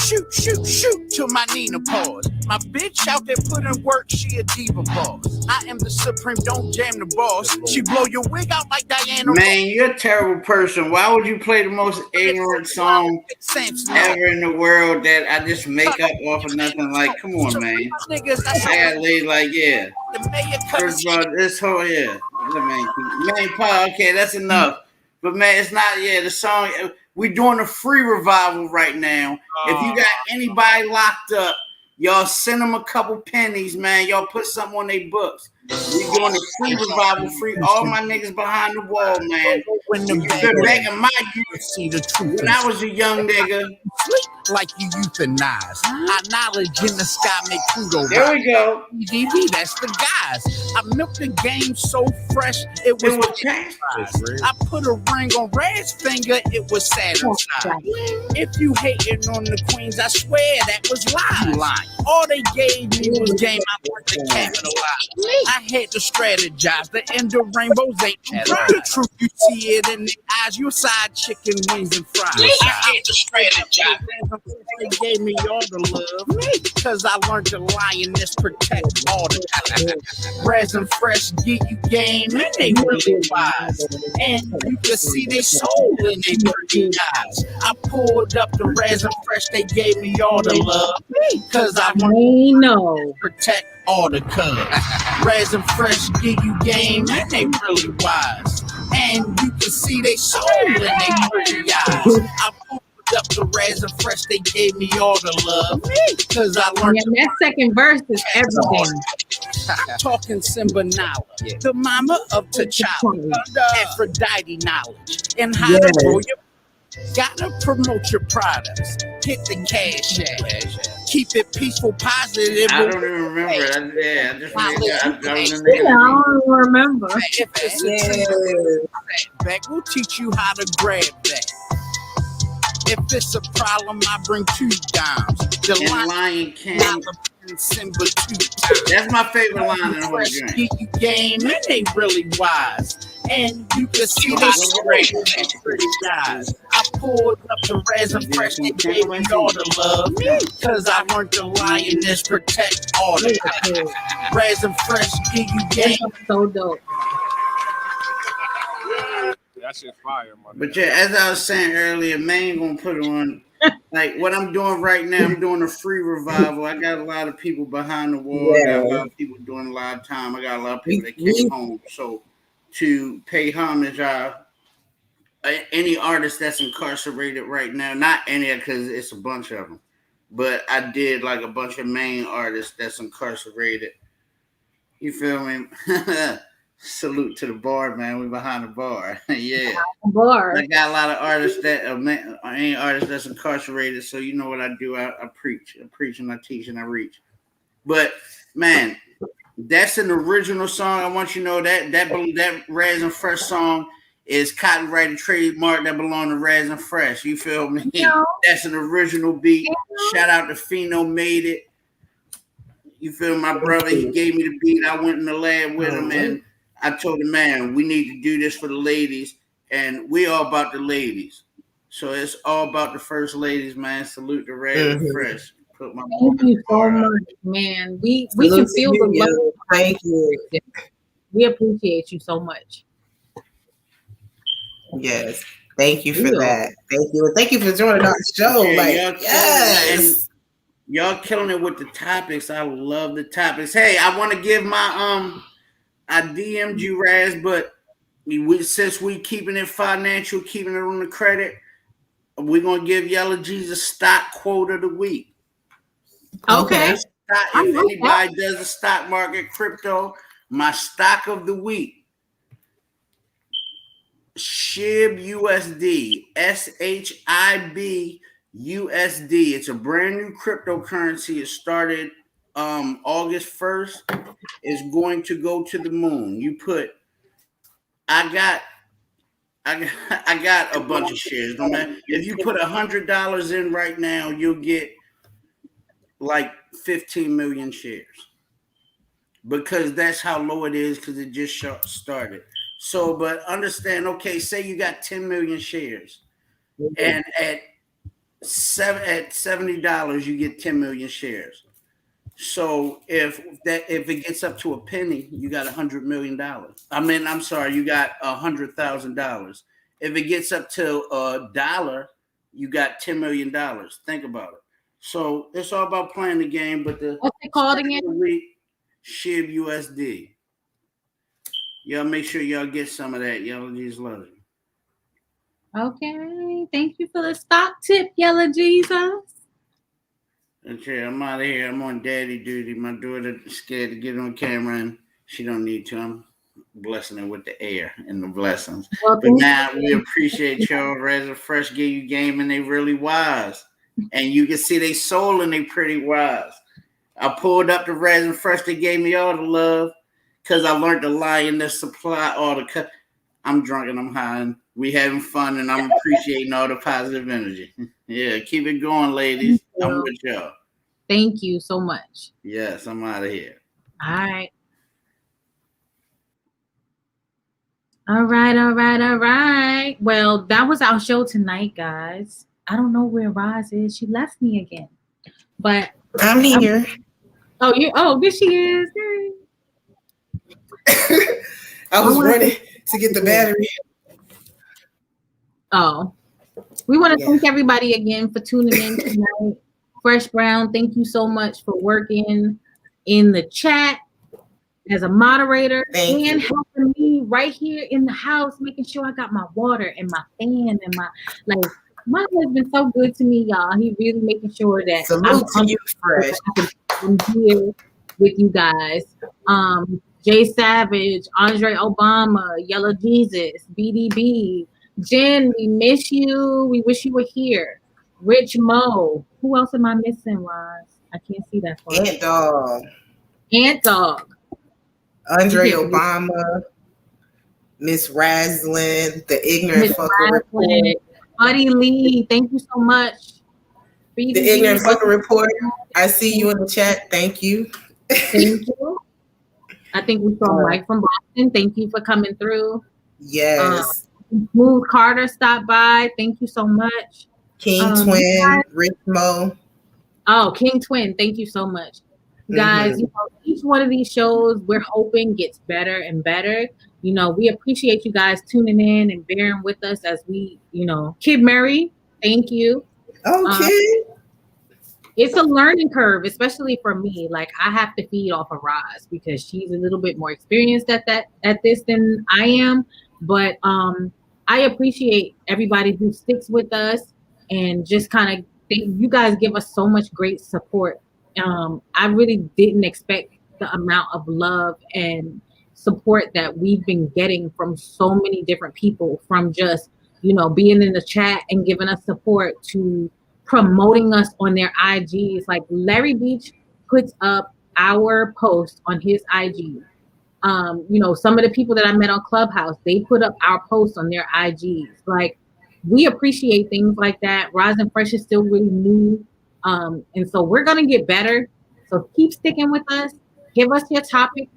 till my Nina pause. My bitch out there putting work, she a diva boss. I am the supreme, don't jam the boss. She blow your wig out like Diana. Man, you're a terrible person. Why would you play the most ignorant song ever in the world that I just make up off of nothing? Like, come on, man. I gotta leave like, yeah. First of all, this whole, man, Paul, okay, that's enough. But man, it's not, the song, we're doing a free revival right now. If you got anybody locked up, y'all send them a couple pennies, man. Y'all put something on their books. We're doing a free revival, free all my niggas behind the wall, man. You've been back in my youth, when I was a young nigga, like you euthanize. Our knowledge in the sky make Pluto There we go. DV, that's the guys. I milked the game so fresh, it was trash. I put a ring on Red's finger, it was Saturn's side. If you hating on the queens, I swear that was lies. All they gave me was game, I want to capitalize. I had to strategize, the end of rainbows ain't the truth, you see it in the eyes, you side chicken wings and fries. I had to strategize, they gave me all the love, cause I learned to lioness protect all the time. Raz and Fresh get you game, and they really wise. And you can see their soul in their dirty eyes. I pulled up the Raz and Fresh, they gave me all the love, cause I learned to protect all the cubs. Raz and Fresh give you game, and they really wise. And you can see their soul in their dirty eyes. I pulled up the Raz and Fresh, they gave me all the love, cause I learned that second verse is everything. Talking Simba knowledge, the mama of T'Challa, Aphrodite knowledge, and how to grow your. Gotta promote your products. Hit the cash app. Keep it peaceful, positive. I don't even remember. I don't remember. If it's back, we'll teach you how to grab that. If it's a problem, I bring 2 dimes. The Lion King. Simba 2 times. That's my favorite line in the whole Fresh game. get you game, and they really wise. And you can see they straight and pretty guys. I pulled up the Raz and Fresh, they gave me all the love, cause I learned the lioness protect all the time. Raz and Fresh get you game. So dope. That shit fire, man. But yeah, as I was saying earlier, man gonna put on like what I'm doing right now. I'm doing a free revival. I got a lot of people behind the wall. I got a lot of people doing a lot of time. I got a lot of people that came home. So to pay homage, any artist that's incarcerated right now, not any because it's a bunch of them, but I did like a bunch of main artists that's incarcerated. You feel me? Salute to the bar, man. We behind the bar. Yeah. Bar. I got a lot of artists that ain't artists that's incarcerated. So you know what I do? I preach. I preach and I teach and I reach. But man, that's an original song. I want you to know that Raz and Fresh song is copyrighted trademark that belong to Raz and Fresh. You feel me? Yeah. That's an original beat. Yeah. Shout out to Fino Made It. You feel my brother? He gave me the beat. I went in the lab with him and I told him, man, we need to do this for the ladies, and we all about the ladies. So it's all about the first ladies, man. Salute to Raz and Fresh. Thank you so much, man. We can feel the love. Thank you. We appreciate you so much. Yes. Thank you for that. Thank you. And thank you for joining our show. Y'all killing it with the topics. I love the topics. Hey, I want to give my I DM'd you, Raz, but since we keeping it financial, keeping it on the credit, we're gonna give Yellow Jesus stock quote of the week. Okay. If anybody does a stock market crypto, my stock of the week, SHIB USD, SHIB USD. It's a brand new cryptocurrency. It started August 1st. Is going to go to the moon. You put, I got a bunch of shares. No matter if you put $100 in right now, you'll get like 15 million shares because that's how low it is because it just started. So, but understand, okay, say you got 10 million shares, and at $70 you get 10 million shares. So if it gets up to a penny, you got $100 million. You got $100,000. If it gets up to $1, you got $10 million. Think about it. So it's all about playing the game. But what's it called again? SHIB USD. Y'all make sure y'all get some of that. Yellow Jesus loves you. Okay. Thank you for the stock tip, Yellow Jesus. Okay, I'm out of here. I'm on daddy duty. My daughter is scared to get on camera, and she don't need to. I'm blessing her with the air and the blessings. Well, but now we appreciate y'all. Raz and Fresh give you game, and they really wise. and you can see they soul and they pretty wise. I pulled up the Raz and Fresh. They gave me all the love because I learned to lie in the supply. All the I'm drunk and I'm high, and we having fun, and I'm appreciating all the positive energy. Yeah, keep it going, ladies. I'm with y'all. Thank you so much. Yes, I'm out of here. All right. All right. Well, that was our show tonight, guys. I don't know where Roz is. She left me again. But I'm here. There she is. I was running to get the battery. Oh. We want to thank everybody again for tuning in tonight. Fresh Brown, thank you so much for working in the chat as a moderator and helping me right here in the house, making sure I got my water and my fan and my husband's so good to me, y'all. He really making sure that I'm here with you guys. Jay Savage, Andre Obama, Yellow Jesus, BDB, Jen, we miss you. We wish you were here. Rich Mo. Who else am I missing, Roz? I can't see that far. Ant Dog. Andre Obama. Miss Raslin. The Ignorant Fucker Report. Buddy Lee. Thank you so much. The Ignorant Fucker Report. I see you in the chat. Thank you. Thank you. I think we saw Mike from Boston. Thank you for coming through. Yes. Smooth Carter stopped by. Thank you so much. King Twin, Rich Mo. Oh, King Twin. Thank you so much. Guys, each one of these shows we're hoping gets better and better. We appreciate you guys tuning in and bearing with us as we, Kid Mary, thank you. Okay. It's a learning curve, especially for me. Like I have to feed off of Roz because she's a little bit more experienced at this than I am. But I appreciate everybody who sticks with us and just kind of you guys give us so much great support. I really didn't expect the amount of love and support that we've been getting from so many different people, from just, being in the chat and giving us support to promoting us on their IGs. Like Larry Beach puts up our post on his IG. Some of the people that I met on Clubhouse, they put up our posts on their IGs. Like, we appreciate things like that. Rise and Fresh is still really new. And so we're going to get better. So keep sticking with us. Give us your topics,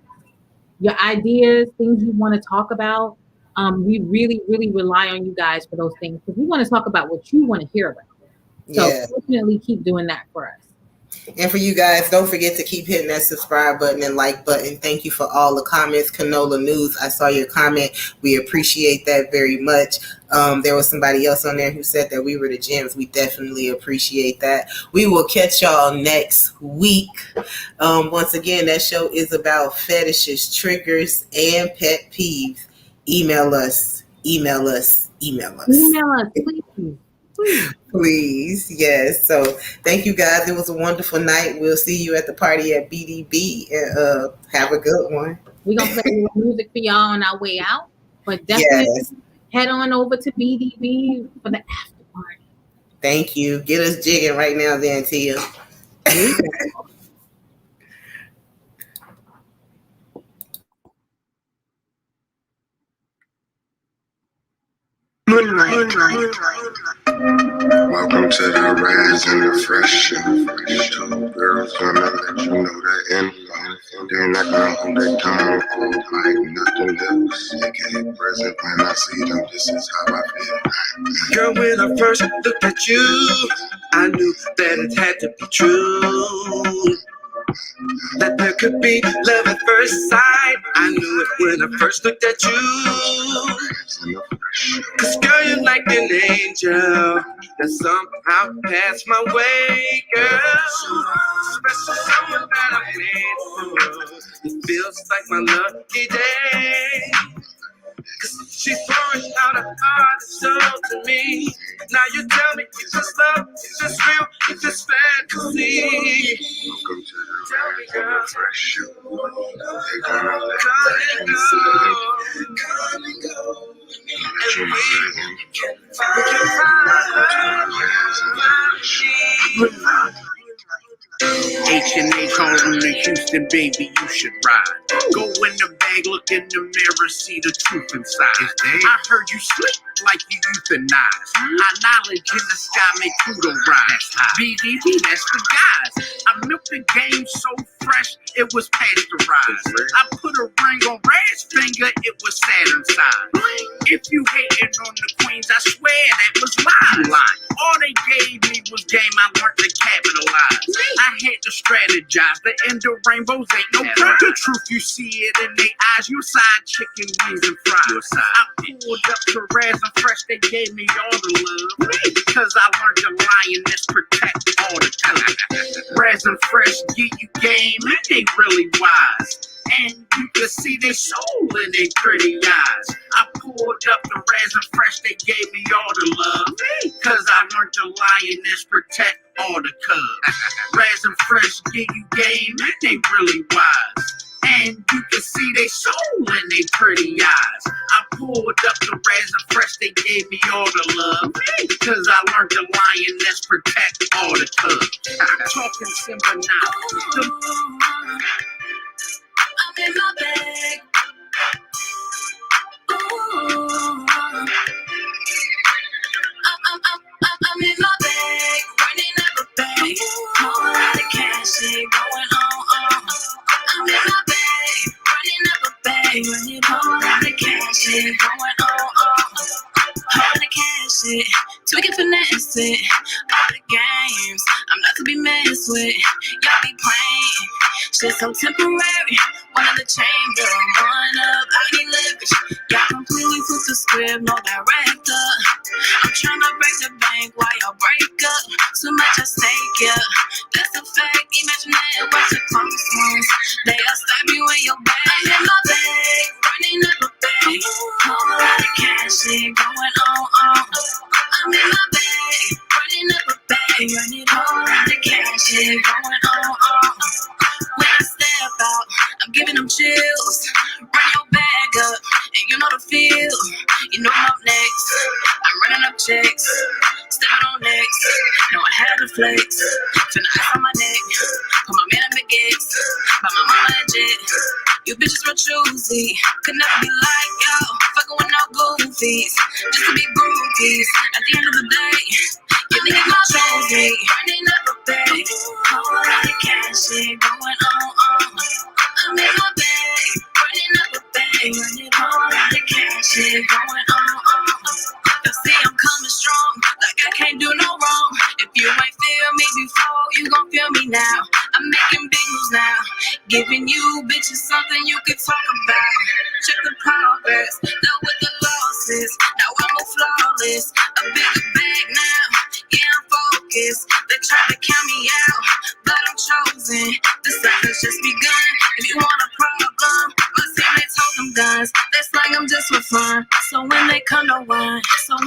your ideas, things you want to talk about. We really, really rely on you guys for those things because we want to talk about what you want to hear about. So definitely keep doing that for us. And for you guys, don't forget to keep hitting that subscribe button and like button. Thank you for all the comments. Canola News, I saw your comment. We appreciate that very much. There was somebody else on there who said that we were the gems. We definitely appreciate that. We will catch y'all next week. Once again, that show is about fetishes, triggers, and pet peeves. Email us, please. Please, yes. So thank you guys. It was a wonderful night. We'll see you at the party at BDB. And have a good one. We're going to play music for y'all on our way out. But definitely head on over to BDB for the after party. Thank you. Get us jigging right now then, Tia. Moonlight. Welcome to the Raz and the Fresh. Two girls gonna let you know the info. They're not gonna hold their tongue or like nothing else. They get present when I see them. This is how I feel. Girl, when I first looked at you, I knew that it had to be true. That there could be love at first sight. I knew it when I first looked at you. Cause girl, you're like an angel that somehow passed my way, girl. Special someone that I made for. It feels like my lucky day. Cause she's pouring out her heart and soul to me. Now you tell me, is this love? Is this real? Is this fantasy? Welcome to the Raz and the Fresh. They're gonna let that Come and go. let you know the info. We can find love. then baby, you should ride. Go in the bag, look in the mirror, see the truth inside. I heard you sleep like you euthanized. Our knowledge in the sky make Pluto rise. BDB, that's the guys. I milked the game so fresh, it was pasteurized. I put a ring on Red's finger, it was Saturn's sign. If you hating on the queens, I swear that was lies. All they gave me was game, I learned to capitalize. I had to strategize, the end of rainbows ain't no prize. The truth, you see it in their eyes, you side chicken wings and fries. I pulled up to Raz and Fresh, they gave me all the love. Cause I learned the lioness protect all the time. Raz and Fresh give you game, and they really wise. And you can see their soul in their pretty eyes. I pulled up the Raz and Fresh, they gave me all the love. Cause I learned the lioness protect all the cubs. Raz and Fresh give you game, and they really wise. And you can see they soul in they pretty eyes. I pulled up the Raz and Fresh, they gave me all the love. Cause I learned the lioness protect all the cubs. I'm talking Simba now. I'm in my bag. Ooh. I'm in my bag, running up a bag. Whole lot of cash shit going on. I'm in my bag, running up a bag. Whole lot of cash shit going on. Whole lot of cash shit, tweaking, finessing. All the games, I'm not to be messed with. Y'all be playing, shit so temporary. One in the chamber, one up, I need leverage. Y'all completely flip the script, no director. I'm tryna break the bank while y'all break up. Too much at stake, yeah. That's a fact. Imagine that, watch the close ones. They'll stab you in your bag. I'm in my bag, running up a bag. Whole lot of cash shit going on. I'm in my bag, running up a bag. Whole lot of cash shit going on. When I step out, I'm giving them chills. Run your bag up, and you know the feel. You know I'm up next. I'm running up checks, stepping on next. Know I had to flex. Finna ice on my neck. Put my man in baguettes. Buy my mama a jet. You bitches real choosy. Could never be like y'all. Fucking with no goofies. Just to be groupies. At the end of the day, you niggas gon' choose me. Running up a bag. Whole lot of cash shit going on. I'm in my bag. Running up a bag. Whole lot of cash shit going on. You see I'm coming strong, like I can't do no wrong. If you ain't feel me before, you gon' feel me now. I'm making big moves now, giving you bitches something you can talk about. Check the progress, dealt with the losses. Now I'm more flawless, a bigger bag now. Yeah, I'm focused. They try to count me out, but I'm chosen. The cycle's just begun. If you want a problem, my team they told them guns. They slang them just for fun. So when they come to one, I'm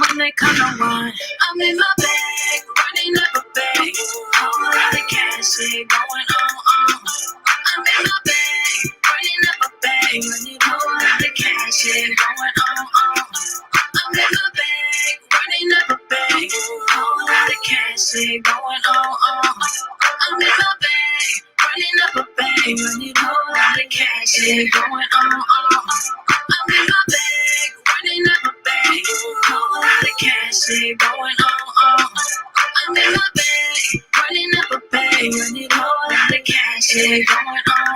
in my bag, running up a bag. Whole lot of cash shit going on. I'm in my bag, running up a bag. Whole lot of cash shit going on. I'm in my bag, running up a bag. Whole lot of cash shit going on. I'm in my bag, running up a bag. Whole lot of cash shit going on. I'm in my bag, running up a bag. Whole lot of cash shit going on. I'm in my bag, running up a bag. Whole lot of cash shit going on.